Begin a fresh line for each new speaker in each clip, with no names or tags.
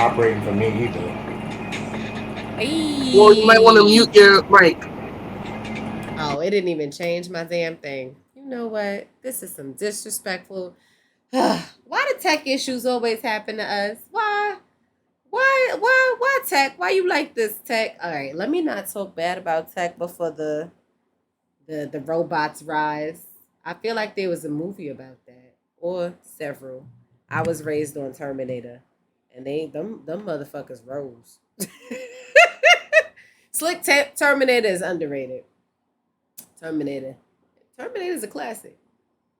operating for me either.
Well, you might want to
Hey.
mute your mic.
Oh, it didn't even change my damn thing. You know what? This is some disrespectful. Why do tech issues always happen to us? Why? Why tech? Why you like this tech? All right, let me not talk bad about tech before the robots rise. I feel like there was a movie about that or several. I was raised on Terminator, and them motherfuckers rose. Terminator is underrated. Terminator. Terminator is a classic.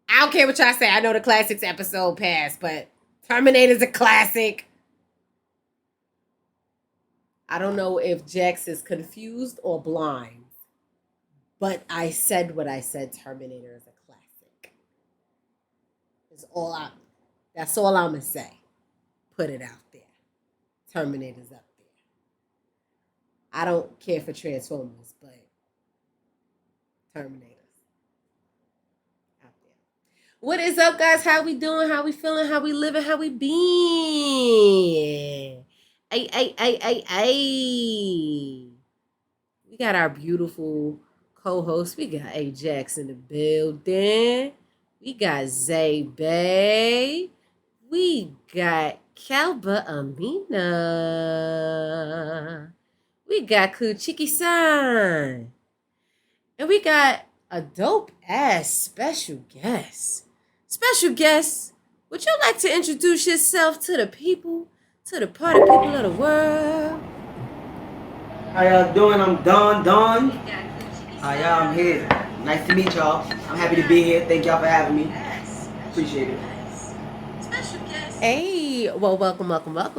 I don't care what y'all say. I know the classics episode passed, but Terminator's a classic. I don't know if Jax is confused or blind, but I said what I said. Terminator is a classic. Is all I. That's all I'm gonna say. Put it out there. Terminator's up there. I don't care for Transformers, but Terminator's out there. What is up, guys? How we doing? How we feeling? How we living? How we been? Ay. We got our beautiful co-host. We got Ajax in the building. We got Zay Bay. We got Kalba Amina. We got Kuchiki San. And we got a dope ass special guest. Special guest, would you like to introduce yourself to the people, to the party people of the world?
How y'all doing? I'm Don. Hi y'all, I'm here. Nice to meet y'all. I'm happy to be here. Thank y'all for having me. Appreciate it.
Hey, well, welcome,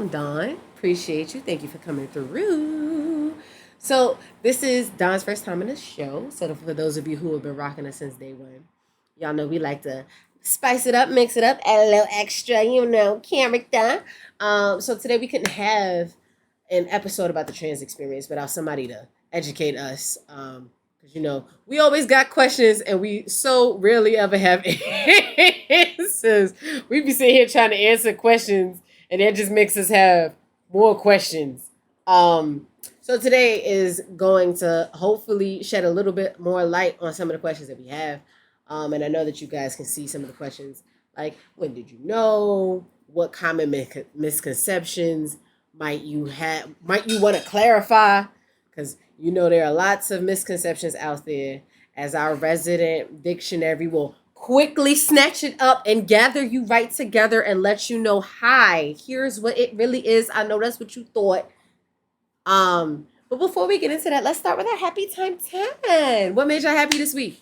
Dawn. Appreciate you. Thank you for coming through. So, this is Dawn's first time in the show. So, for those of you who have been rocking us since day one, y'all know we like to spice it up, mix it up, add a little extra, character. So today we couldn't have an episode about the trans experience without somebody to educate us. Because we always got questions and we so rarely ever have answers. We be sitting here trying to answer questions and that just makes us have more questions. So today is going to hopefully shed a little bit more light on some of the questions that we have. And I know that you guys can see some of the questions like when did you know? What common misconceptions might you want to clarify? Because there are lots of misconceptions out there. As our resident dictionary will quickly snatch it up and gather you right together and let you know, hi, here's what it really is. I know that's what you thought. But before we get into that, let's start with our happy time 10. What made y'all happy this week?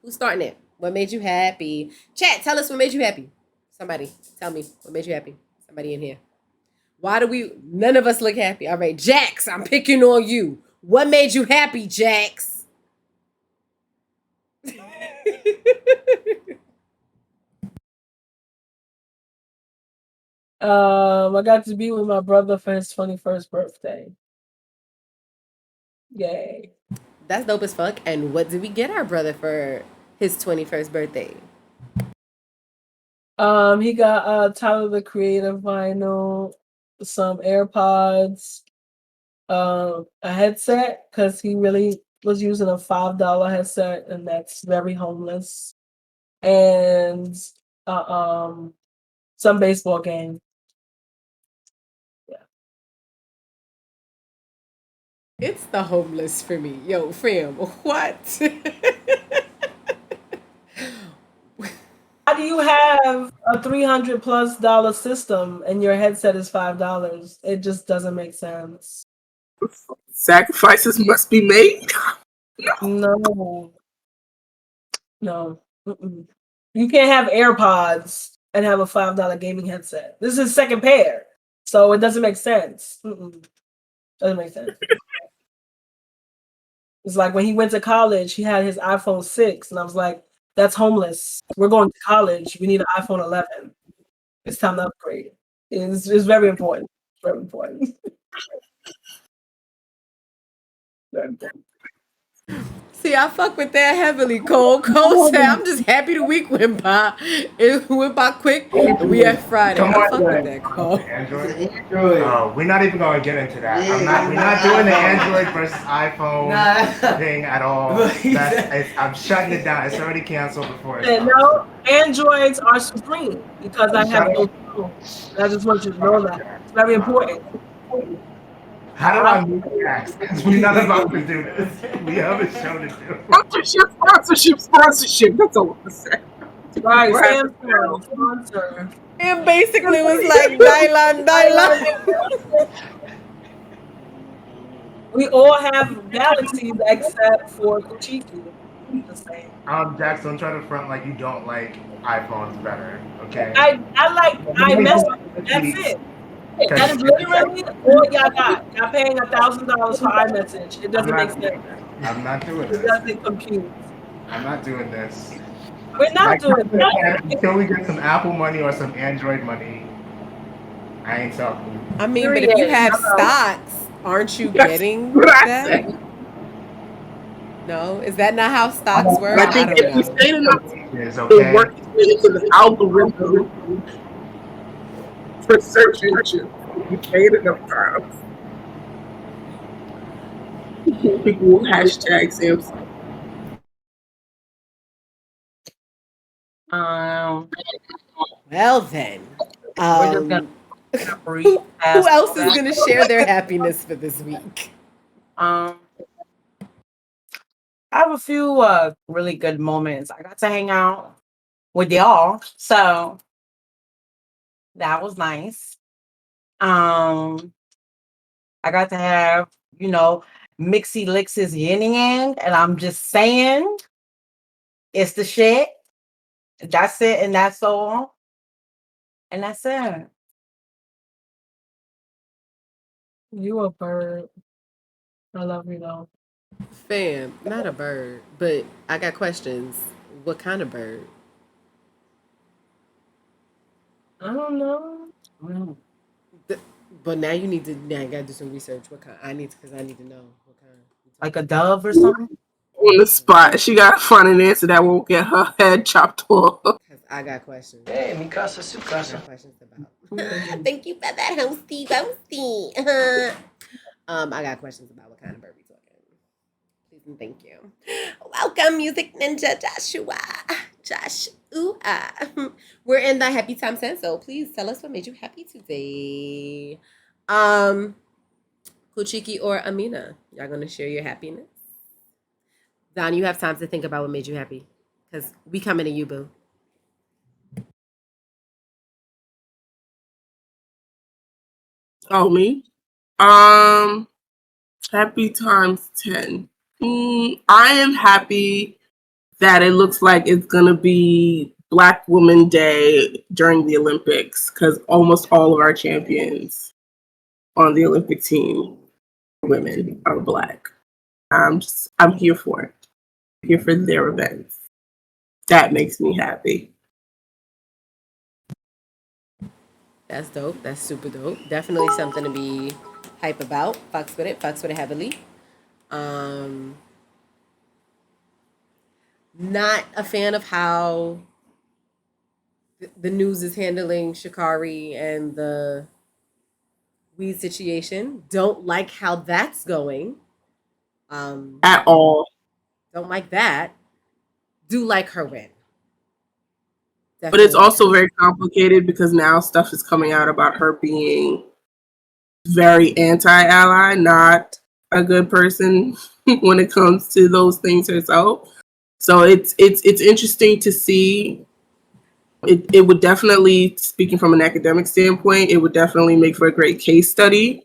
Who's starting it? What made you happy? Chat, tell us what made you happy. Somebody, tell me what made you happy. Somebody in here. Why do none of us look happy? All right, Jax, I'm picking on you. What made you happy, Jax?
I got to be with my brother for his 21st birthday. Yay.
That's dope as fuck. And what did we get our brother for his 21st birthday?
He got Tyler the Creator vinyl, some AirPods, a headset because he really was using a $5 headset, and that's very homeless, and some baseball game. Yeah.
It's the homeless for me. Yo, fam, what?
How do you have a $300+ system and your headset is $5? It just doesn't make sense.
Sacrifices must be made.
No. Mm-mm. You can't have AirPods and have a $5 gaming headset. This is second pair, so it doesn't make sense. Doesn't make sense. It's like when he went to college, he had his iPhone 6, and I was like, "That's homeless. We're going to college. We need an iPhone 11. It's time to upgrade." It's very important. Very important. Very important.
See, I fuck with that heavily, Cole. Cole said, I'm just happy the week went by. It went by quick, and we at Friday.
Come
I
on,
fuck with
Android.
that, Cole.
Android.
Android.
Oh, we're not even going to get into that. We're not doing the Android versus iPhone thing at all. I'm shutting it down. It's already canceled before it
And
starts.
no, androids are supreme because I have
Shut
those
up.
too. And I just want you to
Shut
know
up,
that.
Jack.
It's very important.
How do
I,
I move next? Because we're not about to do this. We have a show to do.
Sponsorship, sponsorship, sponsorship. That's all I'm saying.
right,
We're having
Samsung, sponsor.
It basically was like Dylan, Dylan.
We all have galaxies except for Kuchiki. Just saying.
Jax, don't try to front like you don't like iPhones better, okay?
I like
Maybe
iMessage. That's
tweaks,
it. That
'cause
is literally all y'all got. Y'all paying $1,000 for iMessage. It
I'm
doesn't make
not
sense.
doing this. I'm not doing
It
this.
doesn't compute.
I'm not doing this.
We're not
Like
doing it.
until we get some Apple money or some Android money, I ain't talking.
I mean, but if you
Period.
have
Hello.
stocks, aren't you
That's
getting
what I
that?
say.
No, is that not how stocks work?
I
I
think
don't
if you
know.
stay enough,
Is
it
okay.
works into the algorithm for search engine. You pay it enough times. People will hashtag Samsung.
Um,
Well then,
we're just gonna
um,
breeze
who
past all
else is
that.
gonna share their happiness for this week?
Um, I have a few really good moments. I got to hang out with y'all, so that was nice. Um, I got to have, you know, Mixie Lix's yin and yang, and I'm just saying, it's the shit. That's it, and that's all, and that's it.
You a bird. I love you though.
Fam, not a bird, but I got questions. What kind of bird?
I don't know.
Mm.
Th- But now you need to now you gotta do some research. What kind? I need because I need to know what kind you
Like a
talking
dove or something.
On the spot, she got to find an answer that won't get her head chopped off.
because I got questions.
Hey, mi casa, su
I
casa.
got questions about. Thank you for that, hosty. I got questions about what kind of bird we talking. Please and thank you. Welcome, Music Ninja Joshua. Joshua. We're in the happy time sense, so please tell us what made you happy today. Kuchiki or Amina, y'all gonna share your happiness? Don, you have time to think about what made you happy, because we coming to you, boo.
Oh, me? Um, Happy times 10. I am happy that it looks like it's gonna be Black Woman Day during the Olympics because almost all of our champions on the Olympic team, women, are Black. I'm here for it. Here for their events. That makes me happy.
That's dope. That's super dope. Definitely something to be hype about. Fucks with it. Fucks with it heavily. Um, Not a fan of how the news is handling Shikari and the weed situation. Don't like how that's going. Um,
At all.
don't like that. Do like her win.
But
Definitely
it's
like her
also
win.
very complicated because now stuff is coming out about her being very anti-ally, not a good person when it comes to those things herself. So it's interesting to see. It would definitely, speaking from an academic standpoint, it would definitely make for a great case study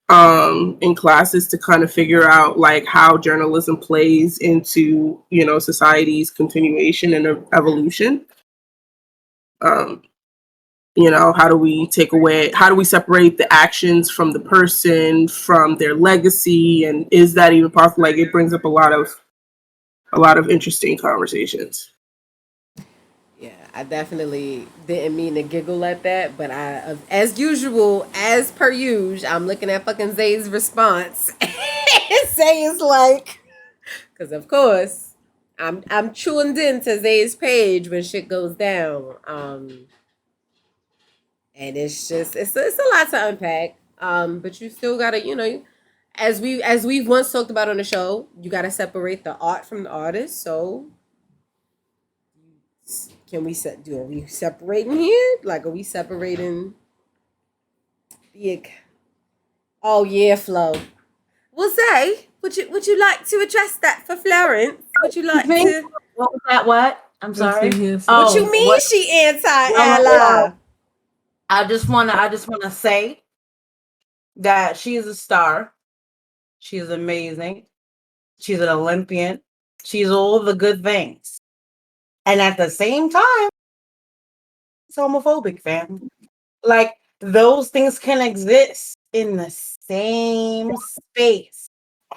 in classes to kind of figure out like how journalism plays into society's continuation and evolution. Um, how do we how do we separate the actions from the person, from their legacy, and is that even possible? Like, it brings up a lot of interesting conversations.
Yeah, I definitely didn't mean to giggle at that, but as usual, as per usual, I'm looking at fucking Zay's response. Zay is like, Because of course, I'm tuned in to Zay's page when shit goes down. And it's just it's a lot to unpack. But you still gotta, as we've once talked about on the show, you gotta separate the art from the artist. So can we are we separating here? Like, are we separating the? Oh yeah, Flo. Well, Zay, would you like to address that for Florence? Would you like
Me?
to?
What was that? What? I'm sorry.
Yes.
What you mean
What?
she anti-ally?
Well, I just wanna say that she is a star. She's amazing. She's an Olympian. She's all the good things. And at the same time, it's homophobic, fam. Like, those things can exist in the same space.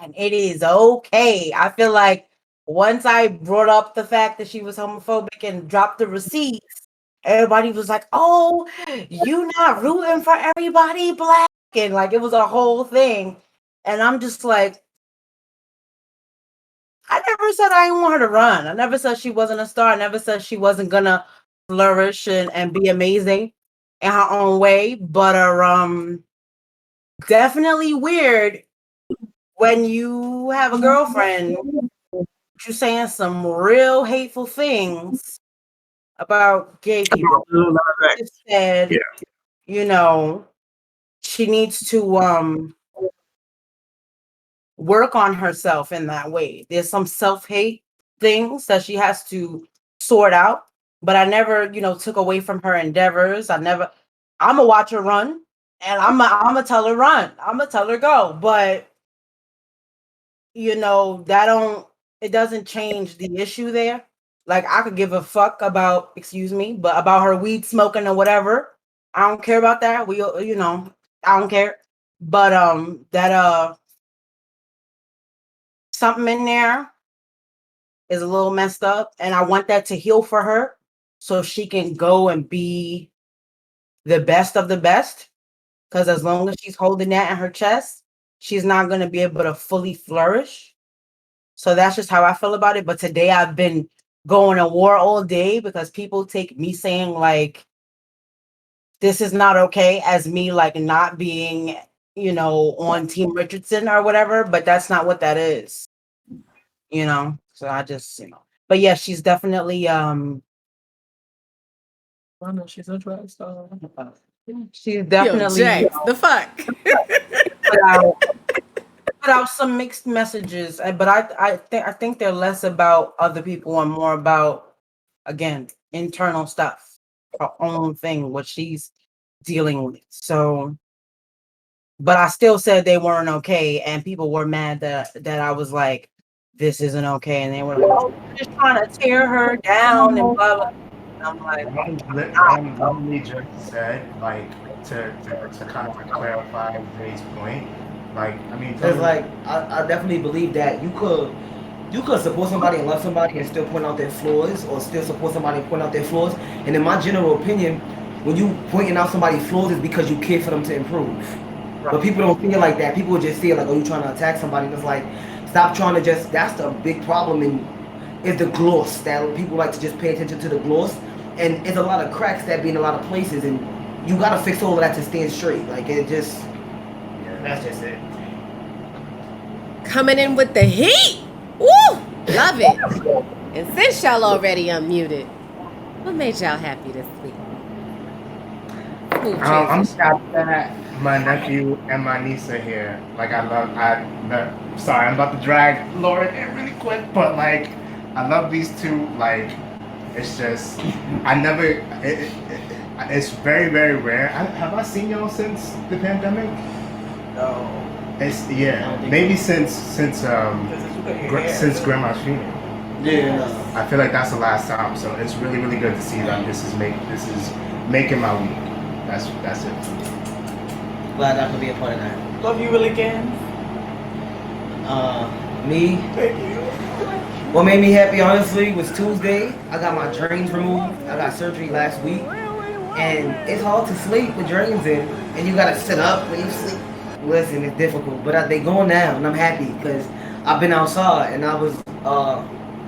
And it is okay. I feel like once I brought up the fact that she was homophobic and dropped the receipts, everybody was like, "Oh, you not rooting for everybody black." And like, it was a whole thing. And I'm just like, I never said I didn't want her to run. I never said she wasn't a star. I never said she wasn't gonna flourish and be amazing in her own way. But definitely weird when you have a girlfriend, you're saying some real hateful things about gay people. She said,
Yeah.
you know, she needs to work on herself in that way. There's some self-hate things that she has to sort out. But I never, took away from her endeavors. I'ma watch her run and I'ma tell her run. I'ma tell her go. But it doesn't change the issue there. Like, I could give a fuck about, excuse me, but about her weed smoking or whatever. I don't care about that. I don't care. But that something in there is a little messed up, and I want that to heal for her so she can go and be the best of the best. Because as long as she's holding that in her chest, she's not going to be able to fully flourish. So that's just how I feel about it. But today I've been going to war all day because people take me saying like this is not okay as me like not being, on Team Richardson or whatever. But that's not what that is. So I just, but yeah, she's definitely
I know she's a drag star.
she's definitely
Yo, Jay, the fuck.
put out some mixed messages, but I think they're less about other people and more about, again, internal stuff, her own thing, what she's dealing with. So, but I still said they weren't okay, and people were mad that I was like, this isn't okay, and they were like, oh, you're just trying to tear her down and blah blah. I'm like,
Let me just say, like, to kind of clarify Jay's point, like, I mean,
Because like I definitely believe that you could support somebody and love somebody and still point out their flaws, or still support somebody and point out their flaws. And in my general opinion, when you pointing out somebody's flaws, is because you care for them to improve. But people don't see it like that. People just see it like, oh, you trying to attack somebody. And it's like, stop trying to just. That's the big problem. Is the gloss that people like to just pay attention to the gloss, and it's a lot of cracks that be in a lot of places, and you gotta fix all of that to stand straight. Like, it just. Yeah, that's just it.
Coming in with the heat. Woo! Love it. And since y'all already unmuted, what made y'all happy this week?
I'm happy that my nephew and my niece are here. Like, sorry, I'm about to drag Lauren in really quick, but like, I love these two. Like, it's just, it's very, very rare. Have I seen y'all since the pandemic?
No.
It's maybe since Grandma's funeral.
Yeah.
I feel like that's the last time. So it's really, really good to see that this is making my week. That's it.
Glad I could be a part of that.
love you, really, again.
Me.
Thank you.
What made me happy, honestly, was Tuesday. I got my drains removed. I got surgery last week, and it's hard to sleep with drains in, and you gotta sit up when you sleep. Listen, it's difficult, but they going now, and I'm happy because I've been outside, and I was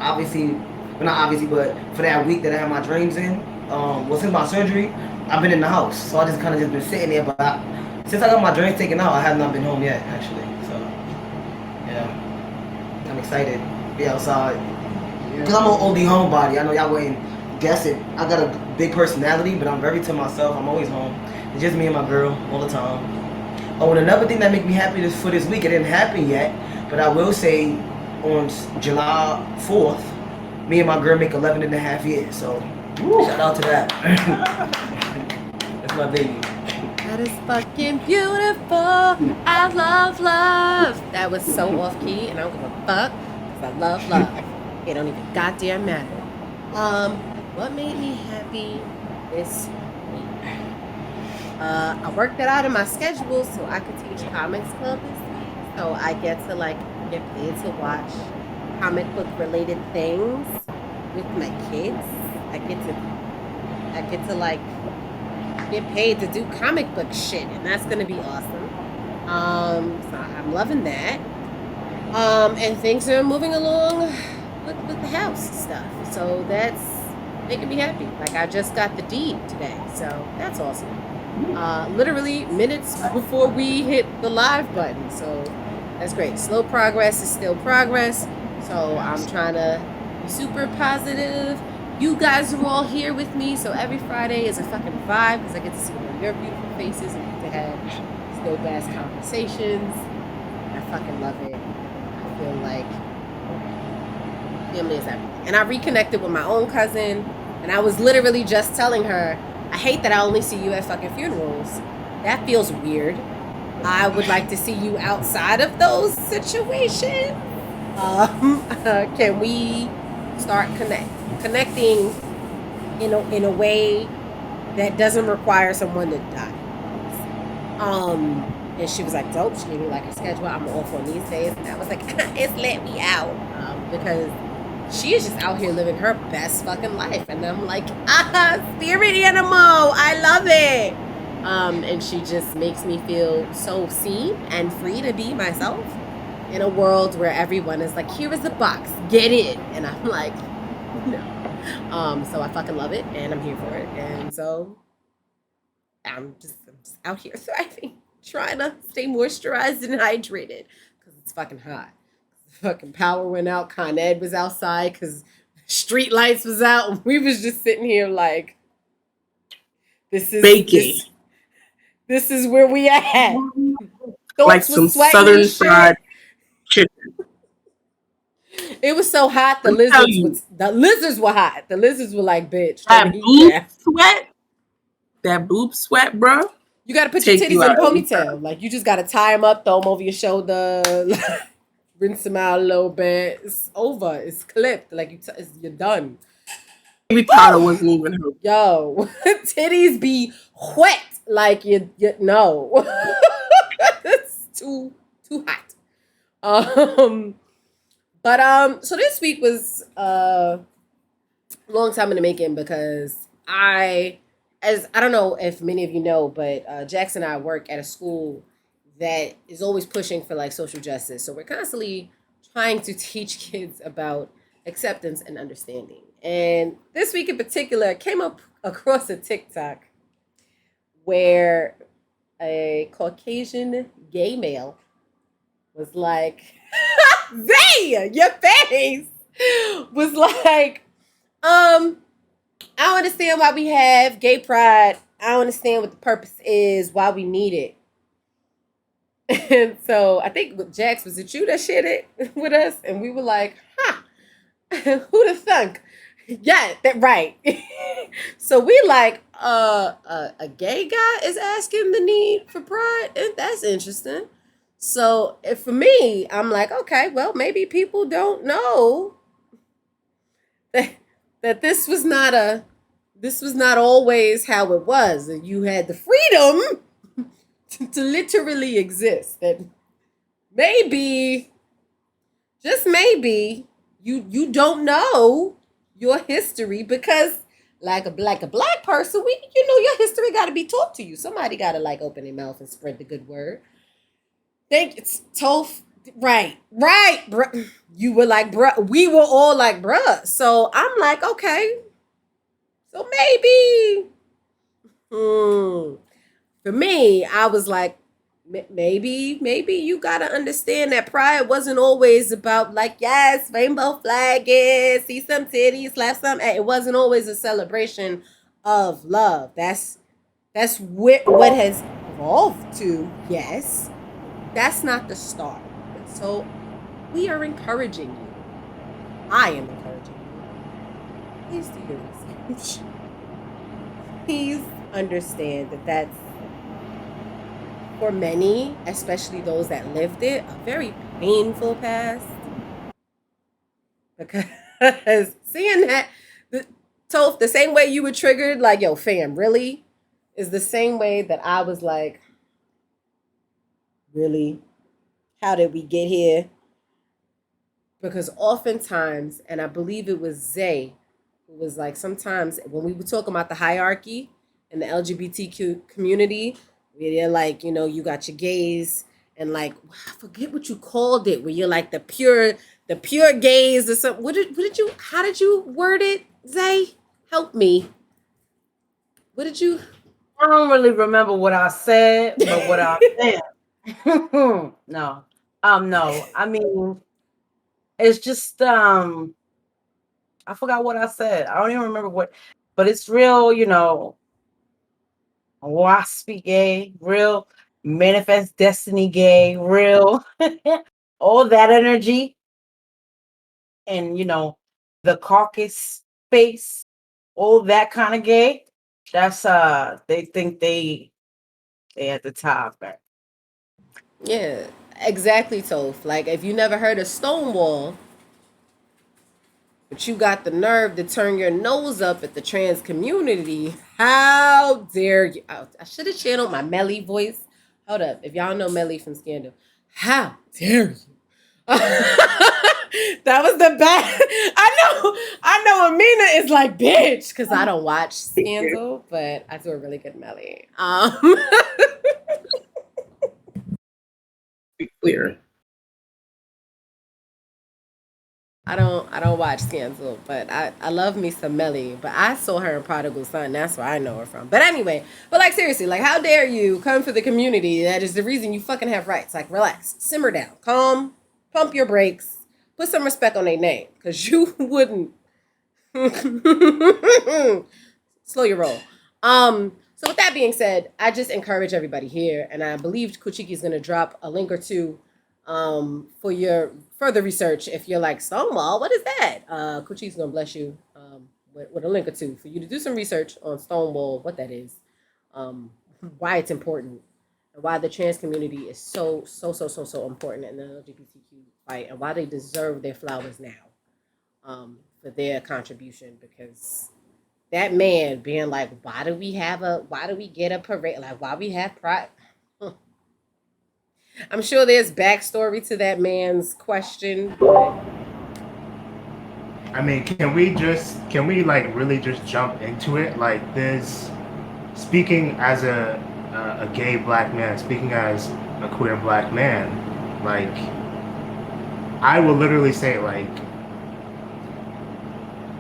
obviously, well, not obviously, but for that week that I had my dreams in, well, since my surgery, I've been in the house, so I just kind of just been sitting there. But since I got my dreams taken out, I have not been home yet, actually. So yeah, I'm excited to be outside because I'm an oldie homebody. I know y'all wouldn't guess it. I got a big personality, but I'm very to myself. I'm always home. It's just me and my girl all the time. Oh, and another thing that make me happy for this week, it didn't happen yet, but I will say on July 4th, me and my girl make 11 and a half years. So shout out to that. That's my baby.
That is fucking beautiful. I love. That was so off key, and I don't give a fuck because I love. It don't even goddamn matter. What made me happy this week? I worked that out in my schedule so I could teach comics club this week. So I get to like get paid to watch comic book related things with my kids. I get to like get paid to do comic book shit, and that's gonna be awesome. So I'm loving that. And things are moving along with the house stuff. So that's making me happy. Like I just got the deed today, so that's awesome. Literally minutes before we hit the live button, so that's great. Slow progress is still progress, so I'm trying to be super positive. You guys are all here with me, so every Friday is a fucking vibe because I get to see all your beautiful faces and get to have dope ass conversations. I fucking love it. I feel like family is everything. And I reconnected with my own cousin, and I was literally just telling her, I hate that I only see you at fucking funerals. That feels weird. I would like to see you outside of those situations. Can we start connecting in a way that doesn't require someone to die? And she was like, dope. She gave me like a schedule. I'm off on these days, and I was like, it's let me out because she is just out here living her best fucking life. And I'm like, spirit animal. I love it. And she just makes me feel so seen and free to be myself in a world where everyone is like, here is the box, get in. And I'm like, no. So I fucking love it, and I'm here for it. And so I'm just out here thriving, trying to stay moisturized and hydrated because it's fucking hot. Fucking power went out. Con Ed was outside because street lights was out, and we was just sitting here like, this is
baking.
This is where we at.
Like some southern fried chicken.
It was so hot. The lizards were hot. The lizards were like, bitch.
That boob sweat, bro.
You got to put your titties in a ponytail. Like, you just got to tie them up, throw them over your shoulder, rinse them out a little bit. It's over. It's clipped. Like, you're done.
Baby powder wasn't even her.
Yo, titties be wet. Like, you no. It's too hot. But so this week was a long time in the making because I don't know if many of you know, but Jackson and I work at a school that is always pushing for like social justice. So we're constantly trying to teach kids about acceptance and understanding. And this week in particular, I came up across a TikTok where a Caucasian gay male was like, Zay, your face was like, I don't understand why we have gay pride. I don't understand what the purpose is, why we need it. And so I think with Jax, was it you that shared it with us? And we were like, who'd have thunk? Yeah, that right. So we like, a gay guy is asking the need for pride, and that's interesting. So for me, I'm like, okay, well, maybe people don't know that this was not always how it was. That you had the freedom to literally exist. That maybe, just maybe, you don't know your history because like a black person, your history got to be taught to you. Somebody got to like open their mouth and spread the good word. Thank you, Toph. Right, bruh. You were like, bruh. We were all like, bruh. So I'm like, okay. So maybe. For me, I was like, maybe you gotta understand that pride wasn't always about like, yes, rainbow flag is, see some titties, slap some. It wasn't always a celebration of love. That's what has evolved to. Yes, that's not the start. And so we are encouraging you. I am encouraging you. Please do your research. Please understand that that's for many, especially those that lived it, a very painful past. Because seeing that, the, Toph, the same way you were triggered, like, yo, fam, really? Is the same way that I was like, really? How did we get here? Because oftentimes, and I believe it was Zay, who was like, sometimes when we were talking about the hierarchy in the LGBTQ community, where they're like, you got your gays and like, I forget what you called it, where you're like the pure gays or something. How did you word it, Zay? Help me. What did you?
I don't really remember what I said, but what I said. No. No. I mean, it's just I forgot what I said. I don't even remember what, but it's real, waspy gay, real manifest destiny gay, real all that energy, and the caucus face, all that kind of gay. That's they think they at the top.
Yeah, exactly, Toph. Like, if you never heard of Stonewall, but you got the nerve to turn your nose up at the trans community. How dare you? I should have channeled my Melly voice. Hold up. If y'all know Melly from Scandal, how dare you? That was the best. I know Amina is like, bitch, because I don't watch Scandal, but I do a really good Melly.
Be clear.
I don't watch Scandal, but I love me some Melly. But I saw her in Prodigal Son. That's where I know her from. But anyway, but like seriously, like how dare you come for the community? That is the reason you fucking have rights. Like relax, simmer down, calm, pump your brakes, put some respect on their name, cause you wouldn't. Slow your roll. So with that being said, I just encourage everybody here, and I believe Kuchiki is gonna drop a link or two for your further research. If you're like Stonewall, what is that? Kuchiki's gonna bless you with a link or two for you to do some research on Stonewall, what that is, why it's important, and why the trans community is so important in the LGBTQ fight, and why they deserve their flowers now for their contribution. Because that man being like, why do we get a parade? Like, why we have pride? I'm sure there's backstory to that man's question, but
I mean, can we like really just jump into it? Like, there's speaking as a gay black man, speaking as a queer black man, like I will literally say, like,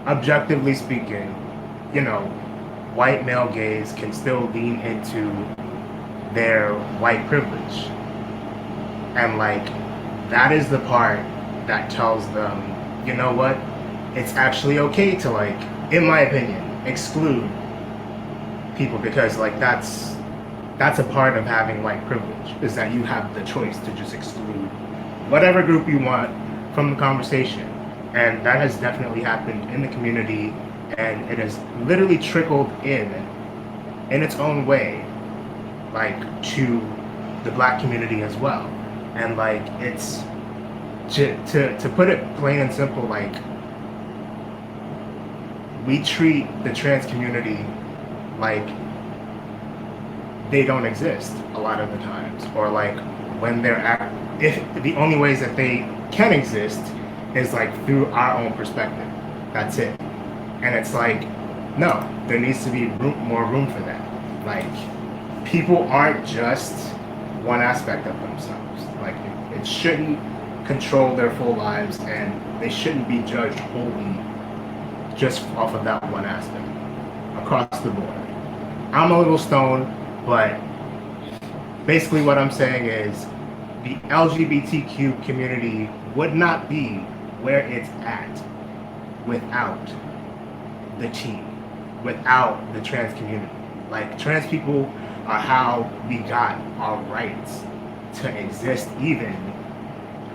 objectively speaking, you know, white male gays can still lean into their white privilege. And like that is the part that tells them, you know what, it's actually okay to, like, in my opinion, exclude people, because like that's a part of having white privilege, is that you have the choice to just exclude whatever group you want from the conversation. And that has definitely happened in the community, and it has literally trickled in its own way, like, to the black community as well. And like it's to put it plain and simple, like we treat the trans community like they don't exist a lot of the times, or like when if the only ways that they can exist is like through our own perspective. That's it. And it's like, no, there needs to be more room for that. Like, people aren't just one aspect of themselves. Like, it shouldn't control their full lives, and they shouldn't be judged wholly just off of that one aspect across the board. I'm a little stoned, but basically what I'm saying is the LGBTQ community would not be where it's at without the team, without the trans community. Like, trans people are how we got our rights to exist, even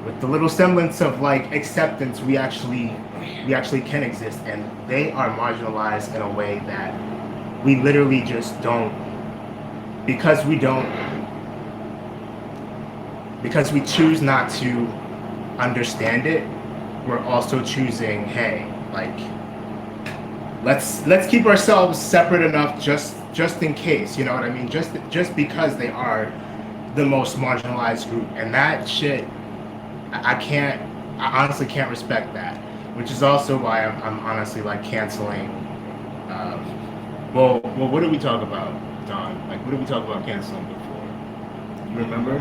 with the little semblance of like acceptance we actually can exist, and they are marginalized in a way that we literally just don't, because we choose not to understand it. We're also choosing, hey, like, let's keep ourselves separate enough just in case, you know what I mean? Just because they are the most marginalized group, and that shit, I honestly can't respect that, which is also why I'm honestly like canceling. Well, what did we talk about, Don? Like, what did we talk about canceling before? You remember?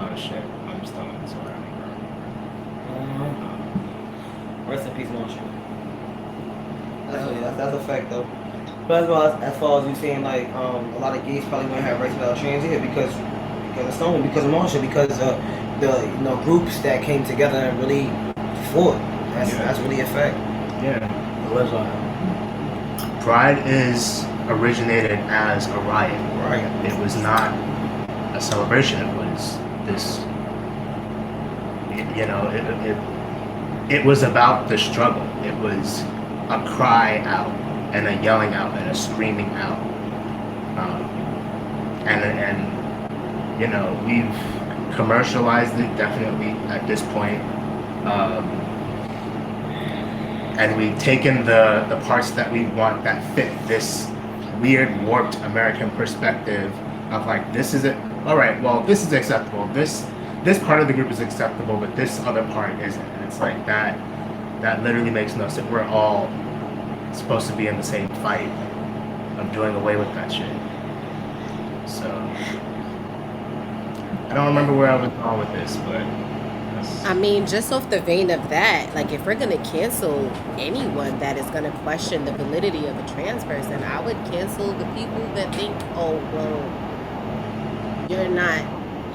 Oh shit, I'm stoned, so I don't remember.
Rest in peace, Marshall. That's a fact though. But as far as you saying, like, a lot of gays probably wouldn't have rights without trans here because of Stone, because of Marshall, because of the groups that came together and really fought. That's really a fact.
Yeah. It was Pride is originated as a riot.
Right.
It was not a celebration. It was this. It was about the struggle. It was a cry out and a yelling out and a screaming out. And we've commercialized it definitely at this point. And we've taken the parts that we want that fit this weird, warped American perspective of like, this is it. All right, well, this is acceptable. This part of the group is acceptable, but this other part isn't. And it's like that literally makes no sense. We're all supposed to be in the same fight of doing away with that shit. So I don't remember where I was going with this, but
I mean, just off the vein of that, like, if we're going to cancel anyone that is going to question the validity of a trans person, I would cancel the people that think, oh, well, you're not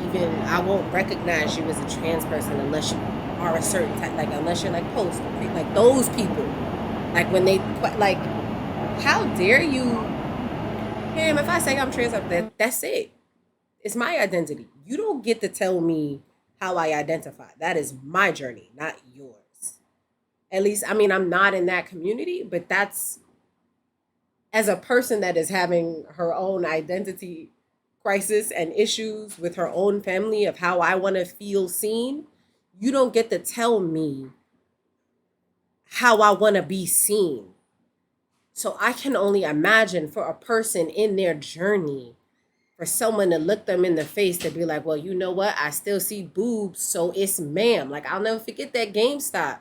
even, I won't recognize you as a trans person unless you are a certain type, like, unless you're like post, like those people. Like, when they, like, how dare you, him, if I say I'm trans, that's it. It's my identity. You don't get to tell me how I identify. That is my journey, not yours. At least, I mean, I'm not in that community, but that's, as a person that is having her own identity crisis and issues with her own family of how I want to feel seen, you don't get to tell me how I want to be seen. So I can only imagine for a person in their journey, for someone to look them in the face to be like, well, you know what? I still see boobs, so it's ma'am. Like, I'll never forget that GameStop.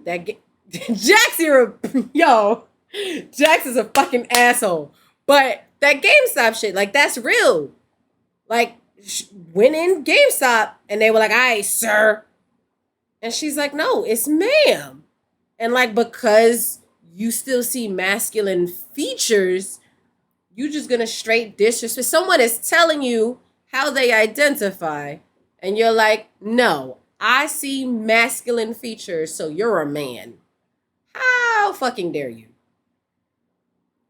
Jax, Jax is a fucking asshole. But that GameStop shit, like, that's real. Like, went in GameStop and they were like, all right, sir. And she's like, no, it's ma'am. And like, because you still see masculine features, you just gonna straight disrespect. Someone is telling you how they identify, and you're like, no, I see masculine features, so you're a man. How fucking dare you?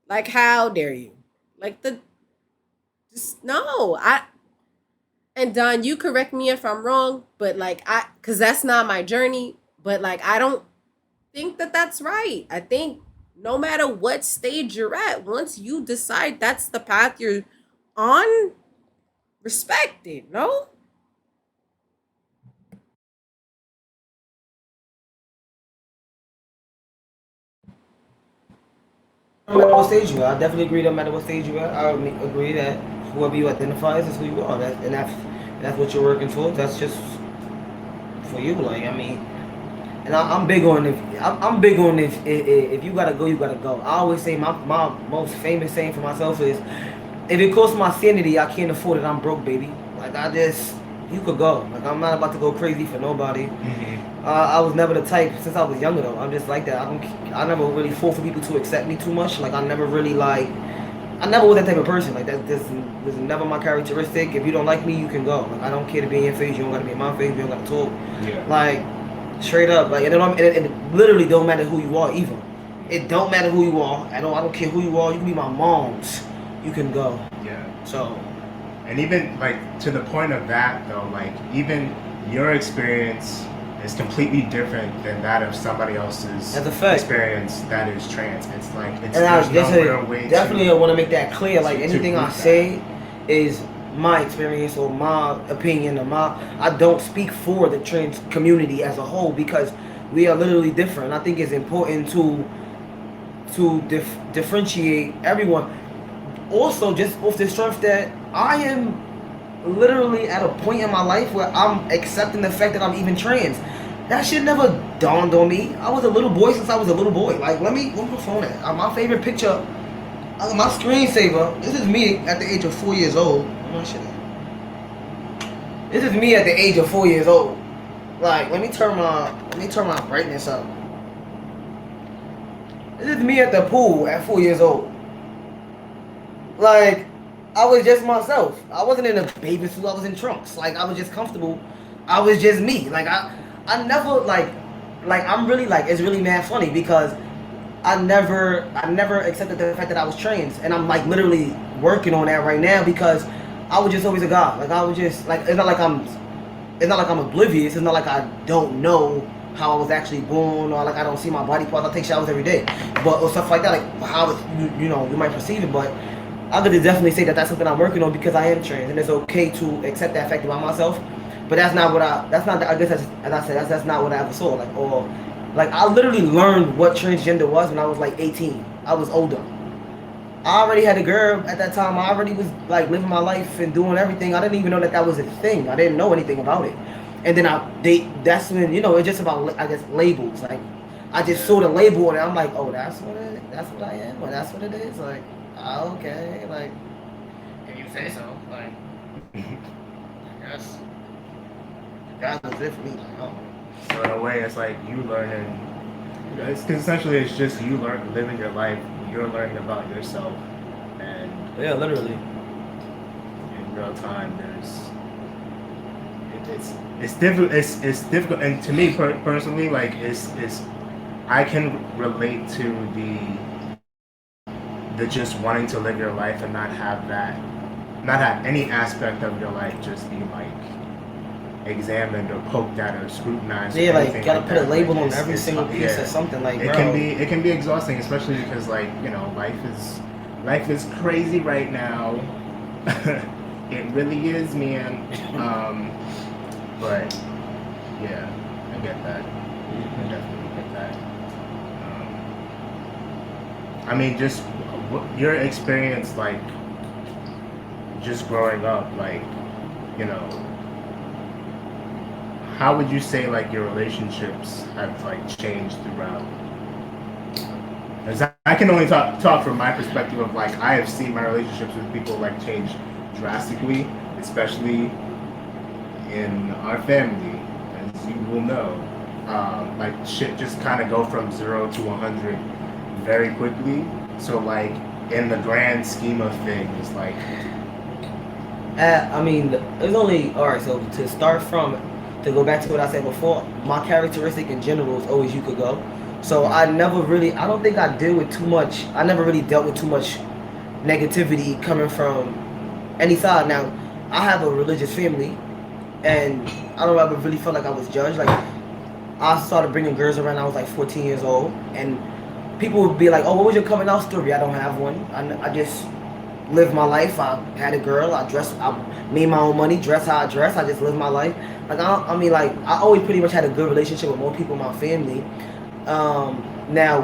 Like, how dare you? Like, no, and Don, you correct me if I'm wrong, but like, cause that's not my journey, but like, I don't think that that's right. I think no matter what stage you're at, once you decide that's the path you're on, respect it, no?
No matter what stage you are, I definitely agree. No matter what stage you are, I agree that whoever you identify as is who you are. That's what you're working towards. That's just for you. Like, I mean, and I'm big on if you gotta go, you gotta go. I always say my most famous saying for myself is, if it costs my sanity, I can't afford it. I'm broke, baby. Like, you could go. Like I'm not about to go crazy for nobody.
Mm-hmm.
I was never the type since I was younger though. I'm just like that. I never really fought for people to accept me too much. Like I never really like. I never was that type of person. Like that. This was never my characteristic. If you don't like me, you can go. Like I don't care to be in your face. You don't got to be in my face. You don't got to talk.
Yeah.
Like straight up. Like it literally don't matter who you are either. It don't matter who you are. I don't care who you are. You can be my mom's. You can go.
Yeah.
So.
And even like to the point of that though, like even your experience is completely different than that of somebody else's
That's a fact.
experience that is trans. It's like it's
And I
there's no real way
definitely
to,
want to make that clear. Like
to
anything I
prove
say is my experience or my opinion or I don't speak for the trans community as a whole because we are literally different. I think it's important to differentiate everyone. Also, just off the strength that I am literally at a point in my life where I'm accepting the fact that I'm even trans. That shit never dawned on me. I was a little boy since I was a little boy. Like, where my phone at? My favorite picture, my screensaver. This is me at the age of 4 years old. Where my shit at? This is me at the age of 4 years old. Like, let me turn my brightness up. This is me at the pool at 4 years old. Like, I was just myself. I wasn't in a bathing suit. I was in trunks. Like, I was just comfortable. I was just me. Like, I never, like, I'm really, like, it's really mad funny because I never accepted the fact that I was trans. And I'm, like, literally working on that right now because I was just always a guy. Like, I was just, like, it's not like I'm oblivious. It's not like I don't know how I was actually born or, like, I don't see my body parts. I take showers every day. But, or stuff like that, like, how, you know, you might perceive it, but I could definitely say that that's something I'm working on because I am trans, and it's okay to accept that fact about myself. But that's not what I guess as I said, that's not what I ever saw. Like I literally learned what transgender was when I was like 18. I was older. I already had a girl at that time. I already was like living my life and doing everything. I didn't even know that was a thing. I didn't know anything about it. And then that's when, you know, it's just about, I guess, labels. Like I just saw the label and I'm like, oh, that's what I am, or that's what it is. Like, okay, like, if you say so, like, I guess that was it for me. Like, oh.
So in a way, it's like you learning. It's essentially it's just you living your life. You're learning about yourself, and
Yeah, literally.
in real time, it's difficult. It's difficult, and to me personally, like it's I can relate to the just wanting to live your life and not have any aspect of your life just be like examined or poked at or scrutinized.
Yeah,
or
like
anything
gotta
like
put a
that.
label
Like,
on every single piece or something. Like,
it
bro,
can be exhausting, especially because, like, you know, life is crazy right now. It really is, man. But yeah, I get that. I definitely get that. I mean, just your experience, like, just growing up, like, you know, how would you say, like, your relationships have, like, changed throughout? Because I can only talk from my perspective of, like, I have seen my relationships with people, like, change drastically, especially in our family, as you will know. Like, shit just kind of go from 0 to 100 very quickly. So, like, in the grand scheme of things, like,
I mean, it's only alright. So to go back to what I said before, my characteristic in general is always you could go. So I don't think I deal with too much. I never really dealt with too much negativity coming from any side. Now, I have a religious family, and I don't ever really felt like I was judged. Like, I started bringing girls around. I was like 14 years old, and people would be like, "Oh, what was your coming out story?" I don't have one. I just live my life. I had a girl. I made my own money, dress how I dress. I just live my life. Like, I mean, like, I always pretty much had a good relationship with more people in my family. Now,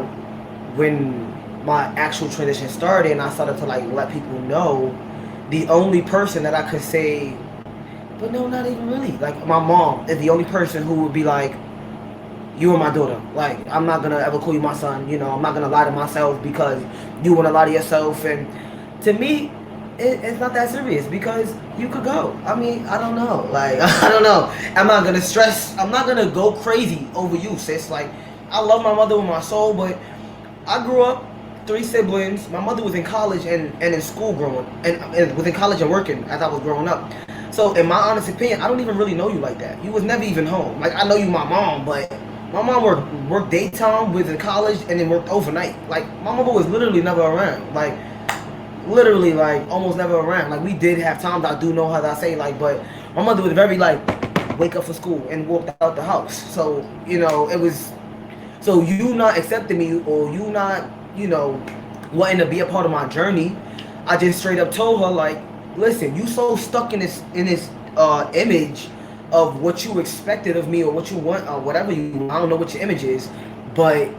when my actual transition started and I started to, like, let people know, the only person that I could say, but no, not even really, like, my mom is the only person who would be like, you are my daughter. Like, I'm not gonna ever call you my son. You know, I'm not gonna lie to myself because you wanna lie to yourself. And to me, it's not that serious because you could go. I mean, I don't know. Like, I don't know. I'm not gonna stress. I'm not gonna go crazy over you, sis. Like, I love my mother with my soul, but I grew up 3 siblings. My mother was in college and in school growing, and was in college and working as I was growing up. So, in my honest opinion, I don't even really know you like that. You was never even home. Like, I know you, my mom, but my mom worked daytime, was in college, and then worked overnight. Like, my mother was literally never around. Like, literally, like, almost never around. Like, we did have times, I do know how I say, like, but my mother was very like, wake up for school and walked out the house. So, it was, so you not accepting me, or you not, wanting to be a part of my journey. I just straight up told her, like, listen, you so stuck in this image of what you expected of me, or what you want, or whatever I don't know what your image is, but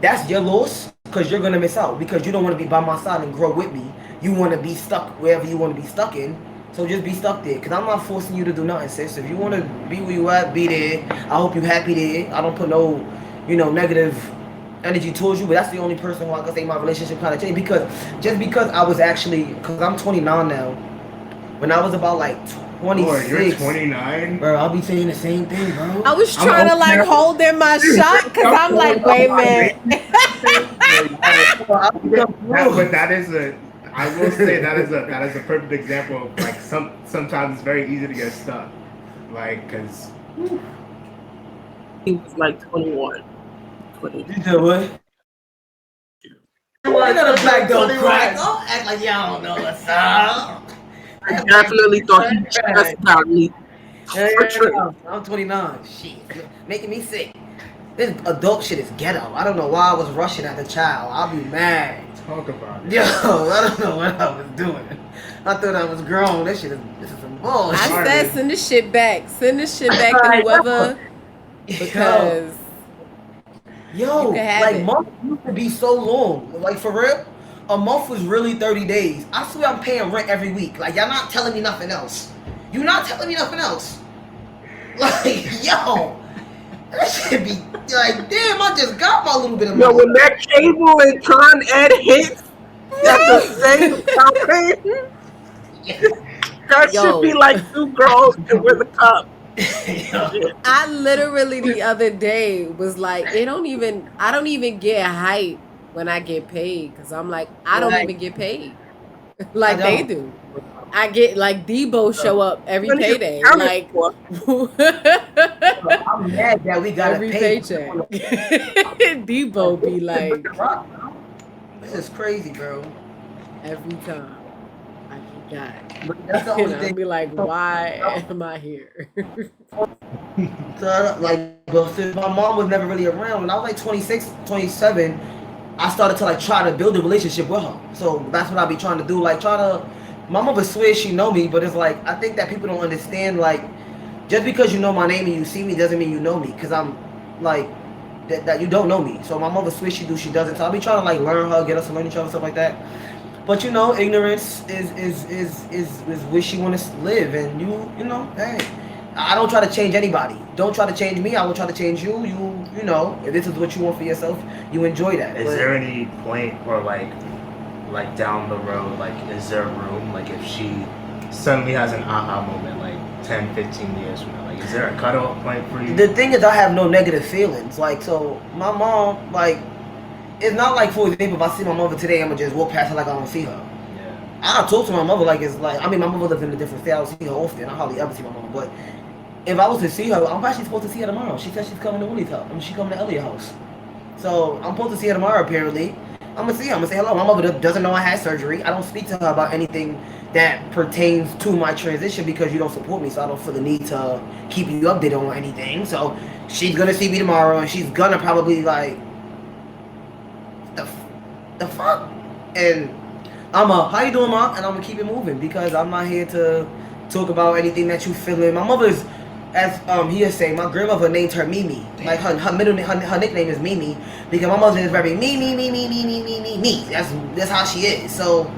that's your loss, because you're gonna miss out, because you don't want to be by my side and grow with me. You want to be stuck wherever you want to be stuck in. So just be stuck there, because I'm not forcing you to do nothing, sis. If you want to be where you at, be there. I hope you happy there. I don't put no, negative energy towards you, but that's the only person who I can say my relationship kind of changed, because I was actually, because I'm 29 now. When I was about like 26.
Lord, you're 29?
Bro, I'll be saying the same thing, bro.
I was trying to like hold in my shot because I'm like, wait a minute.
But that is I will say that is a perfect example of like sometimes it's very easy to get stuck, like because
He was like 21. 20.
You did what? I got a black don't crack. Don't act like y'all don't know what's up.
I definitely thought he just got me.
I'm 29. Shit, making me sick. This adult shit is ghetto. I don't know why I was rushing as a child. I'll be mad.
talk about it.
Yo, I don't know what I was doing. I thought I was grown. This is some bullshit.
I said send the shit back. Send the shit back to whoever, because
Yo,
you can have
like
it.
months used to be so long. Like for real, a month was really 30 days. I swear I'm paying rent every week. Like y'all not telling me nothing else. You not telling me nothing else. Like yo, that should be like damn. I just got my little bit of money.
When that cable and Con Ed hits at the same time, that should be like two girls with a cup.
I literally the other day was like, I don't even get hype when I get paid, because I'm like, I don't even get paid like they do. I get like Debo show up every payday, like
I'm mad that we got
every paycheck. Debo be like,
this is crazy, bro.
every time I get
But that's the
got,
only
I'll
thing.
be like, why am I here?
So, like, but since my mom was never really around, when I was like 26, 27, I started to like try to build a relationship with her. So that's what I be trying to do. Like, my mother swears she know me, but it's like, I think that people don't understand, like, just because you know my name and you see me doesn't mean you know me. Because I'm, like, that you don't know me. So my mother swears she do, she doesn't. So I be trying to, like, learn her, get us to learn each other, stuff like that. But, ignorance is where she want to live. And hey. I don't try to change anybody. Don't try to change me. I will try to change you. If this is what you want for yourself, you enjoy that.
Is there any point or like down the road, like is there room, like if she suddenly has an aha moment, like 10, 15 years from now, like is there a cutoff point for you?
The thing is, I have no negative feelings. Like, so my mom, like, it's not like, for example, if I see my mother today, I'm gonna just walk past her like I don't see her.
Yeah.
I talk to my mother like it's like, my mother lives in a different state. I don't see her often. I hardly ever see my mom, but if I was to see her, I'm actually supposed to see her tomorrow. She said she's coming to Willie's house. She's coming to Elliott's house. So I'm supposed to see her tomorrow, apparently. I'm going to see her. I'm going to say hello. My mother doesn't know I had surgery. I don't speak to her about anything that pertains to my transition because you don't support me. So I don't feel the need to keep you updated on anything. So she's going to see me tomorrow, and she's going to probably like, the fuck? And how you doing, Mom? And I'm going to keep it moving because I'm not here to talk about anything that you feeling. My mother's, as he is saying, my grandmother named her Mimi. Like her middle name, her nickname is Mimi because my mother is very me. That's how she is. So,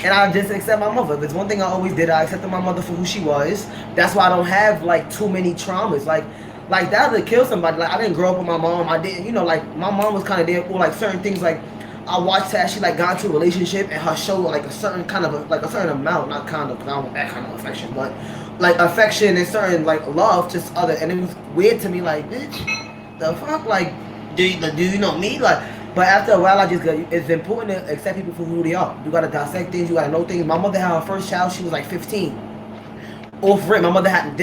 and I just accept my mother. There's one thing I always did. I accepted my mother for who she was. That's why I don't have like too many traumas. Like that to kill somebody. Like I didn't grow up with my mom. I didn't, like my mom was kind of there for like certain things. Like I watched her actually like got into a relationship and her show like a certain kind of like a certain amount, not kind of, because I don't want that kind of affection, but like affection and certain like love to other, and it was weird to me, like, bitch, the fuck, like, do you know me, like. But after a while, I just got, it's important to accept people for who they are. You gotta dissect things, you gotta know things. My mother had her first child, she was like 15. Off rip, my mother had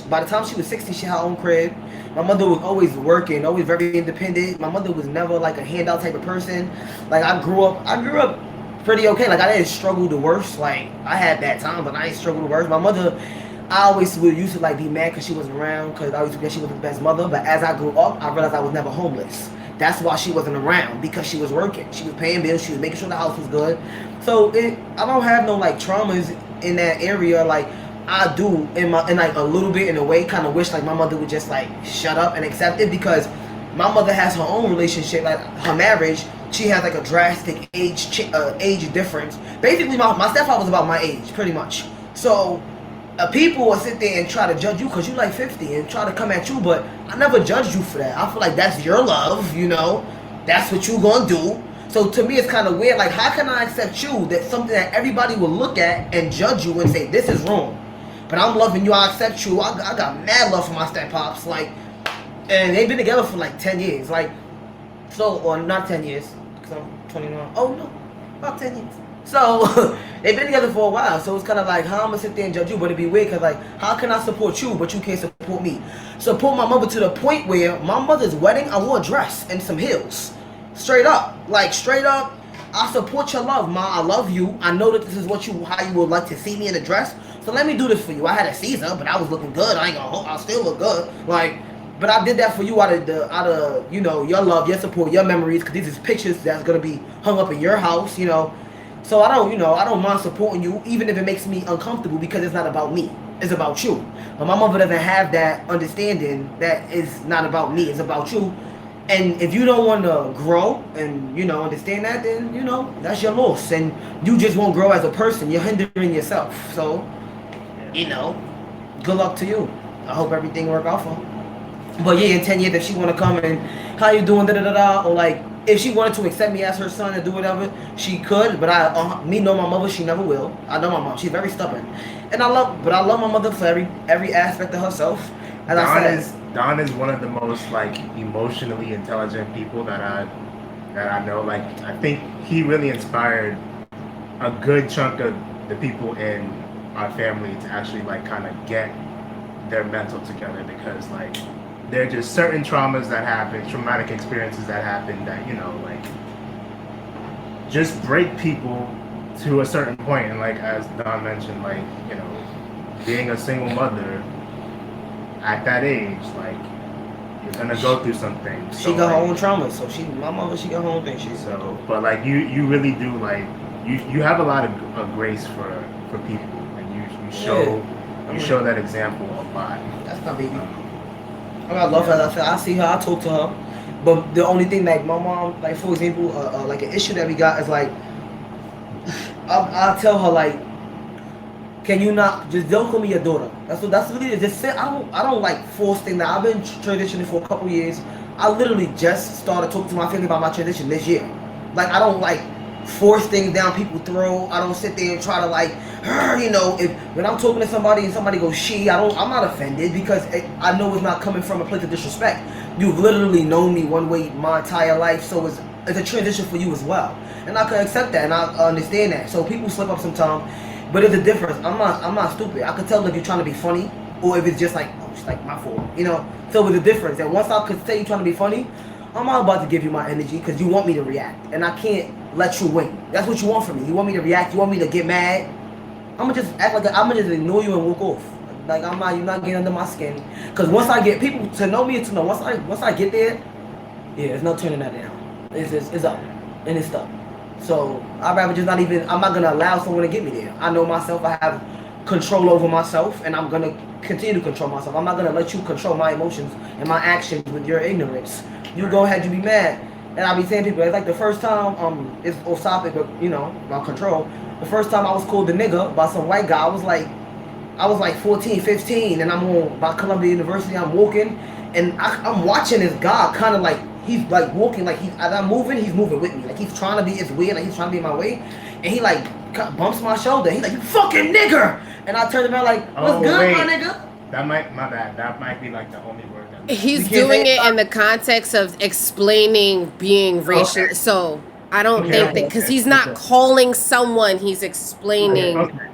by the time she was 60, she had her own crib. My mother was always working, always very independent. My mother was never like a handout type of person. Like I grew up pretty okay. Like I didn't struggle the worst. Like I had bad times, but I didn't struggle the worst. My mother, I always would used to like be mad because she wasn't around, because I always forget she was the best mother. But as I grew up, I realized I was never homeless. That's why she wasn't around, because she was working. She was paying bills. She was making sure the house was good. So I don't have no like traumas in that area. Like I do in like a little bit, in a way, kind of wish like my mother would just like shut up and accept it, because my mother has her own relationship, like her marriage. She has like a drastic age difference. Basically, my stepfather was about my age, pretty much. So people will sit there and try to judge you because you like 50 and try to come at you, but I never judged you for that. I feel like that's your love, you know, that's what you gonna do. So to me, it's kind of weird. Like, how can I accept you, that's something that everybody will look at and judge you and say this is wrong? But I'm loving you, I accept you. I got mad love for my step-pops, like, and they've been together for like 10 years, like, so, or not 10 years, because I'm 29. Oh no, about 10 years. So they've been together for a while, so it's kind of like, how I'm gonna sit there and judge you? But it'd be weird, because like, how can I support you but you can't support me? Support my mother to the point where my mother's wedding, I wore a dress and some heels, straight up, like straight up. I support your love, ma. I love you. I know that this is how you would like to see me in a dress. So let me do this for you. I had a Caesar, but I was looking good. I ain't gonna I still look good. Like, but I did that for you out of you know, your love, your support, your memories, because these is pictures that's gonna be hung up in your house, you know. So I don't mind supporting you, even if it makes me uncomfortable, because it's not about me. It's about you. But my mother doesn't have that understanding that it's not about me, it's about you. And if you don't want to grow and, you know, understand that, then, you know, that's your loss. And you just won't grow as a person. You're hindering yourself. So, you know, good luck to you. I hope everything work out for her. But yeah, in 10 years, if she want to come and, how you doing, da-da-da-da, or like, if she wanted to accept me as her son and do whatever, she could. But me know my mother, she never will. I know my mom. She's very stubborn. And I love my mother for every aspect of herself. As
Don is one of the most like emotionally intelligent people that I know. Like, I think he really inspired a good chunk of the people in our family to actually like kind of get their mental together, because like there are just certain traumas that happen, traumatic experiences that happen that, you know, like just break people to a certain point. And like, as Don mentioned, like, you know, being a single mother at that age, like, you're gonna go through some things.
She got her own trauma, so my mother, she got her own thing.
But like you really do, like, you have a lot of grace for people, and you show that example a lot.
That's my baby. I love her. I see her. I talk to her. But the only thing, like my mom, like for example, like an issue that we got is like, I'll tell her like, can you not just don't call me your daughter? That's really just say. I don't like force things. That I've been transitioning for a couple years. I literally just started talking to my family about my transition this year. Like, I don't like force things down people's throat. I don't sit there and try to like, you know, when I'm talking to somebody and somebody goes she, I'm not offended, because I know it's not coming from a place of disrespect. You've literally known me one way my entire life, so it's a transition for you as well, and I can accept that and I understand that. So people slip up sometimes, but there's a difference. I'm not stupid. I can tell if you're trying to be funny or if it's just like, oh, it's like my fault, you know. So there's a difference, and once I could say you're trying to be funny, I'm not about to give you my energy because you want me to react, and I can't let you win. That's what you want from me. You want me to react. You want me to get mad. I'm gonna just act like I'm gonna just ignore you and walk off. Like, you're not getting under my skin. Because once I get people to know me and to know, once I get there, yeah, there's no turning that down. It's up and it's stuck. So I'd rather just I'm not gonna allow someone to get me there. I know myself. I have control over myself, and I'm gonna continue to control myself. I'm not gonna let you control my emotions and my actions with your ignorance. You go ahead, you be mad. And I be saying people, it's like the first time, it's off topic, but you know, about control. The first time I was called a nigga by some white guy, I was like 14, 15, and I'm on by Columbia University. I'm walking, and I'm watching this guy kind of like he's like walking, like as I'm moving, he's moving with me. Like he's trying to be, it's weird, like he's trying to be in my way, and he like bumps my shoulder. He's like, "You fucking nigger!" And I turned around like, "What's
Oh,
good,
wait.
my nigga?"
That might, my bad. That might be like the only word that.
He's
You can't
doing
say
it in the context of explaining being racial.
Okay.
So I don't
Okay,
think
okay,
that because
okay,
he's not
okay.
calling someone, he's explaining.
Okay.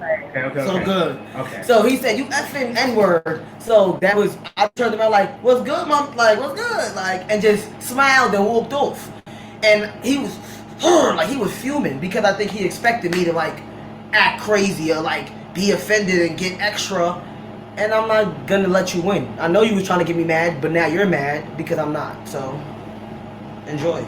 So good.
Okay.
So he said, "You effing N word." So that was, I turned around like, "What's good, mom?" Like, "What's good?" Like, and just smiled and walked off. And he was, like, he was fuming because I think he expected me to like act crazy or like be offended and get extra. And I'm not gonna let you win. I know you was trying to get me mad, but now you're mad because I'm not. So enjoy.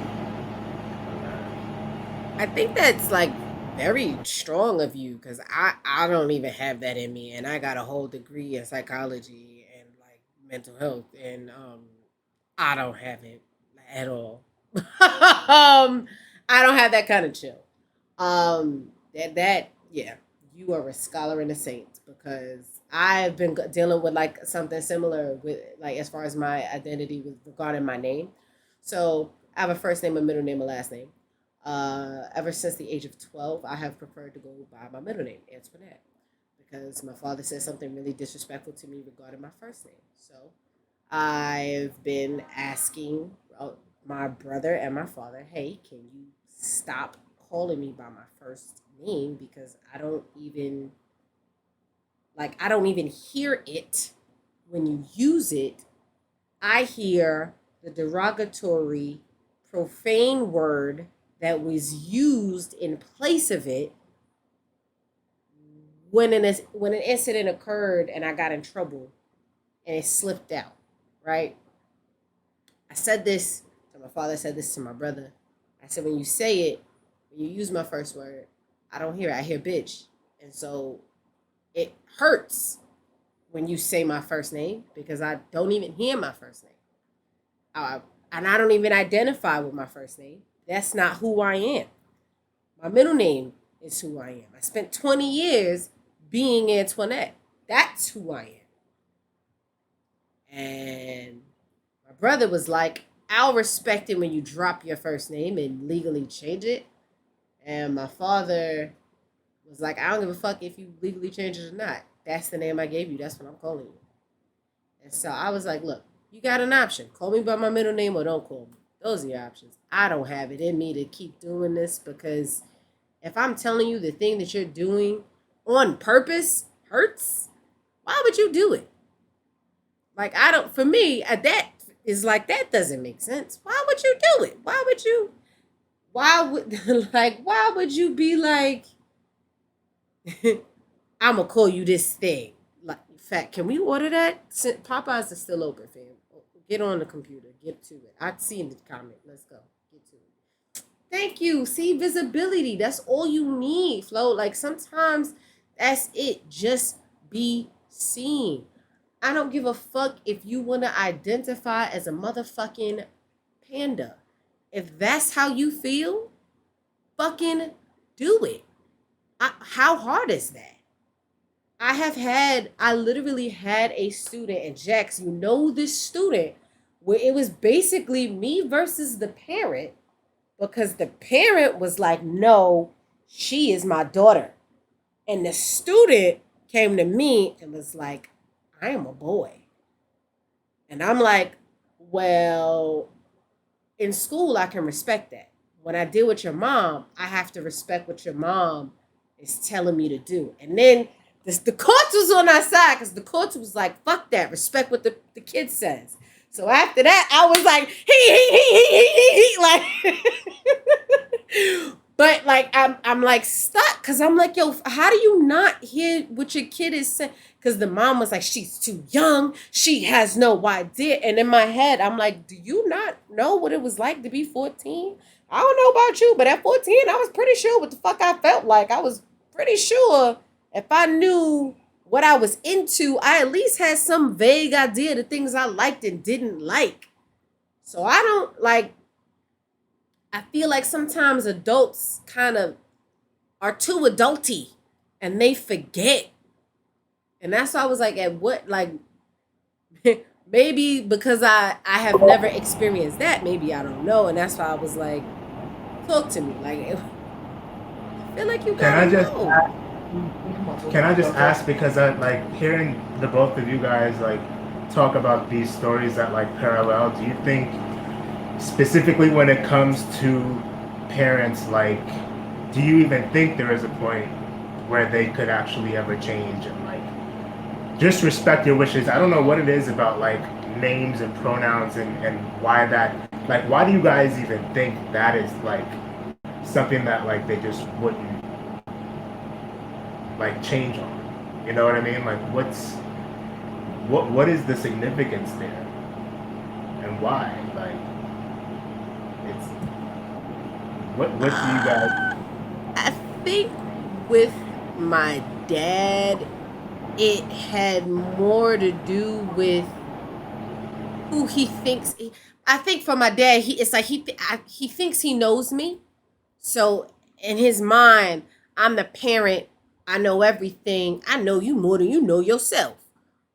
I think that's like very strong of you because I don't even have that in me, and I got a whole degree in psychology and like mental health, and I don't have it at all. I don't have that kind of chill. That yeah, you are a scholar in the saints because I've been dealing with like something similar with like as far as my identity with regarding my name. So I have a first name, a middle name, a last name. Ever since the age of 12, I have preferred to go by my middle name, Antoinette, because my father said something really disrespectful to me regarding my first name. So I've been asking my brother and my father, hey, can you stop calling me by my first name because I don't even hear it when you use it. I hear the derogatory, profane word that was used in place of it when an incident occurred and I got in trouble and it slipped out, right? I said this to my father, I said this to my brother. I said, when you say it, when you use my first word, I don't hear it. I hear bitch. And so it hurts when you say my first name because I don't even hear my first name. And I don't even identify with my first name. That's not who I am. My middle name is who I am. I spent 20 years being Antoinette. That's who I am. And my brother was like, I'll respect it when you drop your first name and legally change it. And my father was like, I don't give a fuck if you legally change it or not. That's the name I gave you. That's what I'm calling you. And so I was like, look, you got an option. Call me by my middle name or don't call me. Those are your options. I don't have it in me to keep doing this because if I'm telling you the thing that you're doing on purpose hurts, why would you do it? Like, I don't, for me, that is like, that doesn't make sense. Why would you do it? Why would why would you be like, I'm going to call you this thing? Like, in fact, can we order that? Popeyes is still open, fam. Get on the computer. Get to it. I see in the comment. Let's go. Get to it. Thank you. See, visibility. That's all you need, Flo. Like, sometimes that's it. Just be seen. I don't give a fuck if you want to identify as a motherfucking panda. If that's how you feel, fucking do it. How hard is that? I literally had a student, and Jax, you know this student, where it was basically me versus the parent because the parent was like, no, she is my daughter. And the student came to me and was like, I am a boy. And I'm like, well, in school, I can respect that. When I deal with your mom, I have to respect what your mom is telling me to do. And then the courts was on our side because the courts was like, fuck that, respect what the kid says. So after that, I was like, like, but like, I'm like stuck because I'm like, yo, how do you not hear what your kid is saying? Because the mom was like, she's too young. She has no idea. And in my head, I'm like, do you not know what it was like to be 14? I don't know about you, but at 14, I was pretty sure what the fuck I felt like. I was pretty sure if I knew what I was into, I at least had some vague idea of the things I liked and didn't like. So I don't like, I feel like sometimes adults kind of are too adulty and they forget. And that's why I was like, at what, like, maybe because I have never experienced that. Maybe I don't know, and that's why I was like, talk to me. Like, I feel like you
Can
gotta
I just
know.
Can I just ask, because I like hearing the both of you guys like talk about these stories that like parallel. Do you think specifically when it comes to parents, like, do you even think there is a point where they could actually ever change and like just respect your wishes? I don't know what it is about like names and pronouns and why that, like, why do you guys even think that is like something that like they just wouldn't like change on? You know what I mean? Like, what is the significance there, and why? Like, it's what do you guys?
I think with my dad, it had more to do with who he thinks. I think for my dad, it's like he thinks he knows me. So in his mind, I'm the parent. I know everything. I know you more than you know yourself.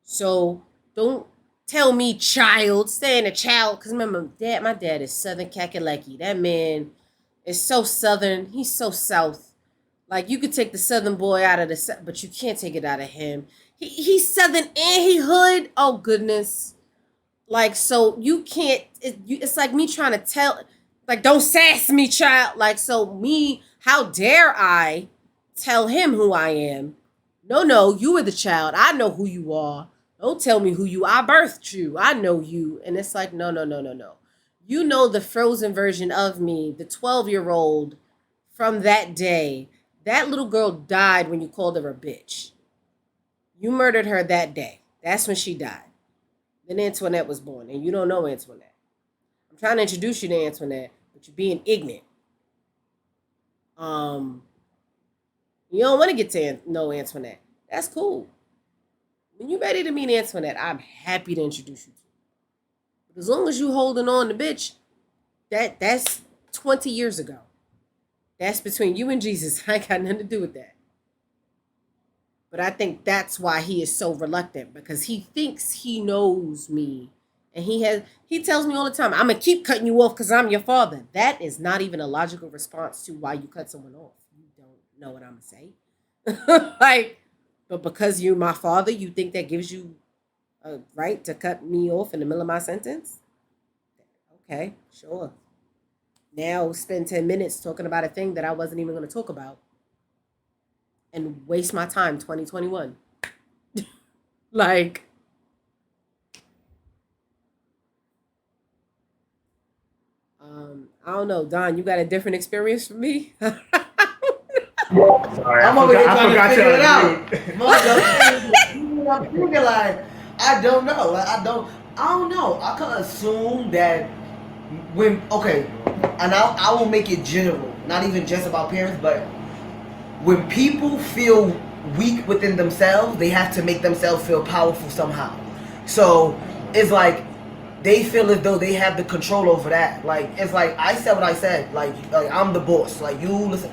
So don't tell me child. Stay in a child. Because remember, my dad is Southern Kakalaki. That man is so Southern. He's so South. Like, you could take the Southern boy out of the, but you can't take it out of him. He's Southern and he hood. Oh, goodness. Like, so you can't, it's like me trying to tell, like, don't sass me, child. Like, so me, how dare I tell him who I am? No, you are the child. I know who you are. Don't tell me who you are. I birthed you. I know you. And it's like, no. You know the frozen version of me, the 12-year-old from that day. That little girl died when you called her a bitch. You murdered her that day. That's when she died. Then Antoinette was born, and you don't know Antoinette. I'm trying to introduce you to Antoinette, but you're being ignorant. You don't want to get to know Antoinette. That's cool. When you're ready to meet Antoinette, I'm happy to introduce you to her. But as long as you holding on to bitch, that's 20 years ago. That's between you and Jesus. I ain't got nothing to do with that. But I think that's why he is so reluctant, because he thinks he knows me. And he tells me all the time, I'm going to keep cutting you off because I'm your father. That is not even a logical response to why you cut someone off. You don't know what I'm going to say. Like, but because you're my father, you think that gives you a right to cut me off in the middle of my sentence? Okay, sure. Now spend 10 minutes talking about a thing that I wasn't even going to talk about and waste my time 2021. Like, I don't know, Don, you got a different experience from me?
Sorry,
I'm over here trying to figure it out.
Motherfucker.
I'm thinking like, I don't know. Like, I don't know. I could assume that when, okay, and I will make it general, not even just about parents, but when people feel weak within themselves, they have to make themselves feel powerful somehow. So it's like they feel as though they have the control over that. Like, it's like, I said what I said. Like I'm the boss. Like, you listen.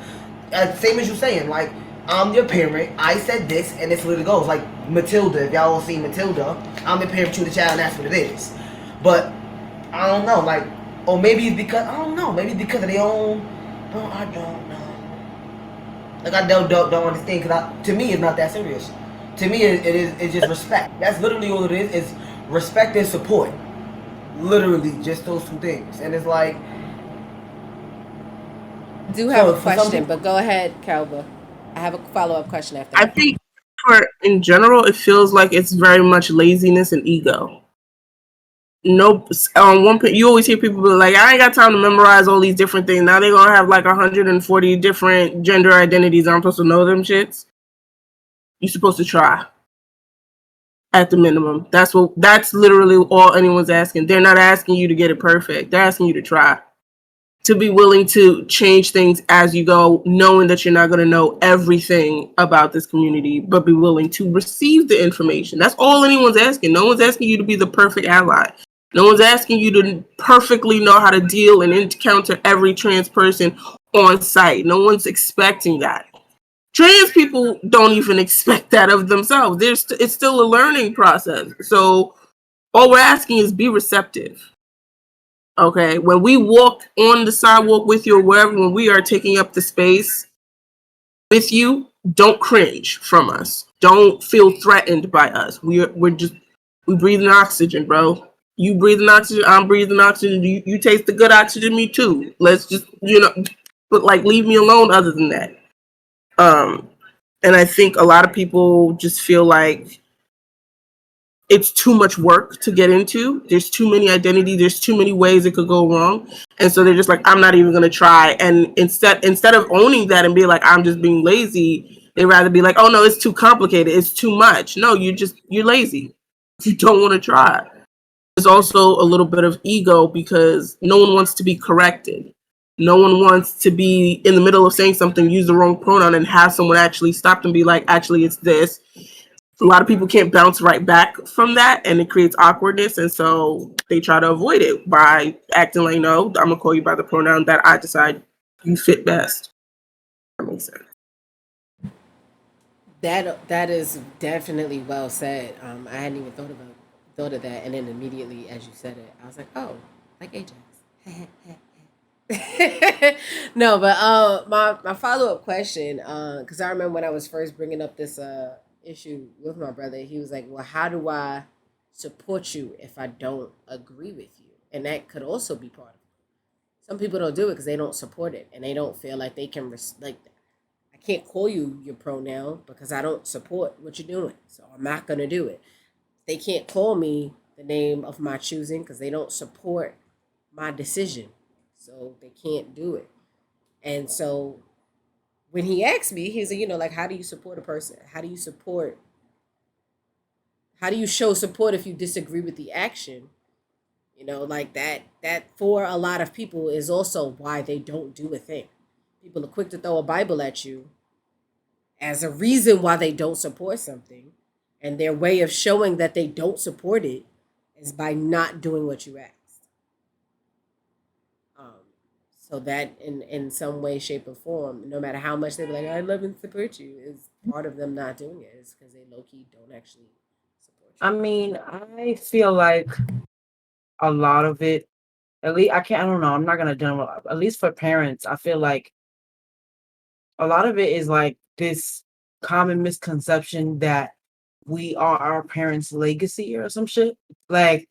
Same as you saying. Like, I'm your parent. I said this, and this is what it goes. Like Matilda. If y'all all seen Matilda, I'm the parent to the child, and that's what it is. But I don't know. Like, or maybe it's because, I don't know. Maybe because of their own. No, I don't know. Like, I don't understand, because to me it's not that serious. To me it's just respect. That's literally all it is. It's respect and support. Literally just those two things. And it's like,
I do have
So,
a
for some
question,
people-
but go ahead, Calva. I have a follow-up question after
I
that.
think for in general, it feels like it's very much laziness and ego. No, you always hear people be like, I ain't got time to memorize all these different things. Now they're gonna have like 140 different gender identities. I'm supposed to know them shits. You're supposed to try at the minimum. That's literally all anyone's asking. They're not asking you to get it perfect. They're asking you to try, to be willing to change things as you go, knowing that you're not going to know everything about this community, but be willing to receive the information. That's all anyone's asking. No one's asking you to be the perfect ally. No one's asking you to perfectly know how to deal and encounter every trans person on site. No one's expecting that. Trans people don't even expect that of themselves. It's still a learning process. So All we're asking is be receptive. Okay, when we walk on the sidewalk with you or wherever, when we are taking up the space with you, don't cringe from us. Don't feel threatened by us. We breathing oxygen, bro. You breathing oxygen, I'm breathing oxygen. You taste the good oxygen, me too. Let's just but like leave me alone. Other than that, um, and I think a lot of people just feel like it's too much work to get into. There's too many identities. There's too many ways it could go wrong, and so they're just like, I'm not even gonna try. And instead of owning that and being like, I'm just being lazy, they rather be like, oh no, it's too complicated. It's too much. No, you're lazy. You don't want to try. There's also a little bit of ego because no one wants to be corrected. No one wants to be in the middle of saying something, use the wrong pronoun, and have someone actually stop and be like, actually, it's this. A lot of people can't bounce right back from that, and it creates awkwardness, and so they try to avoid it by acting like, no, I'm gonna call you by the pronoun that I decide you fit best. That makes sense.
That is definitely well said. I hadn't even thought of that, and then immediately as you said it, I was like, oh, like Ajax. No, but my follow up question, because I remember when I was first bringing up this issue with my brother, he was like, "Well, how do I support you if I don't agree with you?" And that could also be part of it. Some people don't do it because they don't support it and they don't feel like they can like. I can't call you your pronoun because I don't support what you're doing, so I'm not gonna do it. They can't call me the name of my choosing because they don't support my decision, so they can't do it. And so when he asked me, he said, like, how do you support a person? How do you show support if you disagree with the action? Like that for a lot of people is also why they don't do a thing. People are quick to throw a Bible at you as a reason why they don't support something. And their way of showing that they don't support it is by not doing what you asked. Um, so that in some way, shape, or form, no matter how much they be like, I love and support you, is part of them not doing it. Is because they low key don't actually support
I mean, I feel like a lot of it, at least I don't know, I'm not gonna general, at least for parents, I feel like a lot of it is like this common misconception that we are our parents' legacy or some shit. Like,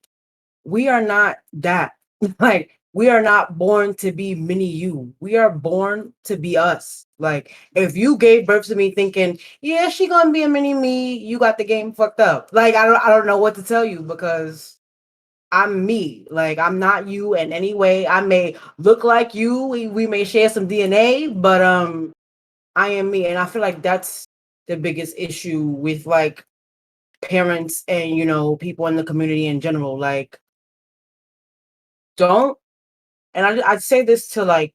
we are not that. Like, we are not born to be mini you. We are born to be us. Like, if you gave birth to me thinking, yeah, she gonna be a mini me, you got the game fucked up. Like, I don't know what to tell you because I'm me. Like, I'm not you in any way. I may look like you. We may share some DNA, but I am me. And I feel like that's the biggest issue with like parents and people in the community in general. Like, don't, and I'd say this to like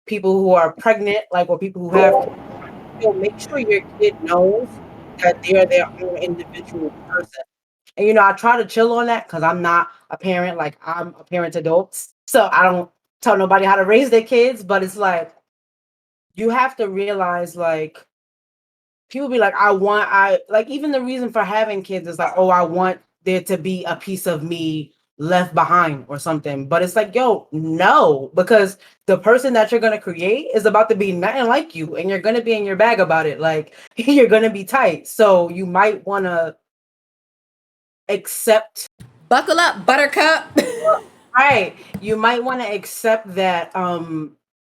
people who are pregnant, like, or people who have kids, make sure your kid knows that they are their own individual person. And I try to chill on that because I'm not a parent. Like, I'm a parent to adults, so I don't tell nobody how to raise their kids. But it's like you have to realize, like, people be like, I like, even the reason for having kids is like, oh, I want there to be a piece of me left behind or something. But it's like, yo, no, because the person that you're gonna create is about to be nothing like you, and you're gonna be in your bag about it. Like, you're gonna be tight. So you might wanna accept.
Buckle up, Buttercup.
Right. You might want to accept that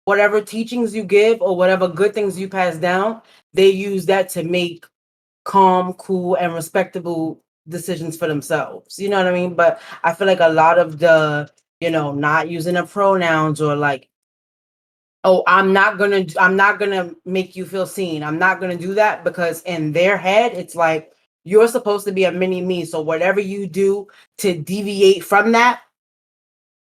whatever teachings you give or whatever good things you pass down, they use that to make calm, cool, and respectable decisions for themselves. You know what I mean? But I feel like a lot of the, not using the pronouns, or like, oh, I'm not gonna make you feel seen. I'm not gonna do that, because in their head, it's like you're supposed to be a mini me. So whatever you do to deviate from that,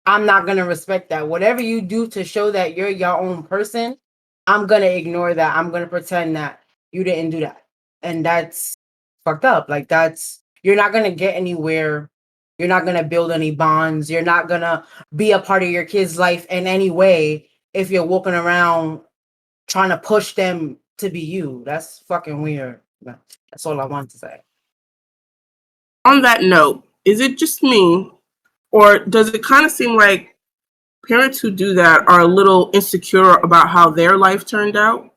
I'm not gonna respect that. Whatever you do to show that you're your own person, I'm gonna ignore that. I'm gonna pretend that you didn't do that. And that's fucked up. Like, you're not gonna get anywhere. You're not gonna build any bonds. You're not gonna be a part of your kid's life in any way if you're walking around trying to push them to be you. That's fucking weird. That's all I want to say.
On that note, is it just me, or does it kind of seem like parents who do that are a little insecure about how their life turned out?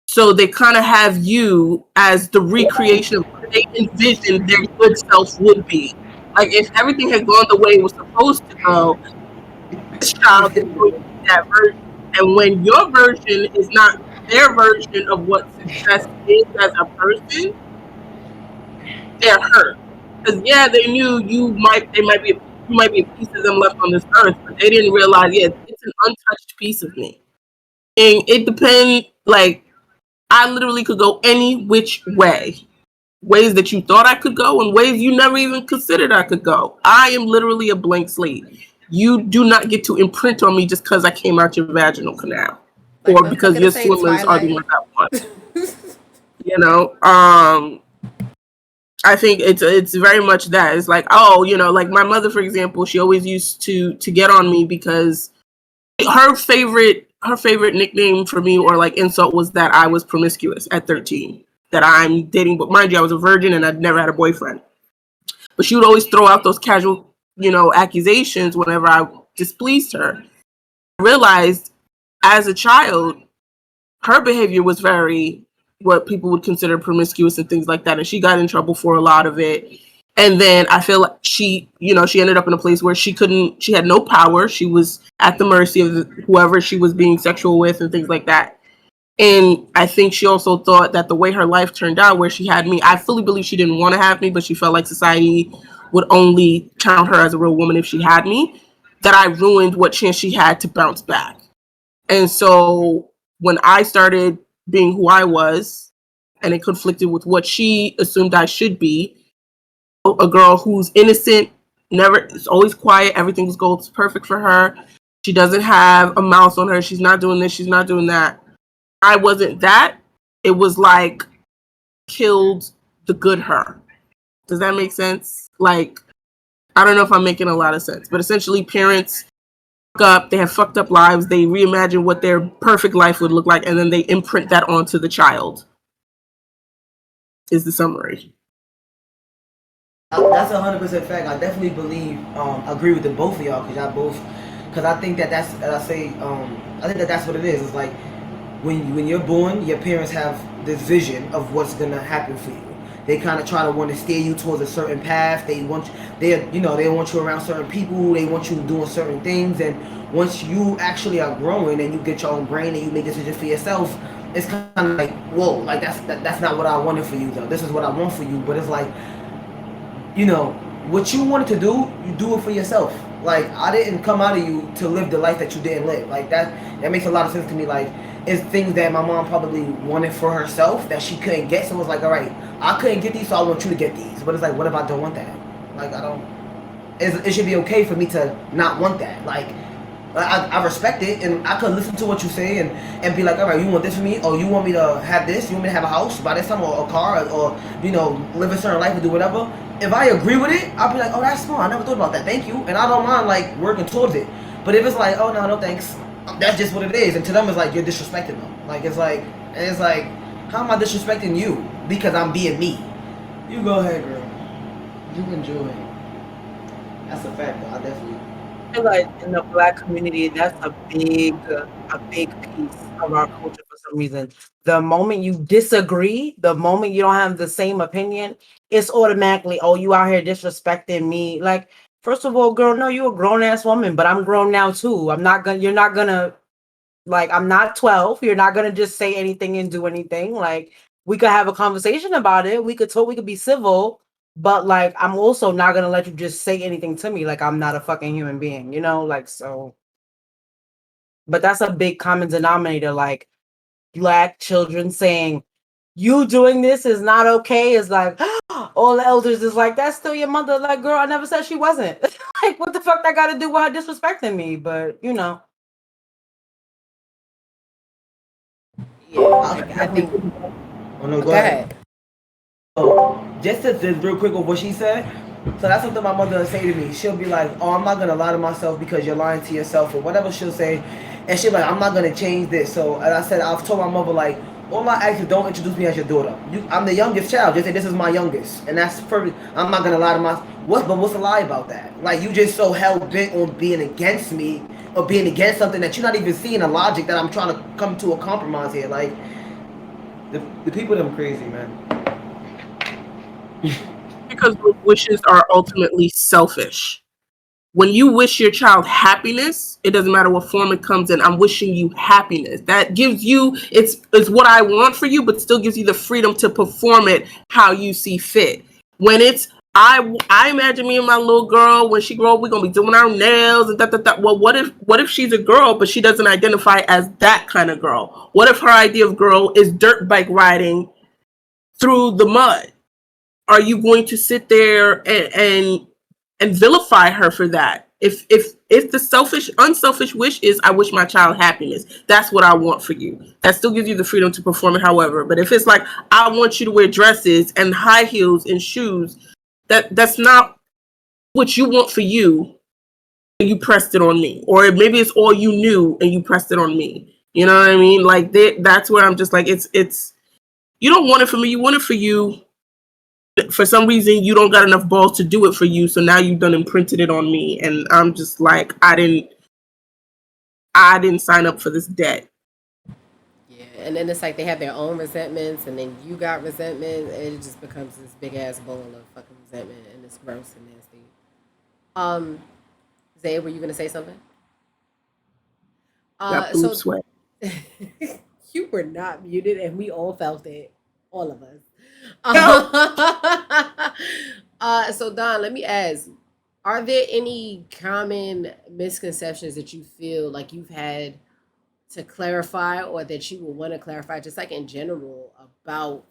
So they kind of have you as the recreation of what they envisioned their good self would be. Like if everything had gone the way it was supposed to go, this child is going to be that version. And when your version is not their version of what success is as a person, they're hurt. Because yeah, they knew you might be a piece of them left on this earth, but they didn't realize, yeah, it's an untouched piece of me. And it depends, like, I literally could go any which way. Ways that you thought I could go and ways you never even considered I could go. I am literally a blank slate. You do not get to imprint on me just because I came out your vaginal canal.
Like
Or because your
say
swimmers are the
Twilight.
ones that won. You know? I think it's very much that. It's like, oh, like my mother, for example, she always used to get on me because her favorite nickname for me or like insult was that I was promiscuous at 13. That I'm dating, but mind you, I was a virgin and I'd never had a boyfriend. But she would always throw out those casual, accusations whenever I displeased her. I realized as a child, her behavior was very what people would consider promiscuous and things like that. And she got in trouble for a lot of it. And then I feel like she ended up in a place where she had no power. She was at the mercy of whoever she was being sexual with and things like that. And I think she also thought that the way her life turned out, where she had me, I fully believe she didn't want to have me, but she felt like society would only count her as a real woman if she had me, that I ruined what chance she had to bounce back. And so when I started being who I was, and it conflicted with what she assumed I should be, a girl who's innocent, never is always quiet, everything goes perfect for her. She doesn't have a mouth on her. She's not doing this. She's not doing that. I wasn't that. It was like killed the good her. Does that make sense? Like, I don't know if I'm making a lot of sense, but essentially parents fuck up, they have fucked up lives, they reimagine what their perfect life would look like, and then they imprint that onto the child, is the summary.
That's 100% fact. I definitely agree with the both of y'all because I think that I think that that's what it is. It's like when you're born, your parents have this vision of what's gonna happen for you. They kind of try to want to steer you towards a certain path. They want you around certain people. They want you doing certain things. And once you actually are growing and you get your own brain and you make decisions for yourself, it's kind of like, whoa, like that's not what I wanted for you though. This is what I want for you. But it's like, what you wanted to do, you do it for yourself. Like, I didn't come out of you to live the life that you didn't live. Like, that makes a lot of sense to me. Like, it's things that my mom probably wanted for herself that she couldn't get. So it was like, all right, I couldn't get these, so I want you to get these. But it's like, what if I don't want that? Like, it should be okay for me to not want that. Like, I respect it, and I could listen to what you say and be like, all right, you want this for me, or you want me to have this, you want me to have a house by this time, or a car, or live a certain life and do whatever. If I agree with it, I'll be like, oh, that's smart. I never thought about that. Thank you, and I don't mind like working towards it. But if it's like, oh no thanks, that's just what it is, and to them it's like you're disrespecting them. Like it's like how am I disrespecting you because I'm being me? You go ahead, girl. You enjoy. That's a fact, though. I definitely.
I feel like in the Black community, that's a big piece of our culture for some reason. The moment you disagree, the moment you don't have the same opinion, it's automatically, oh, you out here disrespecting me. Like, first of all, girl, no, you a grown ass woman, but I'm grown now too. You're not gonna, like, I'm not 12. You're not gonna just say anything and do anything. Like, we could have a conversation about it. We could talk, we could be civil. But like, I'm also not gonna let you just say anything to me like I'm not a fucking human being, like so. But that's a big common denominator, like Black children saying, you doing this is not okay, is like all the elders is like, that's still your mother. Like, girl, I never said she wasn't. Like, what the fuck that got to do with her disrespecting me? But
Yeah,
I think. Oh no, go ahead. So, just real quick of what she said. So that's something my mother will say to me. She'll be like, oh, I'm not going to lie to myself because you're lying to yourself or whatever she'll say. And she'll be like, I'm not going to change this. So, as I said, I've told my mother, like, All I ask is don't introduce me as your daughter. I'm the youngest child. Just say this is my youngest, and that's perfect. I'm not gonna lie to my what's the lie about that? Like you just so hell bent on being against me or being against something that you're not even seeing the logic that I'm trying to come to a compromise here. Like the people them crazy, man.
Because those wishes are ultimately selfish. When you wish your child happiness, it doesn't matter what form it comes in. I'm wishing you happiness. That gives you it's what I want for you, but still gives you the freedom to perform it how you see fit. When it's I imagine me and my little girl when she grow up, we're gonna be doing our nails and that. Well, what if she's a girl but she doesn't identify as that kind of girl? What if her idea of girl is dirt bike riding through the mud? Are you going to sit there and vilify her for that? If the unselfish wish is I wish my child happiness, that's what I want for you. That still gives you the freedom to perform it however. But if it's like I want you to wear dresses and high heels and shoes, that's not what you want for you. And you pressed it on me, or maybe it's all you knew and you pressed it on me. You know what I mean? Like that's where I'm just like it's you don't want it for me. You want it for you. For some reason you don't got enough balls to do it for you, so now you've done imprinted it on me, and I'm just like I didn't sign up for this debt.
Yeah, and then it's like they have their own resentments, and then you got resentment, and it just becomes this big ass bowl of fucking resentment, and it's gross and nasty. Um, Zay, were you gonna say something?
That boob
So
sweat.
you were not muted, and we all felt it, all of us.
No.
So Don, let me ask: are there any common misconceptions that you feel like you've had to clarify, or that you would want to clarify, just like in general, about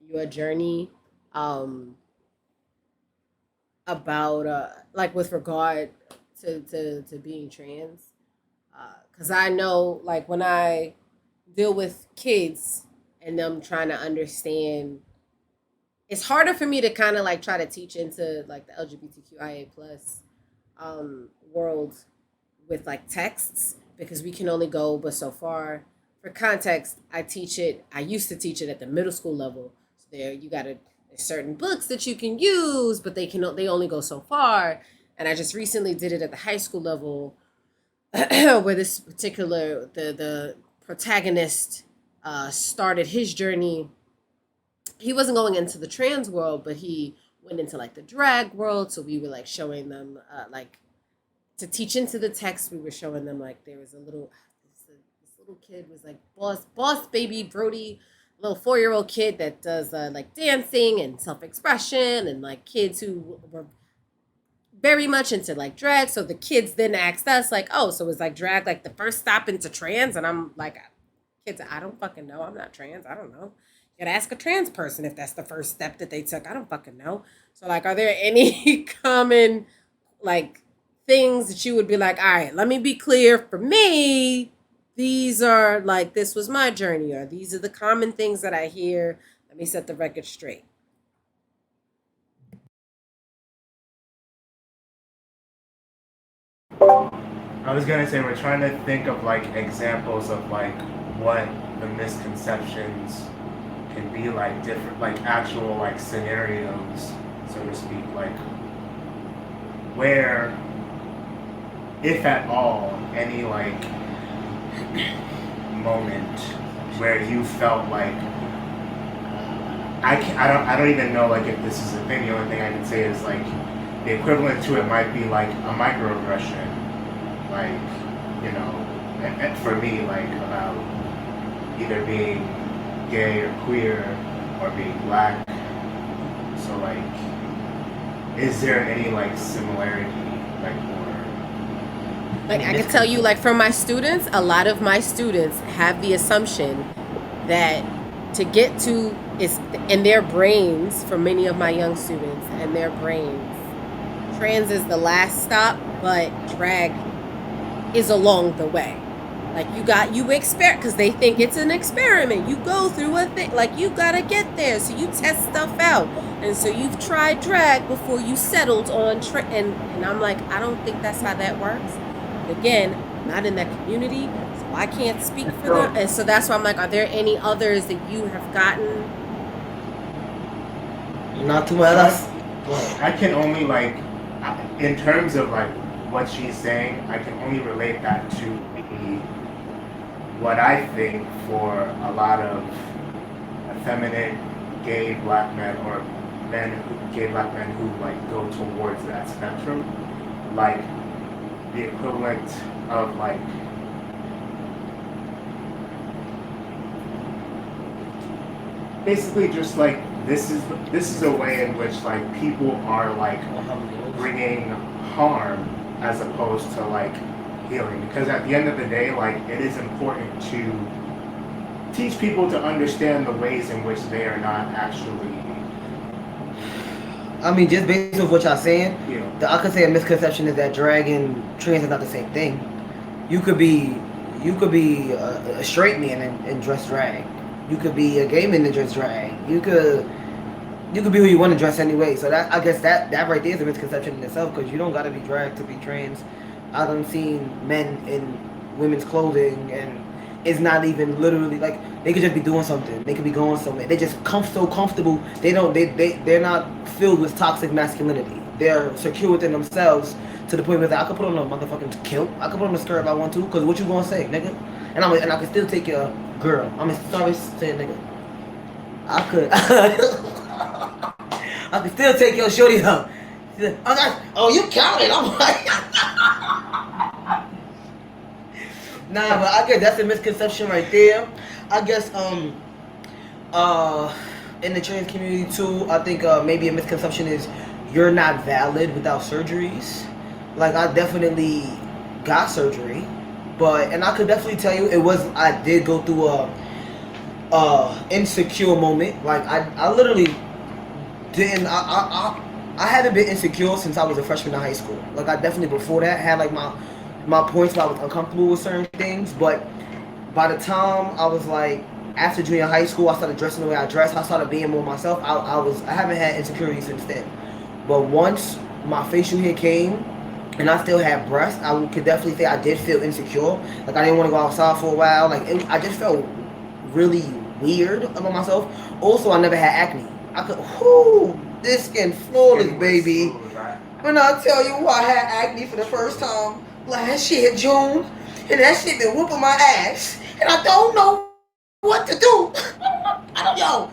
your journey, um, about like with regard to being trans? Because I know, like, when I deal with kids and them trying to understand, it's harder for me to kind of like try to teach into like the LGBTQIA plus world with like texts, because we can only go but so far. For context, I used to teach it at the middle school level. So there you got to, there's certain books that you can use, but they only go so far. And I just recently did it at the high school level, where this particular the protagonist started his journey. He wasn't going into the trans world, but he went into like the drag world. So we were like showing them like to teach into the text. We were showing them like there was a little this little kid was like boss baby Brody, little 4-year-old kid that does like dancing and self-expression, and like kids who were very much into like drag. So the kids then asked us like, oh, so is like drag like the first stop into trans? And I'm like, kids, I don't fucking know. I'm not trans. I don't know. You gotta ask a trans person if that's the first step that they took. I don't fucking know. So like, are there any common like things that you would be like, all right, let me be clear, for me, these are like, this was my journey, or these are the common things that I hear. Let me set the record straight.
I was gonna say we're trying to think of like examples of like what the misconceptions can be, like different, like actual like scenarios, so to speak, like where, if at all, any like moment where you felt like I don't even know like if this is a thing. The only thing I can say is like the equivalent to it might be like a microaggression, like, you know, and for me, like about either being gay or queer or being black. So like, is there any like similarity, like, or
Like I can tell you, like from my students, a lot of my students have the assumption that to get to is in their brains, for many of my young students and their brains, trans is the last stop, but drag is along the way. Like you experiment, because they think it's an experiment. You go through a thing, like you gotta get there, so you test stuff out, and so you've tried drag before you settled on and I'm like, I don't think that's how that works. Again, not in that community, so I can't speak for
So-
them, and so that's why I'm like, are there any others that you have gotten?
Not too much. That's
I can only like, in terms of like what she's saying, I can only relate that to what I think for a lot of effeminate gay black men or gay black men who like go towards that spectrum, like the equivalent of like basically just like this is a way in which like people are like bringing harm as opposed to like healing, because at the end of the day, like it is important to teach people to understand the ways in which they are not actually,
I mean, just based on what y'all saying,
you know,
I could say a misconception is that drag and trans is not the same thing. You could be a straight man and dress drag. You could be a gay man and dress drag. You could be who you want to dress anyway. So that, I guess that right there is a misconception in itself, because you don't got to be drag to be trans. I done seen men in women's clothing, and it's not even literally like they could just be doing something. They could be going somewhere. They just so comfortable. They're not filled with toxic masculinity. They're secure within themselves to the point where I could put on a motherfucking kilt. I could put on a skirt if I want to. Cause what you gonna say, nigga? And I can still take your girl. I'm sorry saying nigga. I could. I could still take your shorty up. Oh, you counted. I'm like. Nah, but I guess that's a misconception right there. I guess in the trans community too, I think maybe a misconception is you're not valid without surgeries. Like I definitely got surgery, and I could definitely tell you I did go through a insecure moment. Like I literally didn't I haven't been insecure since I was a freshman in high school. Like I definitely before that had like my points where I was uncomfortable with certain things, but by the time I was like after junior high school, I started dressing the way I dressed. I started being more myself. I haven't had insecurity since then. But once my facial hair came and I still had breasts, I could definitely say I did feel insecure. Like I didn't want to go outside for a while. Like I just felt really weird about myself. Also, I never had acne. This skin flawless, baby. When I tell you I had acne for the first time last year, June, and that shit been whooping my ass, and I don't know what to do. I don't,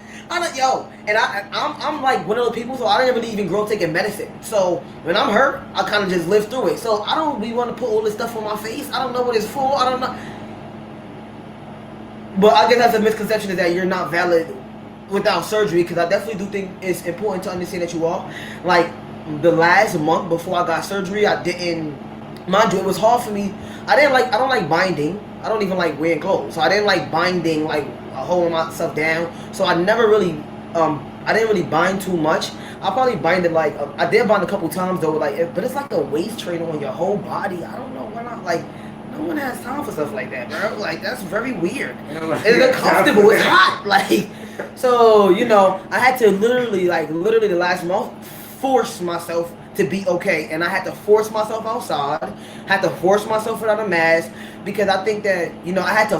and I'm like one of those people, so I didn't really even grow up taking medicine. So when I'm hurt, I kind of just live through it. So I don't really want to put all this stuff on my face. I don't know what it's for. I don't know. But I guess that's a misconception, is that you're not valid without surgery, because I definitely do think it's important to understand that you are. Like the last month before I got surgery, I didn't. Mind you, it was hard for me. I don't like binding. I don't even like wearing clothes. So I didn't like binding, like holding myself down. So I never really, I didn't really bind too much. I probably binded like, I did bind a couple times though, like, but it's like a waist trainer on your whole body. I don't know why not, like, no one has time for stuff like that, bro. Like, that's very weird. It's uncomfortable, it's hot, like, so, you know, I had to literally the last month, force myself to be okay, and I had to force myself outside, had to force myself without a mask, because I think that, you know, I had to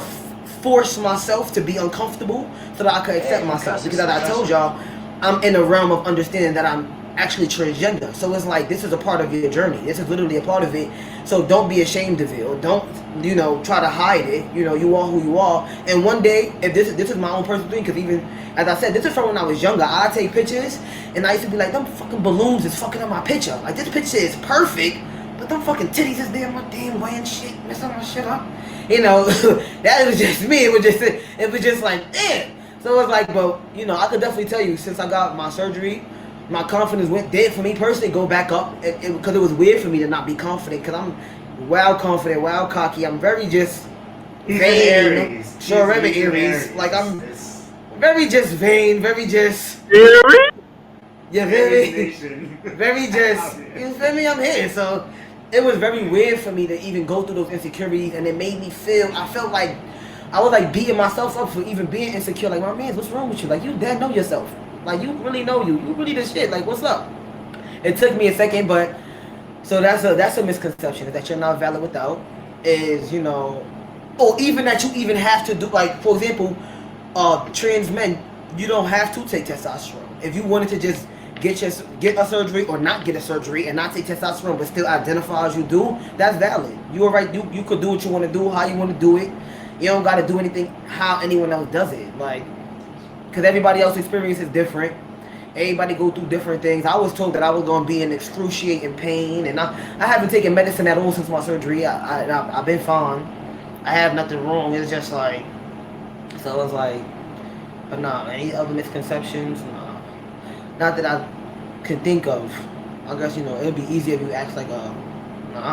force myself to be uncomfortable so that I could accept myself, because as I told y'all, I'm in the realm of understanding that I'm actually transgender. So it's like, this is a part of your journey. This is literally a part of it. So don't be ashamed of it, or don't, you know, try to hide it. You know, you are who you are. And one day, if this is my own personal thing, because even, as I said, this is from when I was younger. I take pictures, and I used to be like, them fucking balloons is fucking up my picture. Like, this picture is perfect, but them fucking titties is there, my damn way and shit, messing my shit up. You know, that was just me. It was just like, eh. So it's like, but, you know, I could definitely tell you, since I got my surgery, my confidence did for me personally go back up, because it was weird for me to not be confident, because I'm wild confident, wild cocky. I'm very just vain. Sure, I'm Aries. Like, I'm very just vain, very just. Yeah, very just. You feel me? I'm here. So it was very weird for me to even go through those insecurities, and it made me feel. I felt like I was like beating myself up for even being insecure. Like, my man, what's wrong with you? Like, you damn know yourself. Like, you really know you. You really the shit. Like, what's up? It took me a second, but so that's a misconception, is that you're not valid without. Is, you know, or even that you even have to do, like, for example, trans men, you don't have to take testosterone. If you wanted to just get a surgery or not get a surgery and not take testosterone but still identify as you do, that's valid. You are right. You could do what you want to do, how you want to do it. You don't got to do anything how anyone else does it. Like, because everybody else's experience is different. Everybody go through different things. I was told that I was going to be in excruciating pain, and I haven't taken medicine at all since my surgery. I've been fine. I have nothing wrong. It's just like, so it's like, but nah, any other misconceptions? Nah. Not that I could think of. I guess, it'd be easier if you ask like, I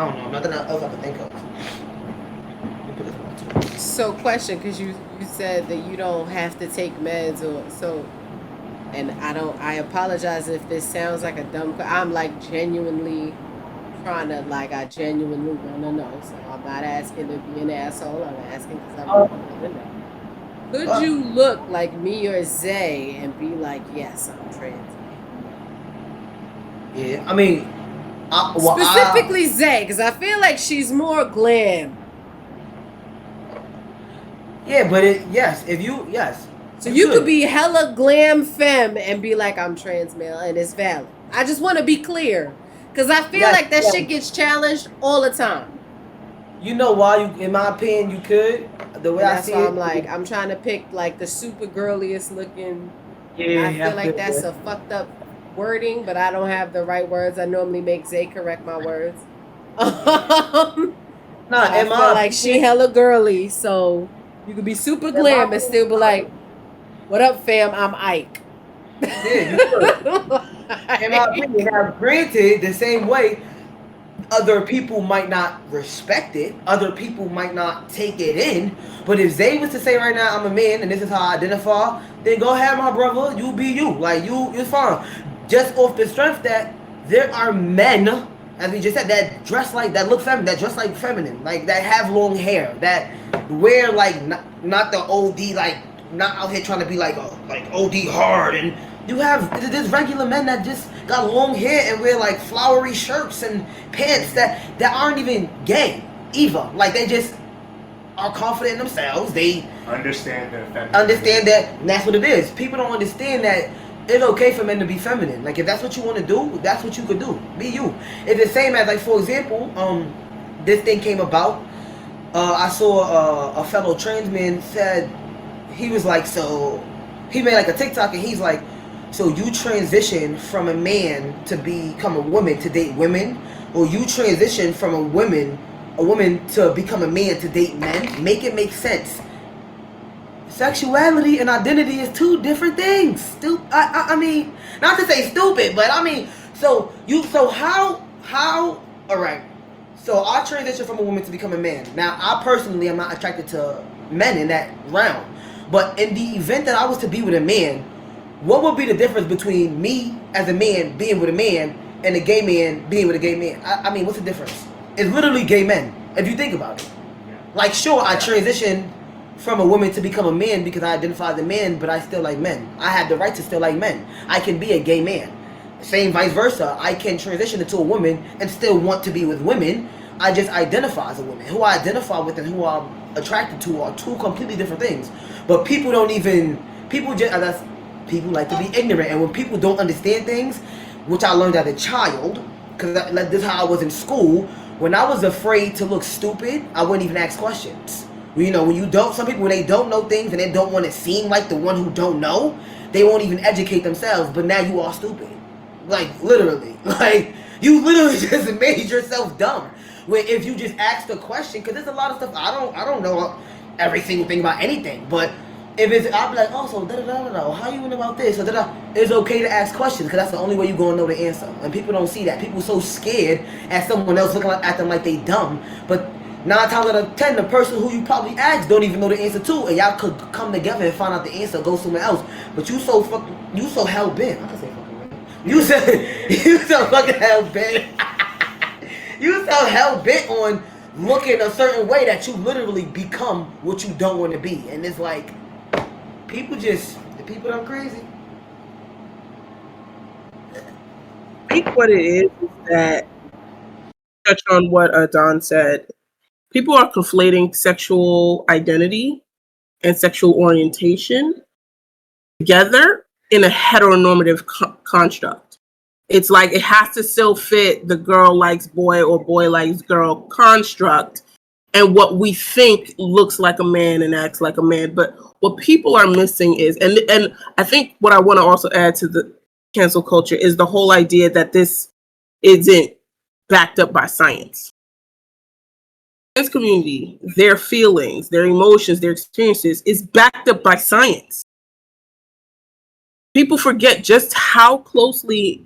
don't know, nothing else I could think of. Let me put this one too.
So, question, because you said that you don't have to take meds, or so, and I apologize if this sounds like a dumb. I'm like genuinely trying to, like, I genuinely want to know. So I'm not asking to be an asshole. I'm asking because I really want to know. Could you look like me or Zay and be like, yes, I'm trans?
Yeah, I mean,
specifically Zay, because I feel like she's more glam.
Yeah, but yes.
So you could be hella glam femme and be like, I'm trans male, and it's valid. I just want to be clear, because I feel like that shit gets challenged all the time.
You know why? In my opinion, you could. The way I see it,
I'm like, I'm trying to pick like the super girliest looking.
Yeah,
I feel like that's a fucked up wording, but I don't have the right words. I normally make Zay correct my words.
Nah,
I feel like she hella girly, so you could be super glam and still be like, what up, fam? I'm Ike.
Yeah, you could. In my opinion, now granted, the same way, other people might not respect it. Other people might not take it in. But if Zay was to say right now, I'm a man and this is how I identify, then go ahead, my brother. You be you. Like, you're fine. Just off the strength that there are men, as we just said, that dress like, that look feminine, that dress like feminine, like that have long hair, that wear like not the OD, like not out here trying to be like OD hard. And you have this regular men that just got long hair and wear like flowery shirts and pants that aren't even gay either. Like, they just are confident in themselves. They
understand that.
And that's what it is. People don't understand that it's okay for men to be feminine. Like, if that's what you want to do, that's what you could do. Be you. It's the same as, like, for example, this thing came about. I saw a fellow trans man said, he was like, so he made like a TikTok and he's like, so you transition from a man to become a woman to date women, or you transition from a woman to become a man to date men? Make it make sense. Sexuality and identity is two different things. I mean, not to say stupid, but I mean, so how all right. So I transitioned from a woman to become a man. Now, I personally am not attracted to men in that realm. But in the event that I was to be with a man, what would be the difference between me as a man being with a man and a gay man being with a gay man? I mean, what's the difference? It's literally gay men, if you think about it. Like, sure, I transitioned from a woman to become a man because I identify as a man, but I still like men. I have the right to still like men. I can be a gay man. Same vice versa. I can transition into a woman and still want to be with women. I just identify as a woman. Who I identify with and who I'm attracted to are two completely different things. But people like to be ignorant. And when people don't understand things, which I learned as a child, because this is how I was in school, when I was afraid to look stupid, I wouldn't even ask questions. Some people, when they don't know things and they don't want to seem like the one who don't know, they won't even educate themselves. But now you are stupid. Like, literally. Like, you literally just made yourself dumb. Where if you just ask the question, because there's a lot of stuff, I don't know every single thing about anything. But if I'll be like, oh, so da-da-da-da-da, how you know about this? It's okay to ask questions, because that's the only way you're going to know the answer. And people don't see that. People are so scared at someone else looking at them like they dumb. But 9 times out of 10, the person who you probably asked don't even know the answer to, and y'all could come together and find out the answer, go somewhere else. But you so hell bent. I can say fucking right. You so fucking hell bent. You so hell bent on looking a certain way that you literally become what you don't want to be. And it's like, the people are crazy.
I think what it is that, touch on what Don said, people are conflating sexual identity and sexual orientation together in a heteronormative construct. It's like it has to still fit the girl likes boy or boy likes girl construct and what we think looks like a man and acts like a man. But what people are missing is, and I think what I want to also add to the cancel culture is the whole idea that this isn't backed up by science. Trans community, their feelings, their emotions, their experiences is backed up by science. People forget just how closely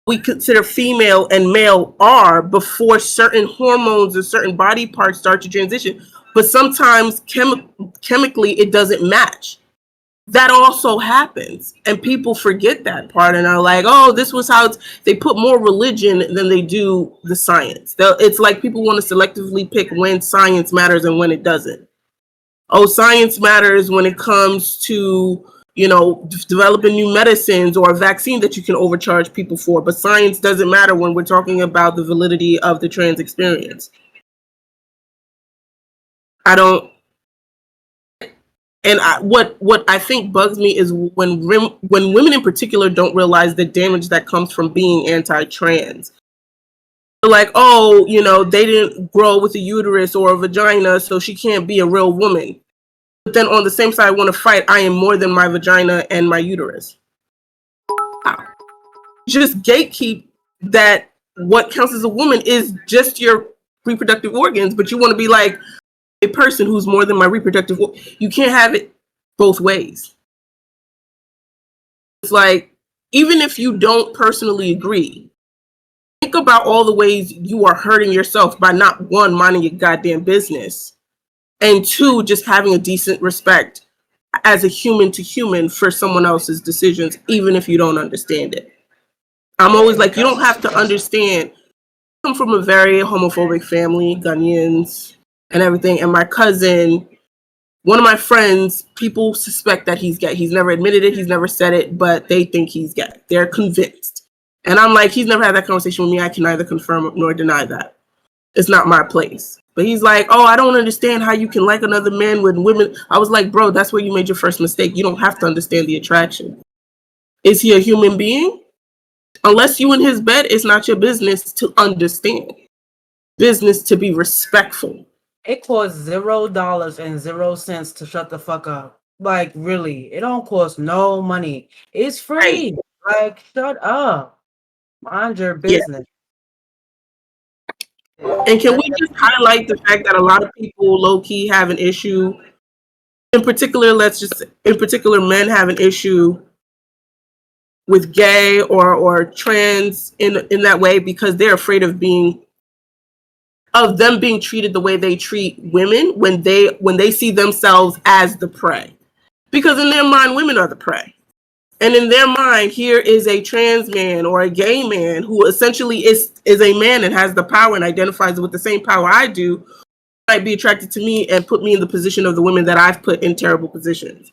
we consider female and male are before certain hormones or certain body parts start to transition. But sometimes chemically it doesn't match. That also happens. And people forget that part and are like, oh, this was how they put more religion than they do the science. It's like people want to selectively pick when science matters and when it doesn't. Oh, science matters when it comes to developing new medicines or a vaccine that you can overcharge people for. But science doesn't matter when we're talking about the validity of the trans experience. What I think bugs me is when women in particular don't realize the damage that comes from being anti-trans. They're like, oh, they didn't grow with a uterus or a vagina, so she can't be a real woman. But then on the same side, I want to fight, I am more than my vagina and my uterus. Just gatekeep that what counts as a woman is just your reproductive organs, but you want to be like a person who's more than my reproductive you can't have it both ways. It's like, even if you don't personally agree, think about all the ways you are hurting yourself by not, one, minding your goddamn business, and two, just having a decent respect as a human to human for someone else's decisions, even if you don't understand it. I'm always like, you don't have to understand. I come from a very homophobic family, Ghanaians and everything, and my cousin, one of my friends, people suspect that he's gay. He's never admitted it, he's never said it, but they think he's gay. They're convinced. And I'm like, he's never had that conversation with me. I can neither confirm nor deny that. It's not my place. But he's like, oh, I don't understand how you can like another man when women. I was like, bro, that's where you made your first mistake. You don't have to understand the attraction. Is he a human being? Unless you in his bed, it's not your business to understand. Business to be respectful.
It costs $0.00 to shut the fuck up. Like, really, it don't cost no money. It's free. Like, shut up. Mind your business.
And can we just highlight the fact that a lot of people low-key have an issue, in particular men have an issue with gay or trans in that way because they're afraid of them being treated the way they treat women when they see themselves as the prey. Because in their mind, women are the prey. And in their mind, here is a trans man or a gay man who essentially is a man and has the power and identifies with the same power I do, might be attracted to me and put me in the position of the women that I've put in terrible positions.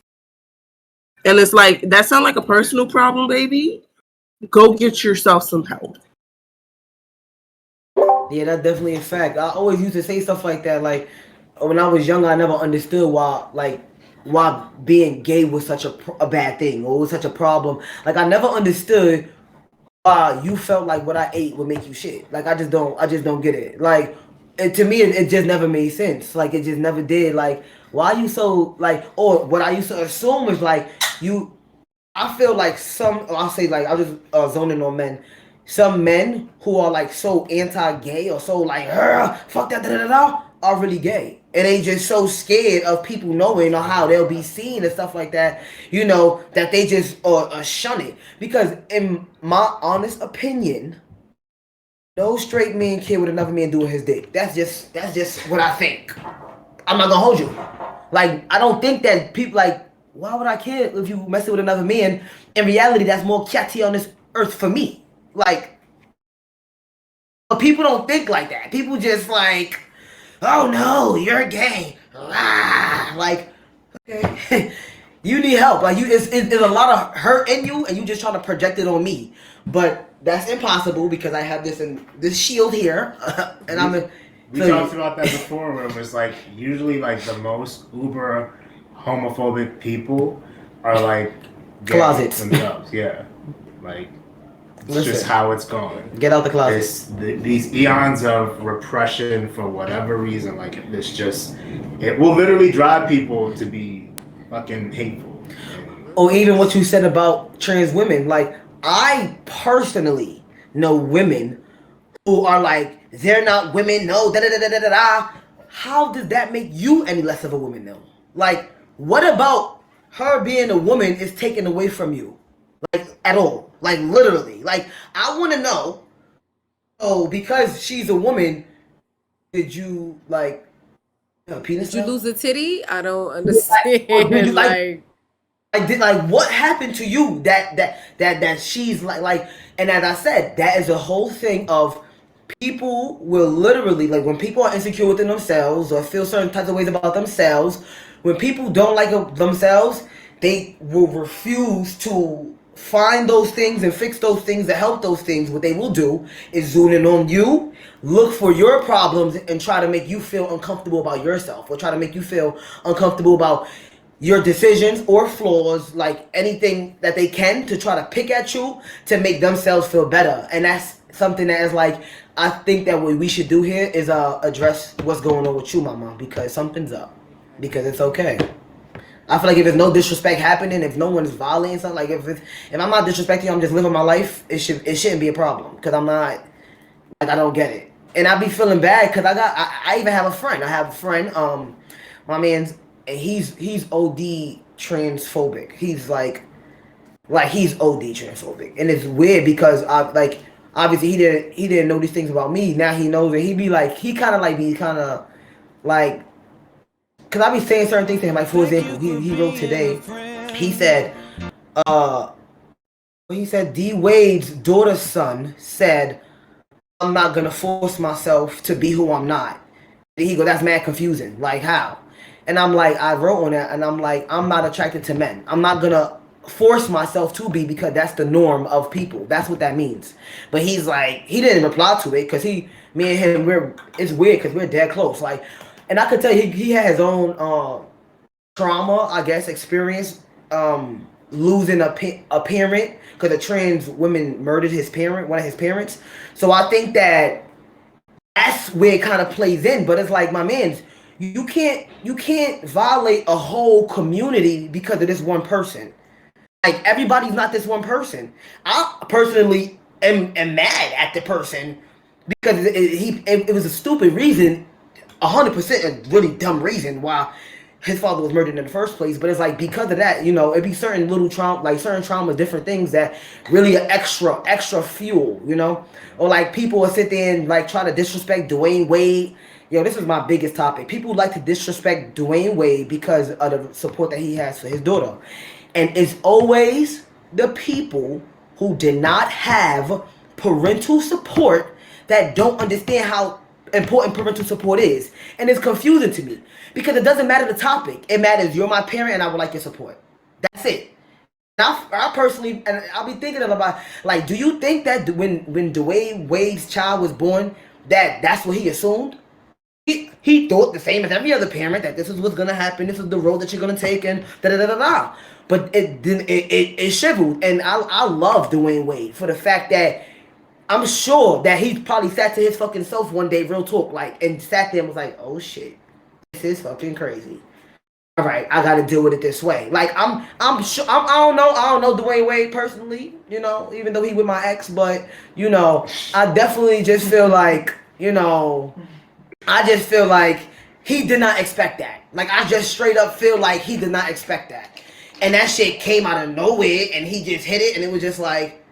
And it's like, that sounds like a personal problem, baby. Go get yourself some help.
Yeah, that's definitely a fact. I always used to say stuff like that. Like, when I was younger, I never understood why being gay was such a bad thing or was such a problem. Like, I never understood why you felt like what I ate would make you shit. Like, I just don't get it. Like, to me, it just never made sense. Like, it just never did. Like, why you so, like, or what I used to assume was like, I feel like I'll just zoning on men. Some men who are like so anti-gay or so like, fuck that, are really gay. And they just so scared of people knowing or how they'll be seen and stuff like that, that they just shun it. Because in my honest opinion, no straight man care what another man doing his dick. That's just what I think. I'm not gonna hold you. Like, I don't think that people like, why would I care if you messing with another man? In reality, that's more catty on this earth for me. Like, but people don't think like that. People just like, oh no, you're gay. Like, okay, you need help. Like, it's a lot of hurt in you, and you just trying to project it on me. But that's impossible because I have this shield here, and
We talked about that before, where it was like usually like the most uber homophobic people are like
Closets
themselves. Yeah, like it's just how it's going.
Get out the closet.
These eons of repression for whatever reason, like it will literally drive people to be fucking hateful.
Or even what you said about trans women. Like, I personally know women who are like, they're not women, no, da da da da da da. How does that make you any less of a woman, though? Like, what about her being a woman is taken away from you? Like, at all. Like, literally. Like, I want to know, oh, because she's a woman, did you, like, penis?
Did you lose a titty? I don't understand.
Did you, like what happened to you that she's like, and as I said, that is a whole thing of people will literally, like, when people are insecure within themselves or feel certain types of ways about themselves, when people don't like themselves, they will refuse to find those things and fix those things to help those things. What they will do is zoom in on you, look for your problems, and try to make you feel uncomfortable about yourself, or try to make you feel uncomfortable about your decisions or flaws, like anything that they can to try to pick at you to make themselves feel better. And that's something that is like, I think that what we should do here is address what's going on with you, mama, because something's up. Because it's okay. I feel like if there's no disrespect happening, if no one's violating something, like if I'm not disrespecting you, I'm just living my life, it shouldn't be a problem. Because I'm not, like, I don't get it. And I be feeling bad because I even have a friend. I have a friend, my man's, and he's OD transphobic. He's like he's OD transphobic, and it's weird because obviously he didn't know these things about me. Now he knows it. He kind of like, cause I be saying certain things to him. Like, for example, he wrote today. He said, D Wade's daughter's son said, "I'm not gonna force myself to be who I'm not." And he go, "That's mad confusing. Like, how?" And I'm like, I wrote on that, and I'm like, I'm not attracted to men. I'm not gonna force myself to be because that's the norm of people. That's what that means. But he's like, he didn't reply to it because me and him, it's weird because we're dead close. Like, and I could tell he had his own trauma, I guess, experience, losing a parent because a trans woman murdered one of his parents. So I think that's where it kind of plays in. But it's like, my man's, you can't violate a whole community because of this one person. Like, everybody's not this one person. I personally am mad at the person because it was a stupid reason, 100% a really dumb reason why his father was murdered in the first place. But it's like, because of that, it'd be certain little trauma, like certain trauma, different things that really are extra fuel, or like people will sit there and like try to disrespect Dwayne Wade. This is my biggest topic. People like to disrespect Dwayne Wade because of the support that he has for his daughter. And it's always the people who did not have parental support that don't understand how important parental support is. And it's confusing to me because it doesn't matter the topic. It matters you're my parent and I would like your support. That's it. I personally, and I'll be thinking about, like, do you think that when Dwayne Wade's child was born, that's what he assumed? He thought the same as every other parent that this is what's gonna happen, this is the road that you're gonna take, and da da da da da. But it shriveled, and I love Dwayne Wade for the fact that I'm sure that he probably sat to his fucking self one day, real talk, like, and sat there and was like, oh shit, this is fucking crazy. All right, I got to deal with it this way. Like, I'm sure, I don't know Dwayne Wade personally, even though he with my ex, but I definitely just feel like, I just feel like he did not expect that. Like, I just straight up feel like he did not expect that. And that shit came out of nowhere, and he just hit it, and it was just like,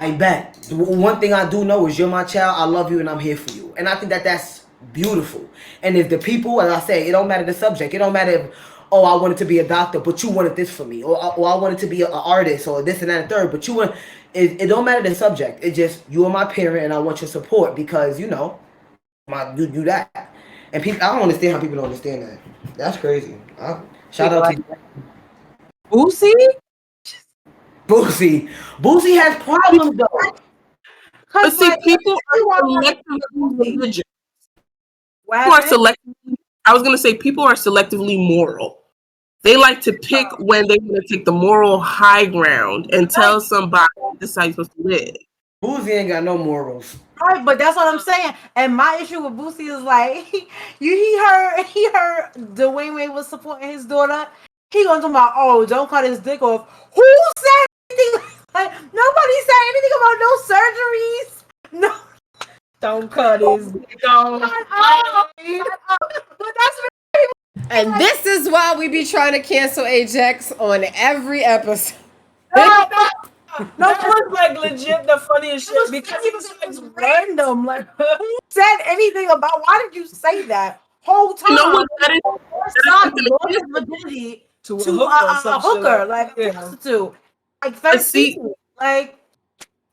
I bet. One thing I do know is you're my child, I love you, and I'm here for you. And I think that's beautiful. And if the people, as I say, it don't matter the subject. It don't matter if, oh, I wanted to be a doctor, but you wanted this for me. Or I wanted to be an artist, or this and that and third, but you want, it don't matter the subject. It's just, you are my parent, and I want your support because, you do that. And people, I don't understand how people don't understand that. That's crazy. Shout out to Boosie has problems though.
But see, people are collectively religious.
What
People are
happened?
I was gonna say people are selectively moral. They like to pick when they want to take the moral high ground and tell somebody this is how you're supposed to live.
Boozy ain't got no morals.
Right, but that's what I'm saying. And my issue with Boosie is like he heard Dwayne Wade was supporting his daughter. He gonna talk about, oh, don't cut his dick off. Who said anything? Like, nobody said anything about no surgeries. No,
Don't cut his dick off.
but that's
And this is why we be trying to cancel Ajax on every episode.
No, that was like legit the funniest shit because he was like random. Like,
who said anything about. Why did you say that whole time?
You know what? That is
Son
something to
lost his virginity
to
to
a
hooker, like a
yeah.
prostitute, like
see,
13, like.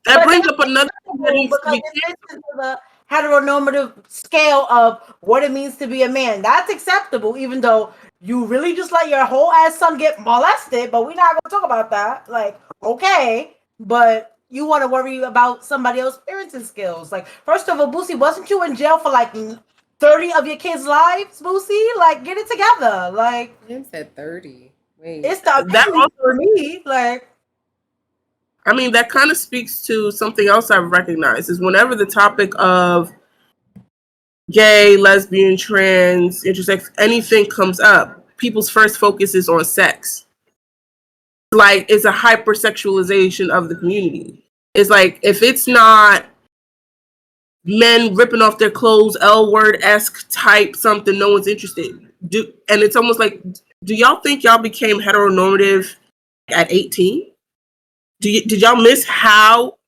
that
But
brings
that's
up another thing that needs to
because
be
it fits into the heteronormative scale of what it means to be a man. That's acceptable, even though you really just let your whole ass son get molested. But we're not gonna talk about that. Like, okay, but you want to worry about somebody else's parenting skills. Like, first of all, Boosie, wasn't you in jail for like 30 of your kids' lives, Boosie? Like, get it together. Like,
Him said 30. Wait.
it's the
that also,
for me. Like,
I mean, that kind of speaks to something else I've recognized is whenever the topic of gay, lesbian, trans, intersex, anything comes up, people's first focus is on sex. Like, it's a hypersexualization of the community. It's like, if it's not men ripping off their clothes, L word-esque type something, no one's interested. And it's almost like, do y'all think y'all became heteronormative at 18? Did y'all miss how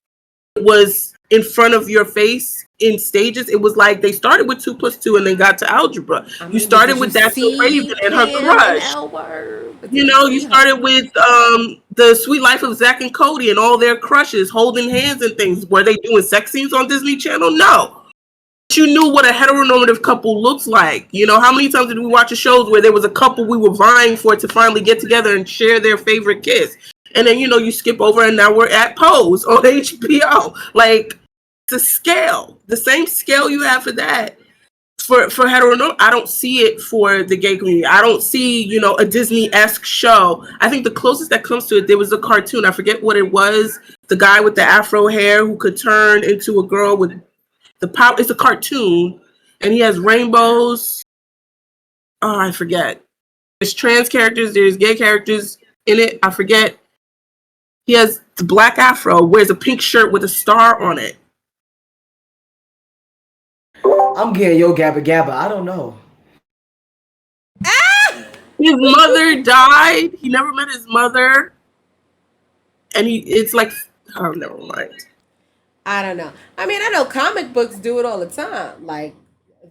it was in front of your face in stages? It was like they started with 2 plus 2 and then got to algebra.
I mean,
you started
did
with
you
That's So Raven
see
and her
Pam
crush.
L-word?
You know, you started with the Sweet Life of Zach and Cody and all their crushes holding hands and things. Were they doing sex scenes on Disney Channel? No. But you knew what a heteronormative couple looks like. You know, how many times did we watch shows where there was a couple we were vying for to finally get together and share their favorite kiss? And then, you know, you skip over and now we're at Pose on HBO. Like, it's a scale. The same scale you have for that. For heteronormative, I don't see it for the gay community. I don't see, you know, a Disney-esque show. I think the closest that comes to it, there was a cartoon. I forget what it was. The guy with the afro hair who could turn into a girl with the power. It's a cartoon, and he has rainbows. Oh, I forget. There's trans characters. There's gay characters in it. I forget. He has the black afro, wears a pink shirt with a star on it.
I'm getting Yo Gabba Gabba. I don't know.
His mother died. He never met his mother. And it's like, oh, never mind.
I don't know. I mean, I know comic books do it all the time. Like,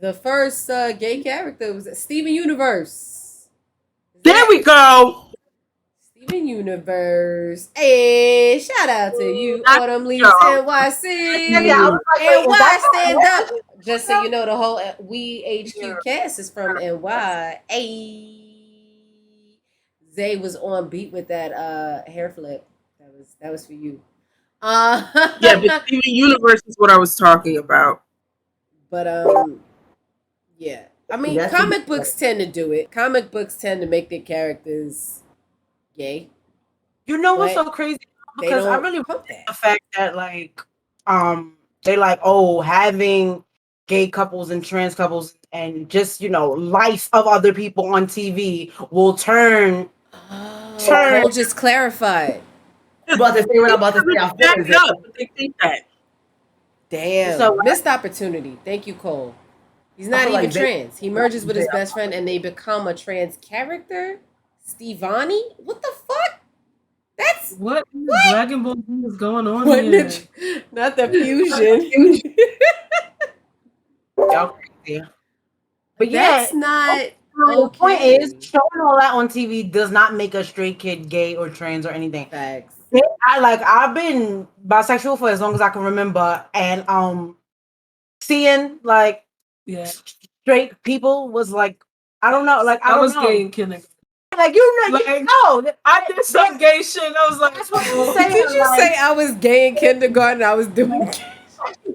the first gay character was Steven Universe.
There we go.
Steven Universe. Hey, shout out to you, Autumn Leaves NYC. NY, stand up. Just so you know, the whole We HQ cast is from NY. Hey, Zay was on beat with that hair flip. That was for you.
Yeah, but Steven Universe is what I was talking about.
But yeah. I mean, comic books tend to do it. Comic books tend to make their characters gay.
you know what's so crazy? Because I really
pump
that. The fact that like they like, oh, having gay couples and trans couples and just, you know, life of other people on TV will turn.
Cole just clarified.
About to say what I'm about to say. I feel
up, but they think that.
Damn.
So,
missed opportunity. Thank you, Cole. He's not even
like
trans. He merges with his best friend and they become a trans character. Stevani? What the fuck? That's
what Dragon Ball Z is going on
what
here?
Not the fusion.
Y'all crazy. But
That's
yeah,
not
the point
okay.
is showing all that on TV does not make a straight kid gay or trans or anything.
Facts.
I've been bisexual for as long as I can remember, and seeing like straight people was like, I don't know, like I
was
know.
gay in kindergarten.
Like you know,
I did some gay shit. I was like,
that's what I'm saying.
Did you say I was gay in kindergarten? I was doing gay.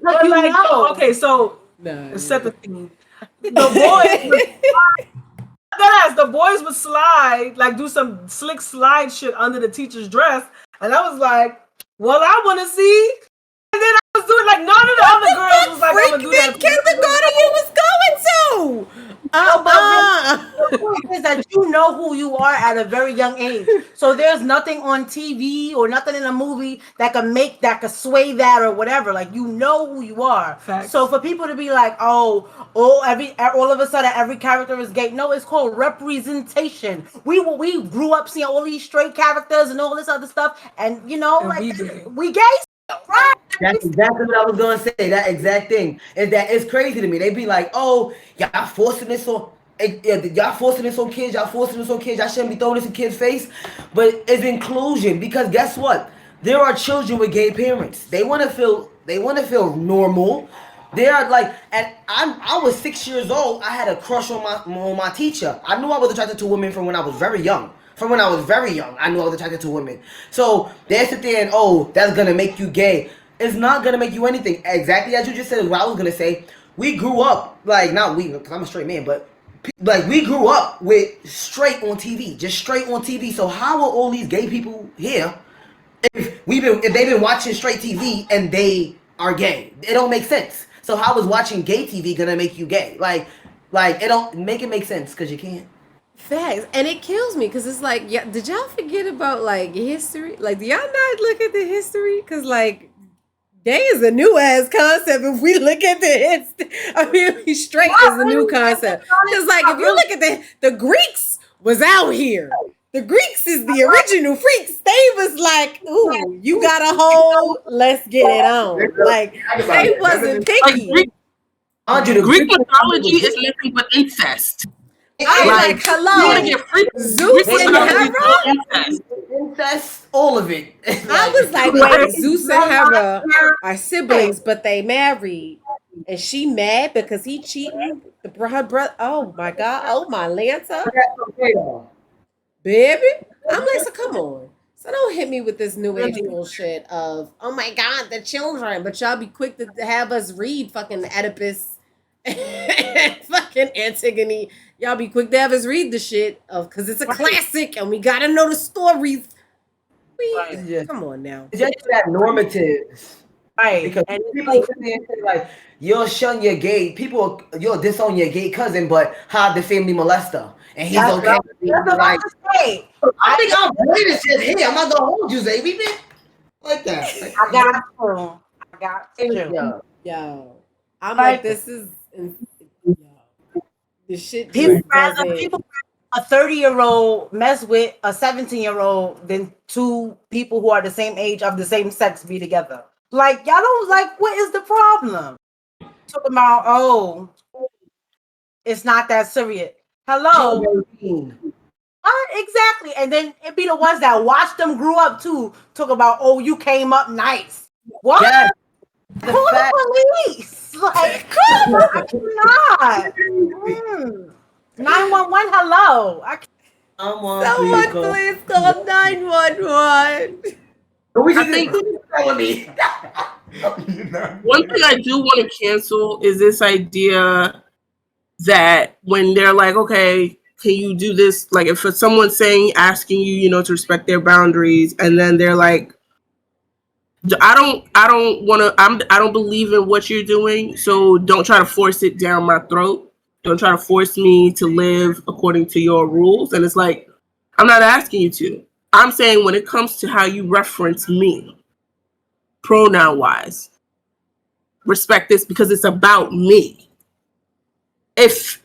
But like, okay, so
no,
set the theme. the boys would that the boys would slide, like do some slick slide shit under the teacher's dress, and I was like, "Well, I want to see." And then I was doing like none of the other girls was like, "I'm gonna do that."
Kindergarten you was going to.
The point is that you know who you are at a very young age. So there's nothing on TV or nothing in a movie that can sway that or whatever. Like you know who you are.
Facts.
So for people to be like, all of a sudden every character is gay. No, it's called representation. We grew up seeing all these straight characters and all this other stuff, and we gay. Right?
That's exactly what I was gonna say. That exact thing is that it's crazy to me. They be like, "Oh, y'all forcing this on, y'all forcing this on kids. Y'all forcing this on kids. Y'all shouldn't be throwing this in kids' face." But it's inclusion because guess what? There are children with gay parents. They want to feel normal. They are like, and I was 6 years old. I had a crush on my teacher. I knew I was attracted to women from when I was very young. From when I was very young, I knew I was attracted to women. So they sit there and, oh, that's gonna make you gay. It's not gonna make you anything. Exactly as you just said is what I was gonna say. We grew up, like, not we, because I'm a straight man, but like we grew up with straight on TV, just straight on TV. So how are all these gay people here if they've been watching straight TV and they are gay? It don't make sense. So how is watching gay TV gonna make you gay? Like it don't make it make sense because you can't.
Facts. And it kills me because it's like, yeah, did y'all forget about like history? Like, do y'all not look at the history? Because like, gay is a new ass concept. If we look at the history, I mean, straight is a new concept. Because like, if you look at the Greeks was out here. The Greeks is the original freaks. They was like, ooh, you got a hole, let's get it on. Like, they wasn't picky.
Greek mythology is nothing but incest.
I was like, hello, Zeus and Hera?
Incest, all of it.
I was like, wait, Zeus and Hera are siblings, but they married. And she mad because he cheating? Her brother, oh my God, oh my Lanta. Baby, I'm like, so come on. So don't hit me with this new age bullshit of, oh my God, the children. But y'all be quick to have us read fucking Oedipus and fucking Antigone. Y'all be quick to have us read the shit of because it's a classic and we gotta know the stories. Come on now.
It's just that normative.
Right.
Because
And
people sit there and say like, you'll shun your gay people, you'll disown your gay cousin, but hide the family molester, and he's okay.
that's what
Like,
I say.
I think I'm great at shit here. I'm not gonna hold you, Xavier. Like that. Like,
I got you.
Yo. I'm like, this is this shit
People
just
rather
doesn't.
a 30-year-old mess with a 17-year-old than two people who are the same age of the same sex be together. Like y'all don't like what is the problem? Talking about it's not that serious. Hello. Exactly. And then it be the ones that watched them grew up too. Talk about you came up nice. What?
Yes.
Call the police. Like, I cannot. 911, hello.
Someone please call 911.
I think one thing I do want to cancel is this idea that when they're like, okay, can you do this? Like if someone's asking you, to respect their boundaries, and then they're like, I don't believe in what you're doing, so don't try to force it down my throat. Don't try to force me to live according to your rules. And it's like, I'm not asking you to. I'm saying when it comes to how you reference me, pronoun wise, respect this because it's about me. If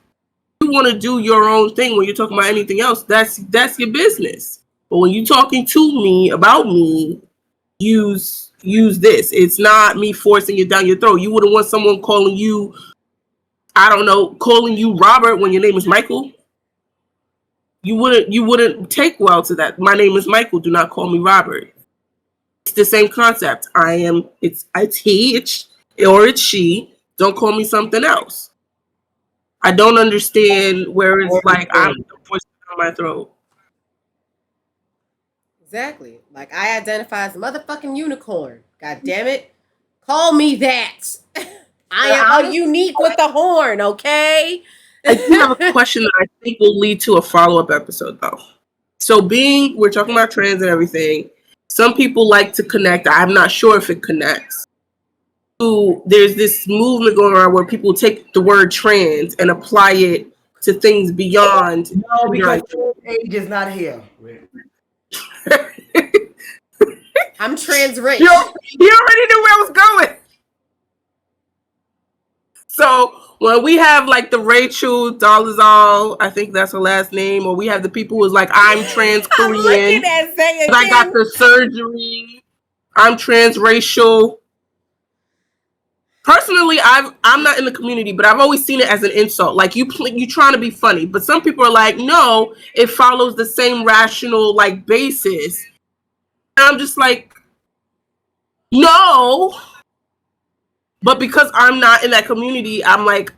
you want to do your own thing when you're talking about anything else, that's your business. But when you're talking to me about me, use this. It's not me forcing it down your throat. You wouldn't want someone calling you, I don't know, calling you Robert when your name is Michael. You wouldn't take well to that. My name is Michael. Do not call me Robert. It's the same concept. It's he, it's she. Don't call me something else. I don't understand where it's like I'm forcing it down my throat.
Exactly. Like I identify as a motherfucking unicorn. God damn it. Call me that. I am a unique with the horn, okay?
I do have a question that I think will lead to a follow-up episode, though. So, we're talking about trans and everything. Some people like to connect. I'm not sure if it connects. There's this movement going around where people take the word trans and apply it to things beyond.
No, because age is not here.
I'm trans rich.
You already knew where I was going. So when we have like the Rachel Dolezal, I think that's her last name, or we have the people who's like, I'm trans Korean.
I'm looking at saying
I got the surgery. I'm transracial. Personally, I'm not in the community, but I've always seen it as an insult. Like you trying to be funny, but some people are like, no, it follows the same rational like basis. And I'm just like, no. But because I'm not in that community, I'm like,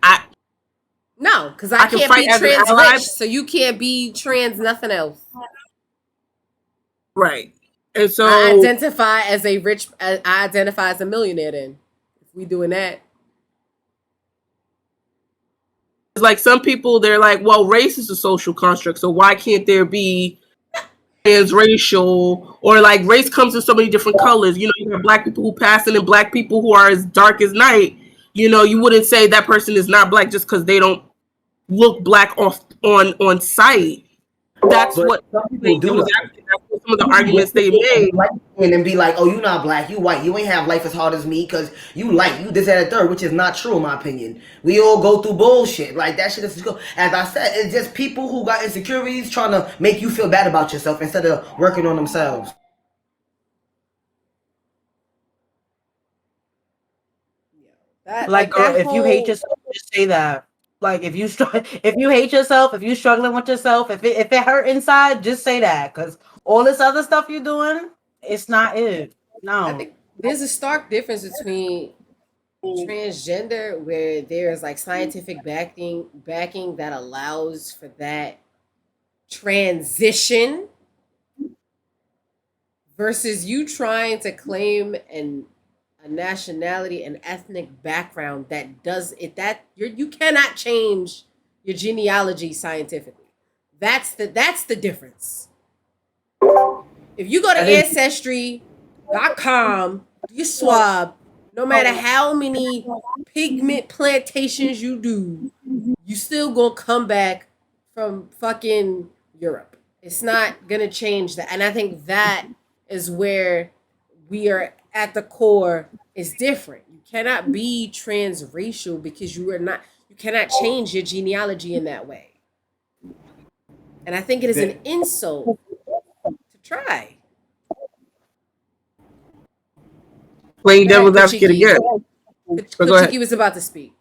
no, because I can't be trans rich, so you can't be trans nothing else.
Right. And so
I identify as a rich. I identify as a millionaire. Then, if we doing that,
it's like some people they're like, well, race is a social construct, so why can't there be transracial or like race comes in so many different colors? You know, you have black people who pass in and black people who are as dark as night. You know, you wouldn't say that person is not black just because they don't look black on sight. That's what some people do. That's some of the arguments they made.
And then be like, oh, you not black, you white. You ain't have life as hard as me because you light. You this, that, and third, which is not true in my opinion. We all go through bullshit. Like, that shit is, as I said, it's just people who got insecurities trying to make you feel bad about yourself instead of working on themselves.
Girl, if you hate yourself, just say that. Like, if you hate yourself, if you struggling with yourself, if it hurt inside, just say that. Because all this other stuff you're doing, it's not it. No.
I think there's a stark difference between transgender, where there's like scientific backing that allows for that transition, versus you trying to claim a nationality and ethnic background that does it, that you cannot change your genealogy scientifically. That's the difference. If you go to ancestry.com, you swab, no matter how many pigment plantations you do, you still gonna come back from fucking Europe. It's not gonna change that. And I think that is where we are at the core is different. You cannot be transracial because you cannot change your genealogy in that way. And I think it is an insult to try.
Playing devil's advocate again.
Kuchiki was about to speak.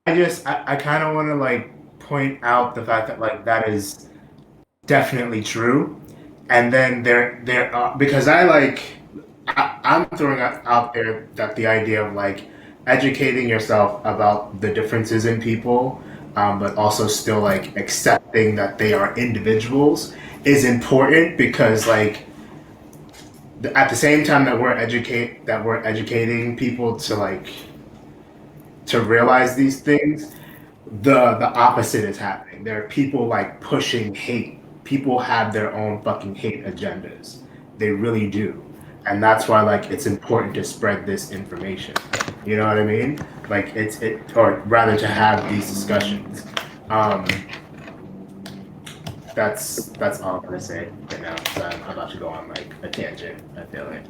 I kind of want to like point out the fact that like that is definitely true, and then there are, because I'm throwing out there that the idea of like educating yourself about the differences in people, but also still like accepting that they are individuals is important, because like at the same time that we're educating people to like to realize these things, the opposite is happening. There are people like pushing hate. People have their own fucking hate agendas. They really do. And that's why like it's important to spread this information. You know what I mean? Like or rather to have these discussions. That's all I'm gonna say right now. So I'm about to go on like a tangent, I feel like.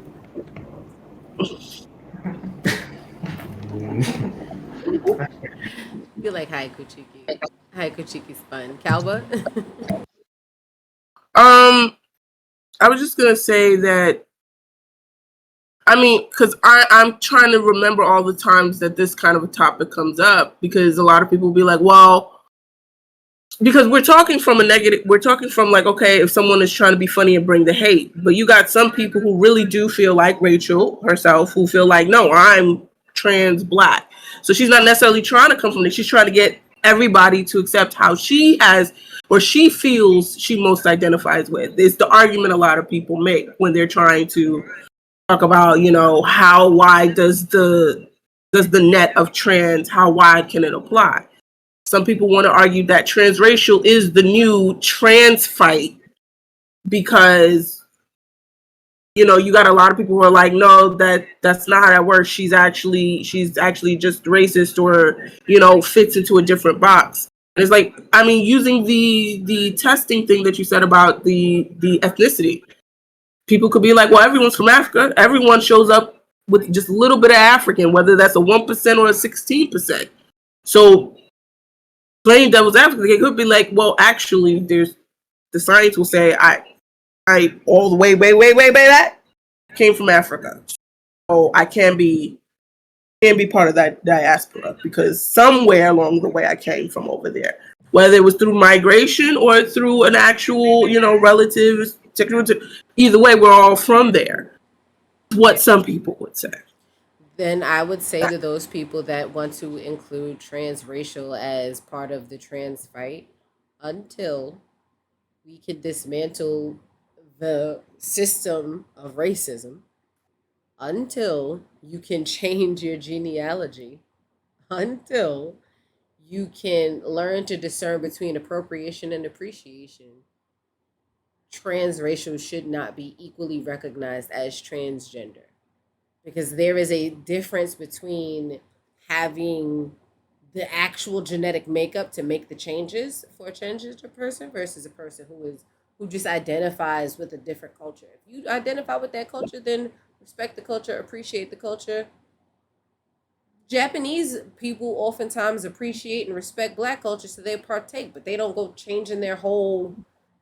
You like Hi Kuchiki. Hi Kuchiki's fun. Calba?
I was just gonna say that, I mean, because I'm trying to remember all the times that this kind of a topic comes up, because a lot of people will be like, well, because we're talking from like, okay, if someone is trying to be funny and bring the hate, but you got some people who really do feel like Rachel herself, who feel like, no, I'm trans black. So she's not necessarily trying to come from it. She's trying to get everybody to accept how she has, or she feels she most identifies with. It's the argument a lot of people make when they're trying to talk about, you know, why does the does the net of trans, how wide can it apply? Some people want to argue that transracial is the new trans fight because you got a lot of people who are like, no, that's not how that works. She's actually just racist or fits into a different box. And it's like, I mean, using the testing thing that you said about the ethnicity, people could be like, well, everyone's from Africa. Everyone shows up with just a little bit of African, whether that's a 1% or a 16%. So playing devil's advocate, they could be like, well, actually, there's the science will say I all the way back came from Africa. So I can be part of that diaspora because somewhere along the way I came from over there. Whether it was through migration or through an actual, relative, either way, we're all from there. What some people would say.
Then I would say to those people that want to include transracial as part of the trans fight, until we can dismantle the system of racism, until you can change your genealogy, until you can learn to discern between appropriation and appreciation, transracial should not be equally recognized as transgender. Because there is a difference between having the actual genetic makeup to make the changes for a transgender person versus a person who just identifies with a different culture. If you identify with that culture, then respect the culture, appreciate the culture. Japanese people oftentimes appreciate and respect Black culture, so they partake, but they don't go changing their whole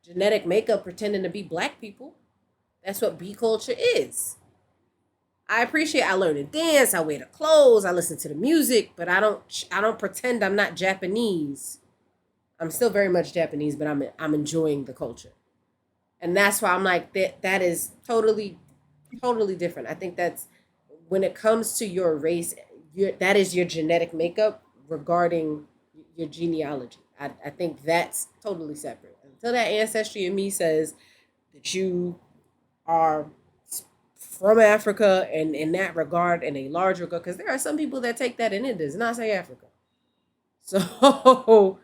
genetic makeup pretending to be Black people. That's what B culture is. I appreciate. I learn to dance. I wear the clothes. I listen to the music, but I don't pretend I'm not Japanese. I'm still very much Japanese, but I'm enjoying the culture, and that's why I'm like that is totally different. I think that's when it comes to your race, that is your genetic makeup regarding your genealogy. I think that's totally separate. Until that ancestry in me says that you are from Africa and in that regard, in a large regard, because there are some people that take that and it does not say Africa. So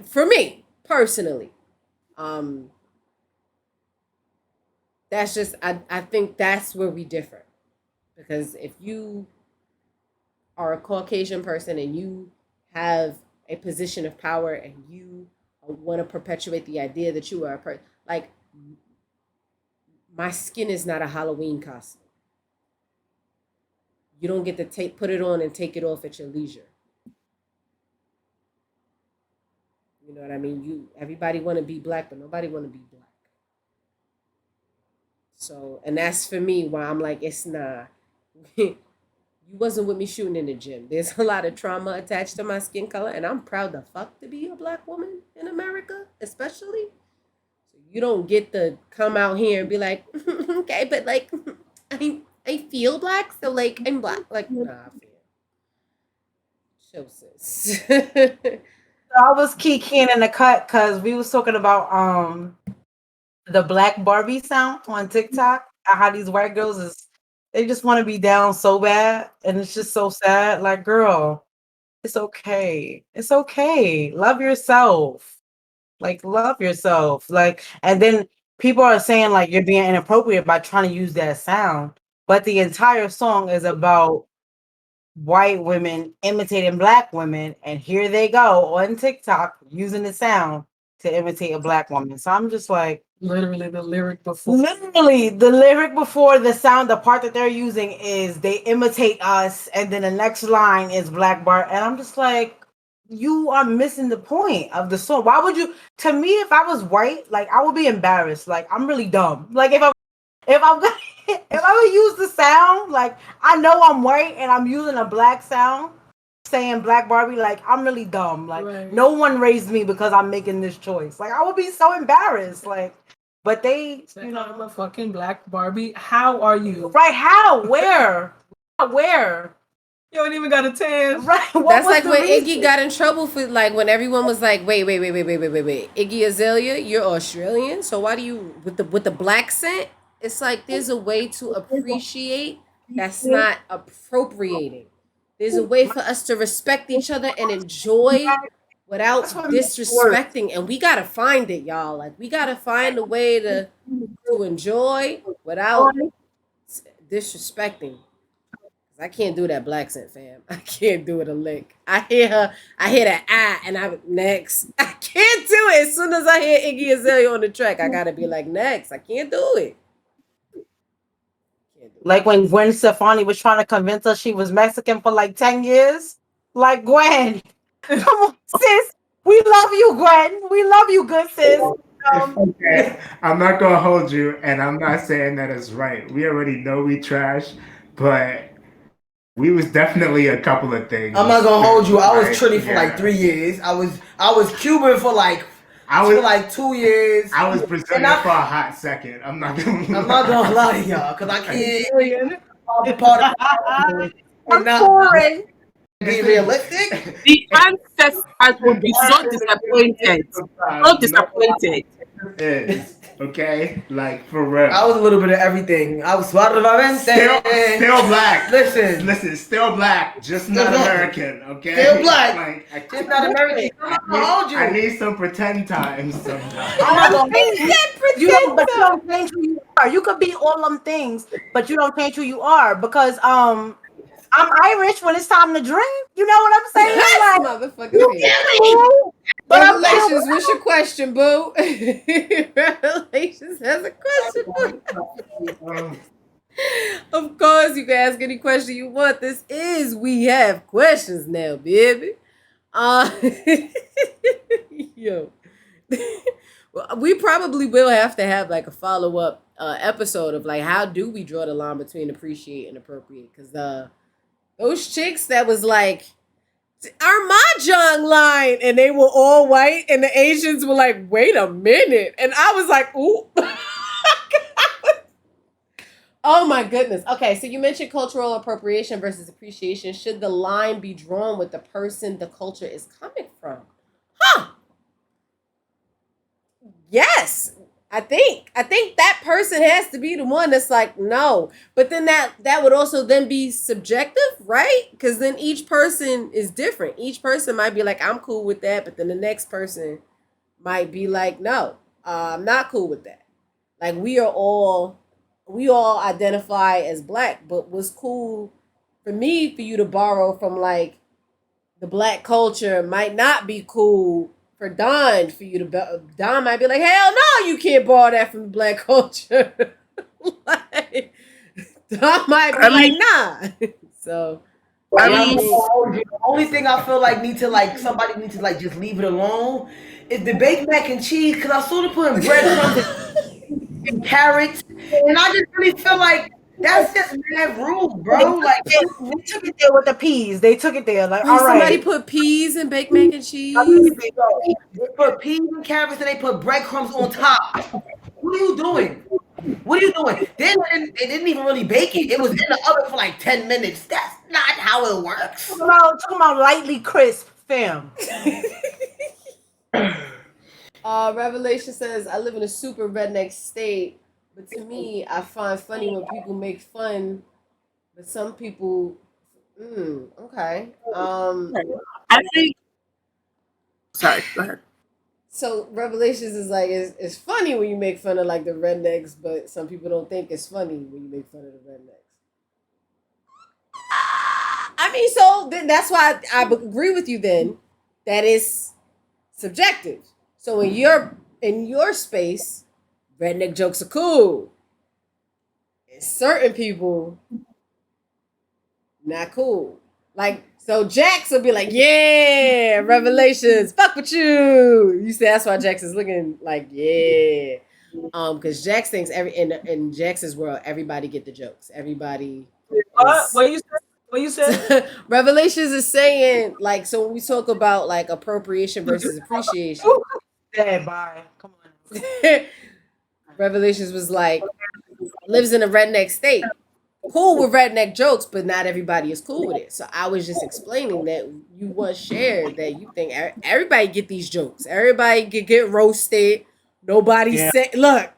for me personally, um, that's just I think that's where we differ. Because if you are a Caucasian person and you have a position of power and you want to perpetuate the idea that you are a person, like my skin is not a Halloween costume. You don't get to put it on and take it off at your leisure. You know what I mean? Everybody want to be Black, but nobody want to be Black. So, and that's for me why I'm like, it's not. You wasn't with me shooting in the gym. There's a lot of trauma attached to my skin color, and I'm proud the fuck to be a Black woman in America, especially. So you don't get to come out here and be like, okay, but like, I feel Black, so like I'm Black. Like, nah, I feel. Show sis.
I was keying in the cut because we was talking about the Black Barbie sound on TikTok. How these white girls they just want to be down so bad, and it's just so sad. Like, girl, it's okay. It's okay. Love yourself. Like, love yourself. Like, and then people are saying like you're being inappropriate by trying to use that sound, but the entire song is about white women imitating Black women, and here they go on TikTok using the sound to imitate a Black woman. So I'm just like,
Literally the lyric before.
literally the lyric before the sound, the part that they're using is they imitate us, and then the next line is Black Bar, and I'm just like, you are missing the point of the song. Why would you? To me, if I was white, like I would be embarrassed. Like I'm really dumb. Like if I'm gonna if I would use the sound, like I know I'm white and I'm using a Black sound, saying Black Barbie, like I'm really dumb. Like
Right.
no one raised me because I'm making this choice. Like I would be so embarrassed. Like, but they,
I'm a fucking Black Barbie. How are you?
right? How? Where? Where?
You don't even got a tan.
Right?
That's like when Iggy got in trouble for like when everyone was like, wait, Iggy Azalea, you're Australian, so why do you with the Black scent? It's like there's a way to appreciate That's not appropriating. There's a way for us to respect each other and enjoy without
That's what makes it work.
disrespecting. And we gotta find it, y'all. Like we gotta find a way to enjoy without disrespecting. I can't do that black scent, fam. I can't do it a lick. I hear that and I'm next. I can't do it. As soon as I hear Iggy Azalea on the track, I gotta be like, next. I can't do it.
Like when Gwen Stefani was trying to convince us she was Mexican for like 10 years. Like, Gwen, come on, sis. We love you, Gwen. We love you, good sis.
Okay, I'm not gonna hold you, and I'm not saying that it's right. We already know we trash, but we was definitely a couple of things.
I'm not gonna hold you. I was
Like,
Trinity for like 3 years. I was Cuban for like for like 2 years.
I was Brazilian for a hot second. I'm not
gonna lie to y'all, cause I can't. I'm part of
I'm foreign.
Be realistic.
The ancestors will be so disappointed. So disappointed.
Okay, like for real.
I was a little bit of everything. I was suavemente.
Still black.
Listen,
still black, just not American. Okay,
still black,
like,
just not American. I'm not gonna hold you.
I need some pretend time sometimes.
I'm not gonna hold you. But you don't change who you are. You could be all them things, but you don't change who you are because I'm Irish when it's time to drink. You know what I'm saying?
That's
Like,
motherfucking
you
me.
get me. But I'm
Revelations, what's your question, boo? Revelations has a question. Of course, you can ask any question you want. This is We Have Questions Now, baby. Yo. We probably will have to have like a follow-up episode of like how do we draw the line between appreciate and appropriate? Because those chicks that was like our mahjong line and they were all white and the Asians were like, wait a minute. And I was like, ooh. Oh my goodness. Okay, so you mentioned cultural appropriation versus appreciation. Should the line be drawn with the person the culture is coming from? Huh. Yes. I think that person has to be the one that's like, no. But then that would also then be subjective, right? Because then each person is different. Each person might be like, I'm cool with that, but then the next person might be like, no, I'm not cool with that. Like we all identify as black, but what's cool for me for you to borrow from like the black culture might not be cool for Don for you to Don might be like, hell no, you can't borrow that from the black culture. Like, Don might be like, nah. So
the only thing I feel like somebody needs to like just leave it alone is the baked mac and cheese, because I saw them putting breadcrumbs and carrots, and I just really feel like that's just mad rude, bro. Like
they took it there with the peas. They took it there. Like, all
somebody
right.
put peas in baked mac and cheese.
They put peas and carrots and they put breadcrumbs on top. What are you doing? What are you doing? They didn't even really bake it. It was in the oven for like 10 minutes. That's not how it works.
Talking about lightly crisp, fam.
Revelation says, I live in a super redneck state, but to me, I find funny when people make fun, but some people, okay.
I think. Sorry, go ahead.
So Revelations is like, it's funny when you make fun of like the rednecks, but some people don't think it's funny when you make fun of the rednecks. I mean, so then that's why I agree with you then that it's subjective. So in your space, redneck jokes are cool. And certain people, not cool. Like, so Jax will be like, yeah, Revelations, fuck with you. You say that's why Jax is looking like, yeah. Because Jax thinks in Jax's world, everybody get the jokes. Everybody.
What you said?
Revelations is saying, like, so when we talk about like appropriation versus appreciation.
Yeah, bye. Come on.
Revelations was like, lives in a redneck state. Cool with redneck jokes, but not everybody is cool with it. So I was just explaining that you once shared that you think everybody get these jokes. Everybody get roasted. Nobody say, look.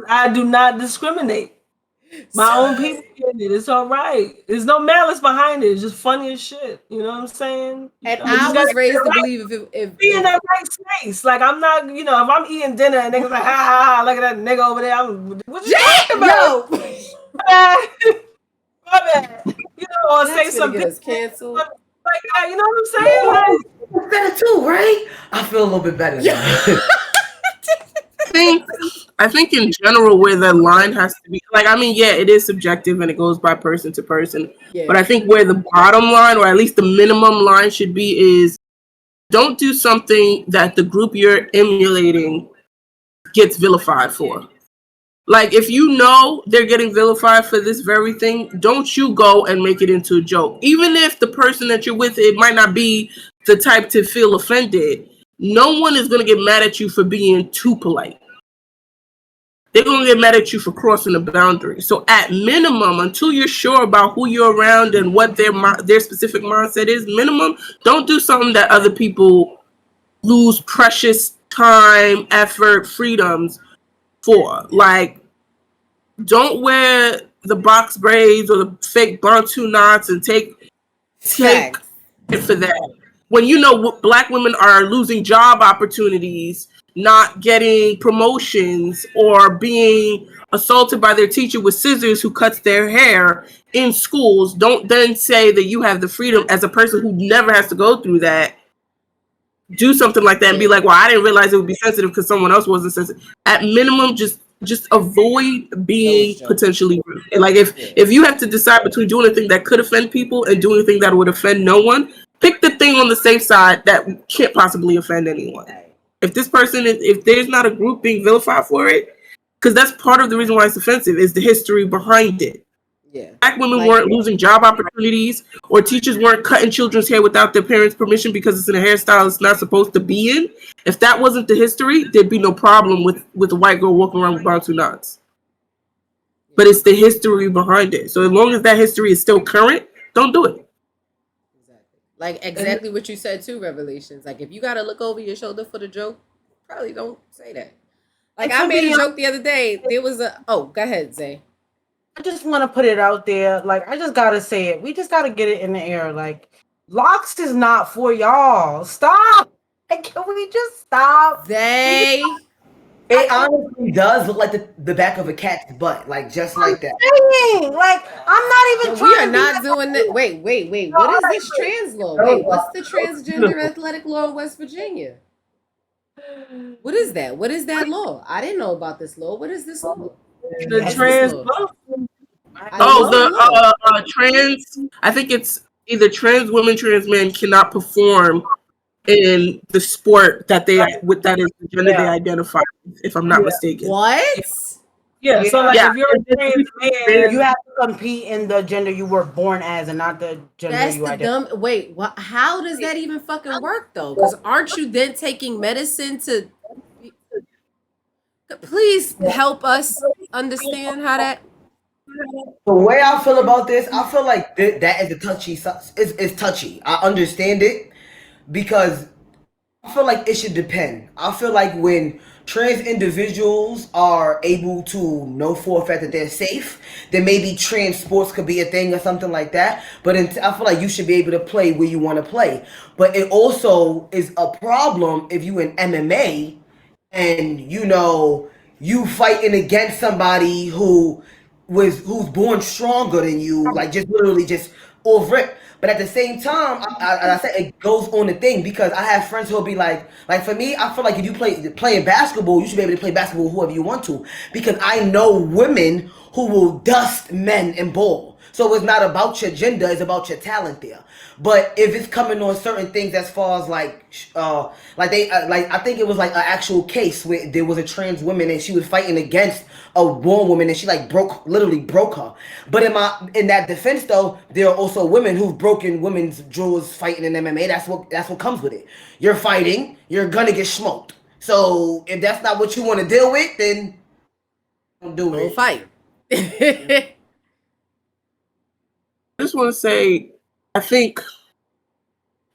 I do not discriminate. My own
So-
people getting it. It's all right. There's no malice behind it. It's just funny as shit. You know what I'm saying?
and
You
I
just gotta
was
get it
raised to
right.
believe
Be in
if
that right space. Like I'm not, if I'm eating dinner and niggas like, ha ha ha, look at that nigga over there. What you talking about?
yo,
My bad. Or say
that's gonna
some
get
dick
us canceled.
like that. You know what I'm saying? Like,
It's better too, right? I feel a little bit better
Yeah.
now.
I think in general where the line has to be, like, I mean, yeah, it is subjective and it goes by person to person. But
Yeah.
I think where the bottom line, or at least the minimum line, should be is don't do something that the group you're emulating gets vilified for. Like, if you know they're getting vilified for this very thing, don't you go and make it into a joke. Even if the person that you're with, it might not be the type to feel offended, no one is going to get mad at you for being too polite. They're going to get mad at you for crossing the boundary. So at minimum, until you're sure about who you're around and what their specific mindset is, minimum, don't do something that other people lose precious time, effort, freedoms for. Like, don't wear the box braids or the fake bantu knots and take
Facts.
it for that. When you know black women are losing job opportunities, not getting promotions, or being assaulted by their teacher with scissors who cuts their hair in schools, don't then say that you have the freedom as a person who never has to go through that. Do something like that and be
Yeah.
like, well, I didn't realize it would be sensitive because someone else wasn't sensitive. At minimum, just avoid being
Those jokes.
potentially rude. And like, if you have to decide between doing a thing that could offend people and doing a thing that would offend no one, pick the thing on the safe side that can't possibly offend anyone. If this person is, if there's not a group being vilified for it, because that's part of the reason why it's offensive, is the history behind it.
Yeah.
Black women
Like-
weren't losing job opportunities, or teachers weren't cutting children's hair without their parents' permission because it's in a hairstyle it's not supposed to be in. If that wasn't the history, there'd be no problem with a white girl walking around with bantu knots. But it's the history behind it. So as long as that history is still current, don't do it.
Exactly. Like exactly what you said too, Revelations. Like if you gotta look over your shoulder for the joke, probably don't say that. Like I made a joke the other day. There was a go ahead, Zay.
I just want to put it out there. Like, I just got to say it. We just got to get it in the air. Like, locks is not for y'all. Stop. Like, can we just stop?
They
It honestly does look like the back of a cat's butt, like just like that.
Dang. Like, I'm not even
we are
trying to
not
be
doing that. Wait. What is this trans law? Wait, what's the transgender athletic law in West Virginia? What is that? What is that law? I didn't know about this law. What is this law?
the
What's
trans
this law? I
Oh,
don't know.
the trans. I think it's either trans women, trans men cannot perform in the sport that they that is the gender they identify with, if I'm not mistaken.
What?
Yeah, so like
Yeah.
if you're a trans man,
You have to compete in the gender you were born as and not the gender
That's
you
the
identify.
dumb. Wait, what? How does that even fucking work though? Because aren't you then taking medicine to? Please help us understand how that.
The way I feel about this, I feel like that is a touchy. It's touchy. I understand it because I feel like it should depend. I feel like when trans individuals are able to know for a fact that they're safe, then maybe trans sports could be a thing or something like that. But I feel like you should be able to play where you want to play. But it also is a problem if you in MMA and you fighting against somebody who's born stronger than you, like just literally just off rip. But at the same time, I said it goes on the thing because I have friends who'll be like for me, I feel like if you playing basketball, you should be able to play basketball with whoever you want to because I know women who will dust men in ball. So it's not about your gender; it's about your talent there. But if it's coming on certain things as far as like I think it was like an actual case where there was a trans woman and she was fighting against a born woman and she like literally broke her. But in that defense though, there are also women who've broken women's jaws fighting in MMA. That's what comes with it. You're fighting, you're gonna get smoked. So if that's not what you want to deal with, then don't do
Don't
it.
fight.
I just want to say, I think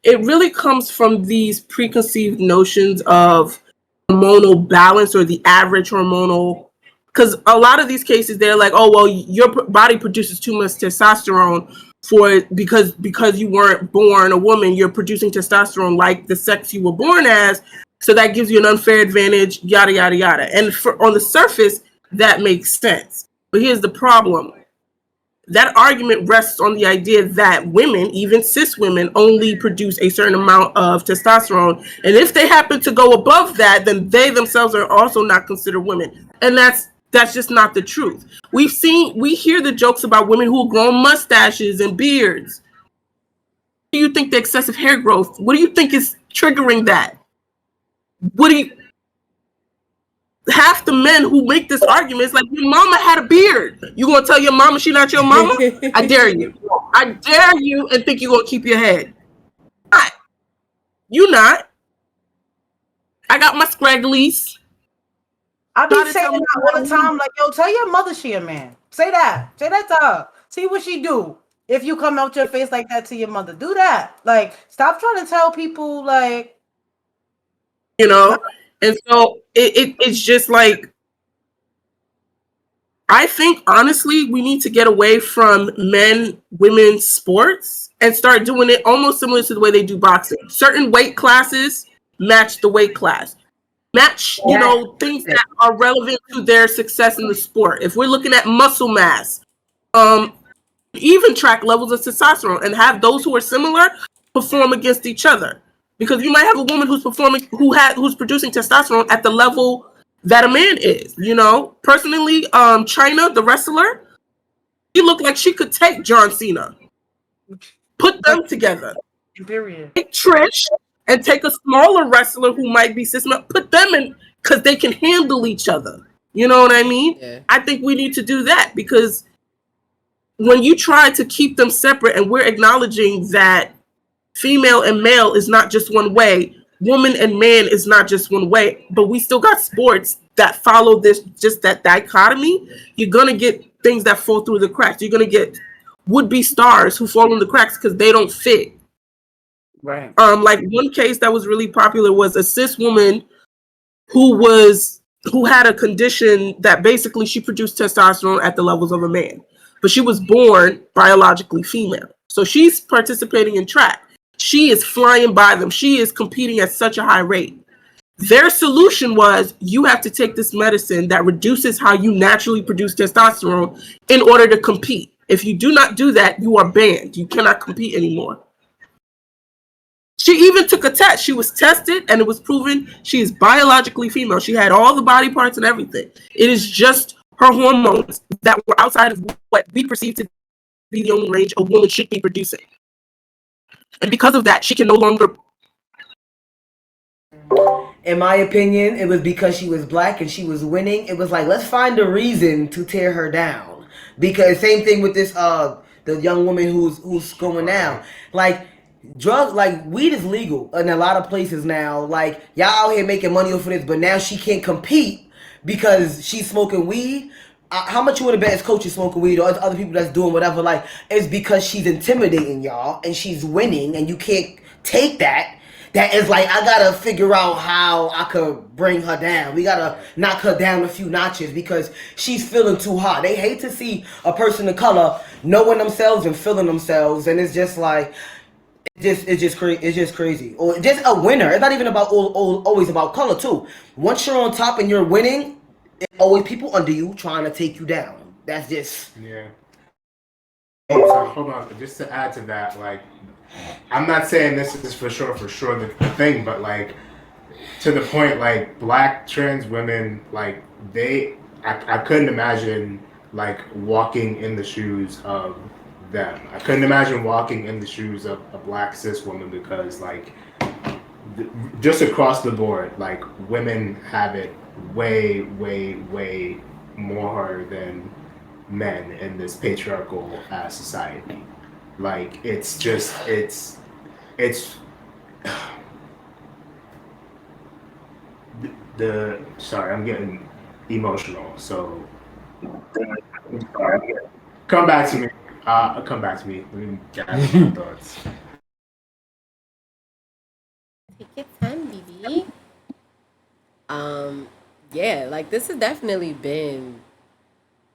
it really comes from these preconceived notions of hormonal balance or the average hormonal because a lot of these cases they're like, oh well, your body produces too much testosterone because you weren't born a woman, you're producing testosterone like the sex you were born as, so that gives you an unfair advantage, yada yada yada. And on the surface that makes sense, but here's the problem. That argument rests on the idea that women, even cis women, only produce a certain amount of testosterone. And if they happen to go above that, then they themselves are also not considered women. And that's just not the truth. We hear the jokes about women who grow mustaches and beards. What do you think the excessive hair growth? What do you think is triggering that? Half the men who make this argument is like, your mama had a beard. You gonna tell your mama she not your mama? I dare you. I dare you and think you gonna keep your head. Not. You not. I got my scragglies.
I
Try
be
to
saying
tell me
that all the time, like, yo, tell your mother she a man. Say that. Say that to her. See what she do. If you come out your face like that to your mother, do that. Like, stop trying to tell people, like,
You know? And so it's just like, I think honestly we need to get away from women's sports and start doing it almost similar to the way they do boxing. Certain weight classes match the weight class. Match, things that are relevant to their success in the sport. If we're looking at muscle mass, even track levels of testosterone and have those who are similar perform against each other. Because you might have a woman who's producing testosterone at the level that a man is. Personally, China, the wrestler, she looked like she could take John Cena. Put them together.
period.
Take Trish and take a smaller wrestler who might be cis, put them in because they can handle each other. You know what I mean?
Yeah.
I think we need to do that because when you try to keep them separate and we're acknowledging that female and male is not just one way, woman and man is not just one way, but we still got sports that follow that dichotomy, you're going to get things that fall through the cracks. You're going to get would-be stars who fall in the cracks because they don't fit.
Right.
Like one case that was really popular was a cis woman who had a condition that basically she produced testosterone at the levels of a man, but she was born biologically female. So she's participating in track. She is flying by them. She is competing at such a high rate. Their solution was, you have to take this medicine that reduces how you naturally produce testosterone in order to compete. If you do not do that, you are banned. You cannot compete anymore. She even took a test. She was tested and it was proven she is biologically female. She had all the body parts and everything. It is just her hormones that were outside of what we perceive to be the only range a woman should be producing. And because of that, she can no longer.
In my opinion, it was because she was black and she was winning. It was like, let's find a reason to tear her down. Because same thing with this the young woman who's going down. Like, drugs, like weed is legal in a lot of places now. Like, y'all out here making money off of this, but now she can't compete because she's smoking weed. How much you would have bet as Coach is smoking weed or other people that's doing whatever? Like, it's because she's intimidating y'all and she's winning, and you can't take that. That is like, I gotta figure out how I could bring her down. We gotta knock her down a few notches because she's feeling too hot. They hate to see a person of color knowing themselves and feeling themselves, and it's just like, it's just crazy. Or just a winner. It's not even about always about color too. Once you're on top and you're winning, it's always people under you trying to take you down. That's just
Yeah. So hold on, just to add to that, like, I'm not saying this is for sure the thing, but like, to the point, like, black trans women, like, I couldn't imagine like walking in the shoes of them. I couldn't imagine walking in the shoes of a black cis woman because, like, just across the board, like, women have it way, way, way more harder than men in this patriarchal society. Like, it's just, it's sorry, I'm getting emotional, so come back to me. Come back to me. Let me gather my thoughts.
Take your time, baby. Yeah, like this has definitely been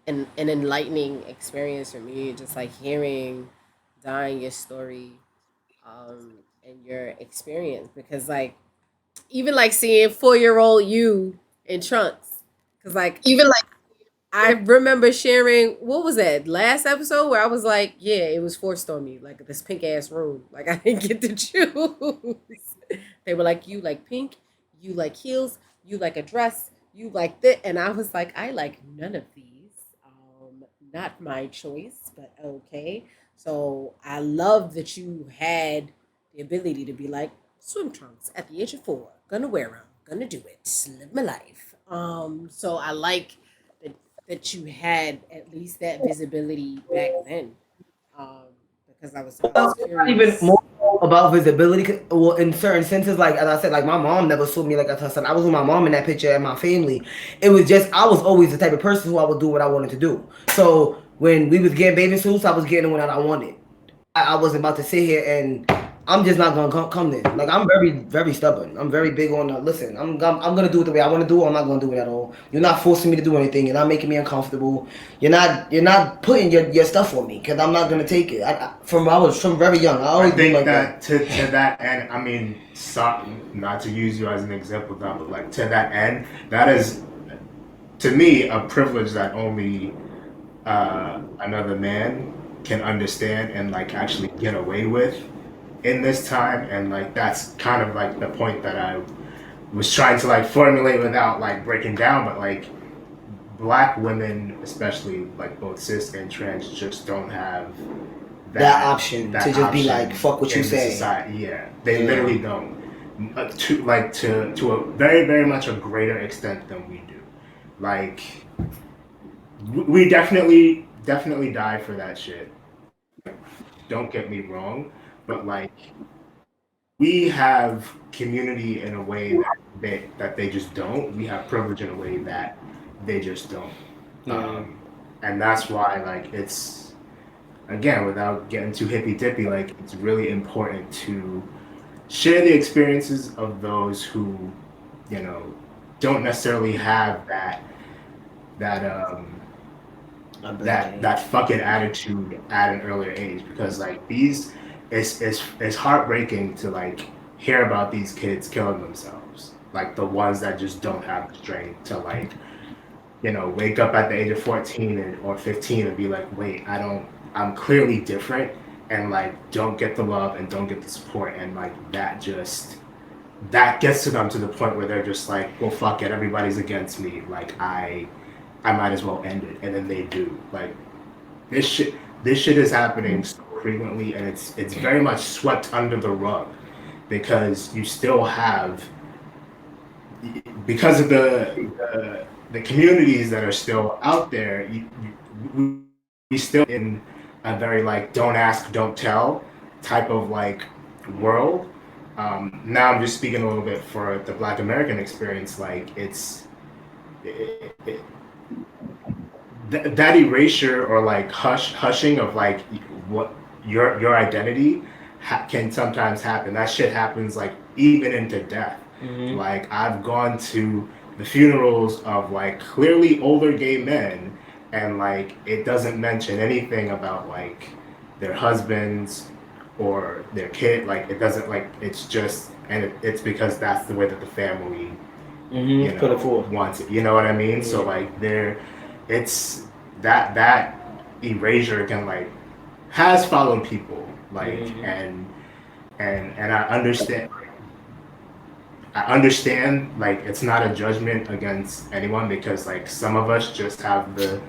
an enlightening experience for me. Just like hearing, dying your story, and your experience, because like even like seeing 4-year-old you in trunks, because like
Even like
I remember sharing what was that last episode where I was like, yeah, it was forced on me, like this pink ass room. Like I didn't get to choose. They were like, you like pink, you like heels, you like a dress, you like that. And I was like, I like none of these. Not my choice, but okay. So I love that you had the ability to be like, swim trunks at the age of 4, gonna wear them, gonna do it, live my life. So I like that you had at least that visibility back then. Um, because I was
It's not even
curious.
more about visibility. Well, in certain senses, like as I said, like my mom never saw me like I said. I was with my mom in that picture and my family. It was just I was always the type of person who I would do what I wanted to do. So when we was getting bathing suits, I was getting the one that I wanted. I wasn't about to sit here and I'm just not gonna come there. Like I'm very stubborn. I'm very big on listen. I'm gonna do it the way I want to do it. I'm not gonna do it at all. You're not forcing me to do anything. You're not making me uncomfortable. You're not putting your stuff on me because I'm not gonna take it. I was from very young. I
I
always been
think
like
that
that.
to that end, I mean, not to use you as an example, Don, but like to that end, that is to me a privilege that only another man can understand and like actually get away with in this time. And like that's kind of like the point that I was trying to like formulate without like breaking down, but like black women, especially like both cis and trans, just don't have
That option to
that
just be like,
option
fuck what you
in the
say.
society. Yeah, they
Yeah.
literally don't. To a very much a greater extent than we do. Like we definitely die for that shit. Don't get me wrong, but like we have community in a way that they just don't. We have privilege in a way that they just don't.
Yeah.
Um, and that's why like it's again without getting too hippy dippy, like it's really important to share the experiences of those who you know don't necessarily have that
Ability.
that fucking attitude at an earlier age because like these it's heartbreaking to like hear about these kids killing themselves, like the ones that just don't have the strength to like wake up at the age of 14 or 15 and be like, wait, I'm clearly different, and like don't get the love and don't get the support, and like that gets to them to the point where they're just like, well, fuck it, everybody's against me, like I might as well end it, and then they do. Like this shit, this shit is happening so frequently, and it's very much swept under the rug because you still have because of the communities that are still out there. We still in a very like don't ask, don't tell type of like world. Now I'm just speaking a little bit for the Black American experience. Like it, it, that erasure or like hushing of like what your identity can sometimes happen. That shit happens like even into death.
Mm-hmm.
Like I've gone to the funerals of like clearly older gay men, and like it doesn't mention anything about like their husbands or their kid. Like it doesn't, like it's just, and it's because that's the way that the family
Mm-hmm. Put it forth.
wants it. You know what I mean?
Yeah.
So like it's that erasure can like has followed people like and I understand like it's not a judgment against anyone because like some of us just have the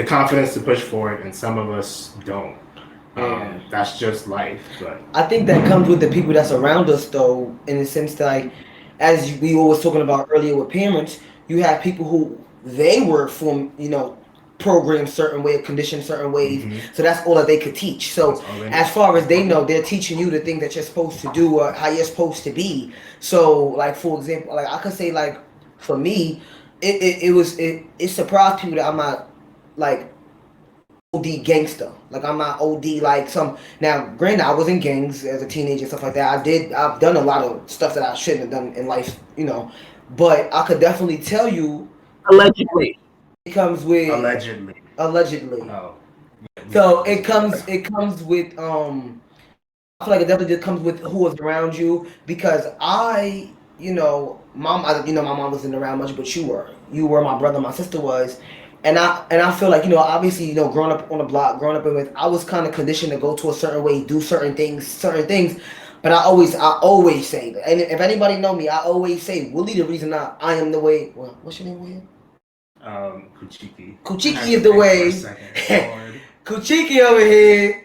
confidence to push forward and some of us don't.
Yeah.
That's just life. But
I think that comes with the people that's around us, though, in the sense that, like, as we were talking about earlier with parents, you have people who they were from, programmed certain way, conditioned certain ways, so that's all that they could teach. So,
that's all they
as far as they know, they're teaching you the thing that you're supposed to do or how you're supposed to be. So, like, for example, like I could say, like, for me, it surprised people that I'm not like OD gangster. Like I'm not OD like some. Now, granted, I was in gangs as a teenager and stuff like that. I've done a lot of stuff that I shouldn't have done in life, but I could definitely tell you
Allegedly.
it comes with
Allegedly.
allegedly.
Oh.
So it comes with I feel like it definitely just comes with who is around you because my mom wasn't around much, but you were my brother, my sister was, and I feel like obviously growing up on the block, growing up with, I was kind of conditioned to go to a certain way, do certain things, but I always say, and if anybody know me, I always say, Willie, the reason I am the way. Well, what's your name, William?
Kuchiki. I
Kuchiki
had to
is the
think for a
way.
second. Lord.
Kuchiki over here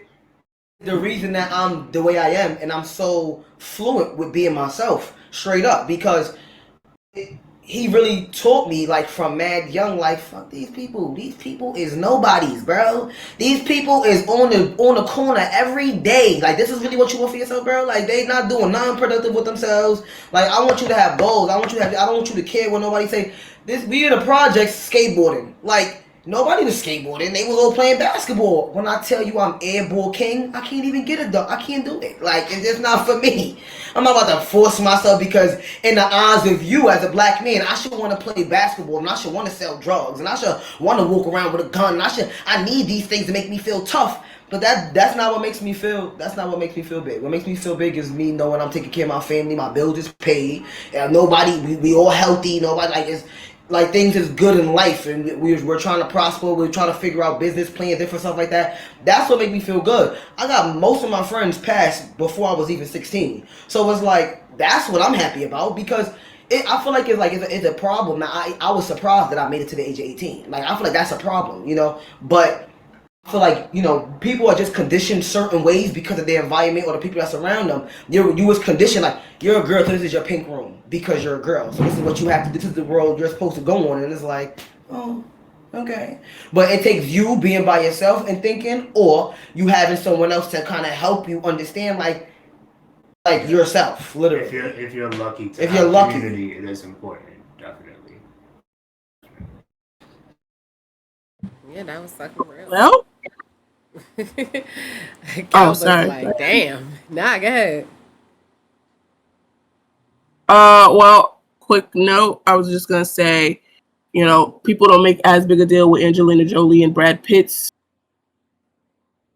the reason that I'm the way I am and I'm so fluent with being myself, straight up, because he really taught me like from mad young, like fuck these people. These people is nobodies, bro. These people is on the corner every day. Like this is really what you want for yourself, bro. Like they not doing non-productive with themselves. Like I want you to have goals. I don't want you to care what nobody say. This we in the projects skateboarding. Like nobody was skateboarding. They was all playing basketball. When I tell you I'm airball king, I can't even get it done. I can't do it. Like it's just not for me. I'm not about to force myself because in the eyes of you as a black man, I should want to play basketball and I should want to sell drugs and I should want to walk around with a gun. And I need these things to make me feel tough. But that's not what makes me feel. That's not what makes me feel big. What makes me feel big is me knowing I'm taking care of my family, my bills is paid, and nobody, we all healthy. Nobody like it's like things is good in life, and we're trying to prosper. We're trying to figure out business plans, different stuff like that. That's what make me feel good. I got most of my friends passed before I was even 16, so it's like that's what I'm happy about because. I feel like it's a problem. Now I was surprised that I made it to the age of 18. Like I feel like that's a problem. But I feel like people are just conditioned certain ways because of their environment or the people that's around them. You was conditioned like you're a girl, so this is your pink room because you're a girl. So this is what you have to do. This is the world you're supposed to go on, and it's like, oh, okay. But it takes you being by yourself and thinking, or you having someone else to kind of help you understand, like yourself, literally.
If you're lucky to
If
have
you're lucky.
community, it is important, definitely.
Yeah, that was fucking real.
Well,
Cal
oh,
was
sorry.
like, damn. Nah, go ahead.
Well, quick note. I was just gonna say, people don't make as big a deal with Angelina Jolie and Brad Pitt's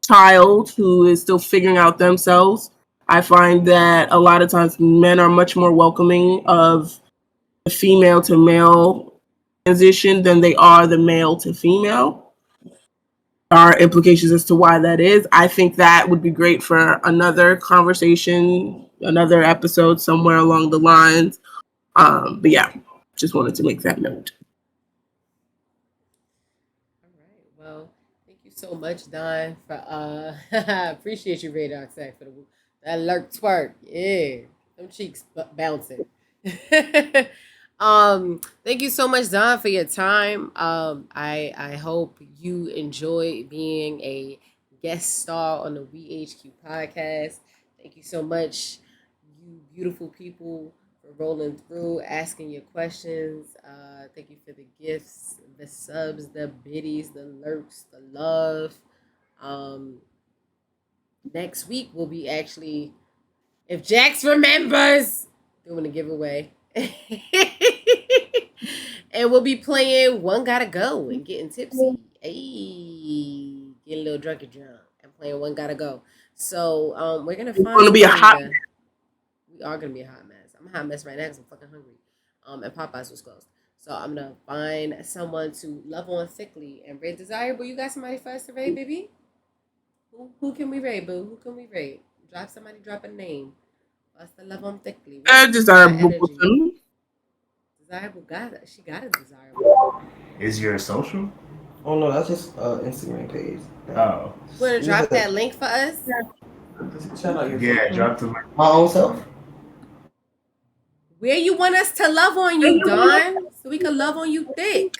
child who is still figuring out themselves. I find that a lot of times men are much more welcoming of the female to male transition than they are the male to female. There are implications as to why that is. I think that would be great for another conversation, another episode somewhere along the lines. But yeah, just wanted to make that note.
All right. Well, thank you so much, Don, for appreciate you, Radar Tech, for that lurk twerk. Yeah. Them cheeks bouncing. Thank you so much, Don, for your time. I hope you enjoy being a guest star on the WeHQ podcast. Thank you so much, you beautiful people, for rolling through, asking your questions. Thank you for the gifts, the subs, the biddies, the lurks, the love. Um, Next week we'll be actually, if Jax remembers, doing a giveaway. And we'll be playing One Gotta Go and getting tipsy. Hey, getting a little drunky drunk and playing One Gotta Go. So we're gonna find
It's gonna be a hot.
we are gonna be a hot mess. I'm a hot mess right now because I'm fucking hungry. And Popeyes was closed. So I'm gonna find someone to love on thickly and rate desirable. You got somebody for us to rate, baby? Who can we rate, boo? Who can we rate? Drop a name. Us to love on thickly.
Desirable
Energy.
person.
Desirable, she got a desirable.
Is your social?
Oh no, that's just Instagram page.
Oh.
Want to drop that link for us?
Shout out your
Yeah, drop the
my own self.
Where you want us to love on you, Don? So we can love on you thick.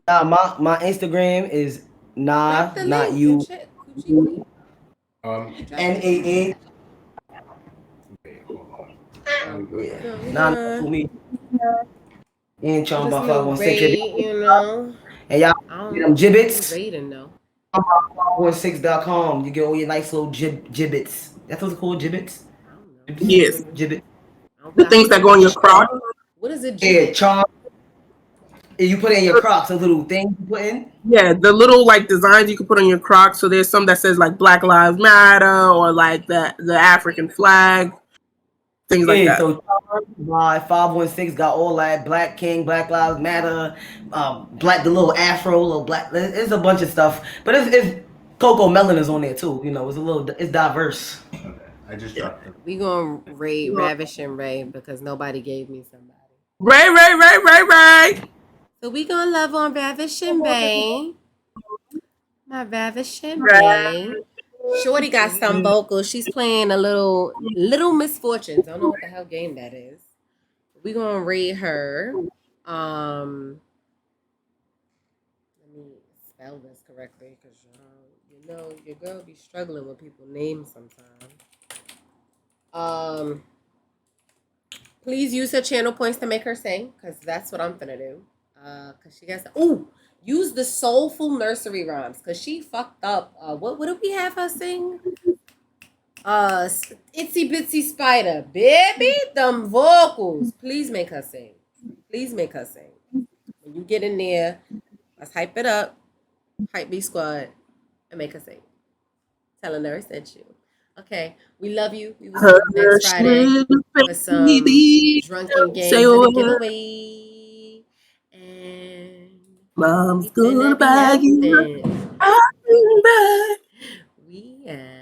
Nah, my Instagram is
Drop the
not
link.
you.
Kuchiki.
NAA.
Wait, hold on.
Yeah. Nah, not for me. You ain't trying about
Just need
516.
rate, you know.
And y'all
I don't
get them gibbets.
rating though.
516.com. You get all your nice little gibbets. That's what it's called, gibbets.
I don't know.
Yes.
Gibbet.
I don't
The
put
things that go in your crotch.
What is a
Yeah,
jewel?
charm. You put it in your Crocs, a little thing you put in.
Yeah, the little like designs you can put on your Crocs. So there's some that says like Black Lives Matter or like the African flag, things like
Yeah,
that.
so Charm by 516 got all that Black King, Black Lives Matter, black the little Afro, little black. It's a bunch of stuff, but it's Coco Melon is on there too. You know, it's diverse.
Okay. I just dropped it.
We gonna rate Ravish and Ray because nobody gave me somebody.
Ray.
So we gonna love on Ravish and Ray. My Ravish and Ray. Shorty got some vocals. She's playing a little misfortunes. I don't know what the hell game that is. We gonna rate her. Let me spell this correctly because you know your girl be struggling with people's names sometimes. Please use her channel points to make her sing because that's what I'm gonna do. Cause she gets use the soulful nursery rhymes because she fucked up. What do we have her sing? Itsy Bitsy Spider, baby, them vocals. Please make her sing. Please make her sing. When you get in there, let's hype it up. Hype B Squad and make her sing. Telling her I sent you. Okay, we love you. We will see you next Friday for some drunken
Say
games and a
what?
giveaway. And
Mom's
we finna
gonna
be
buy
out
you.
then.
I'll be back.
We out.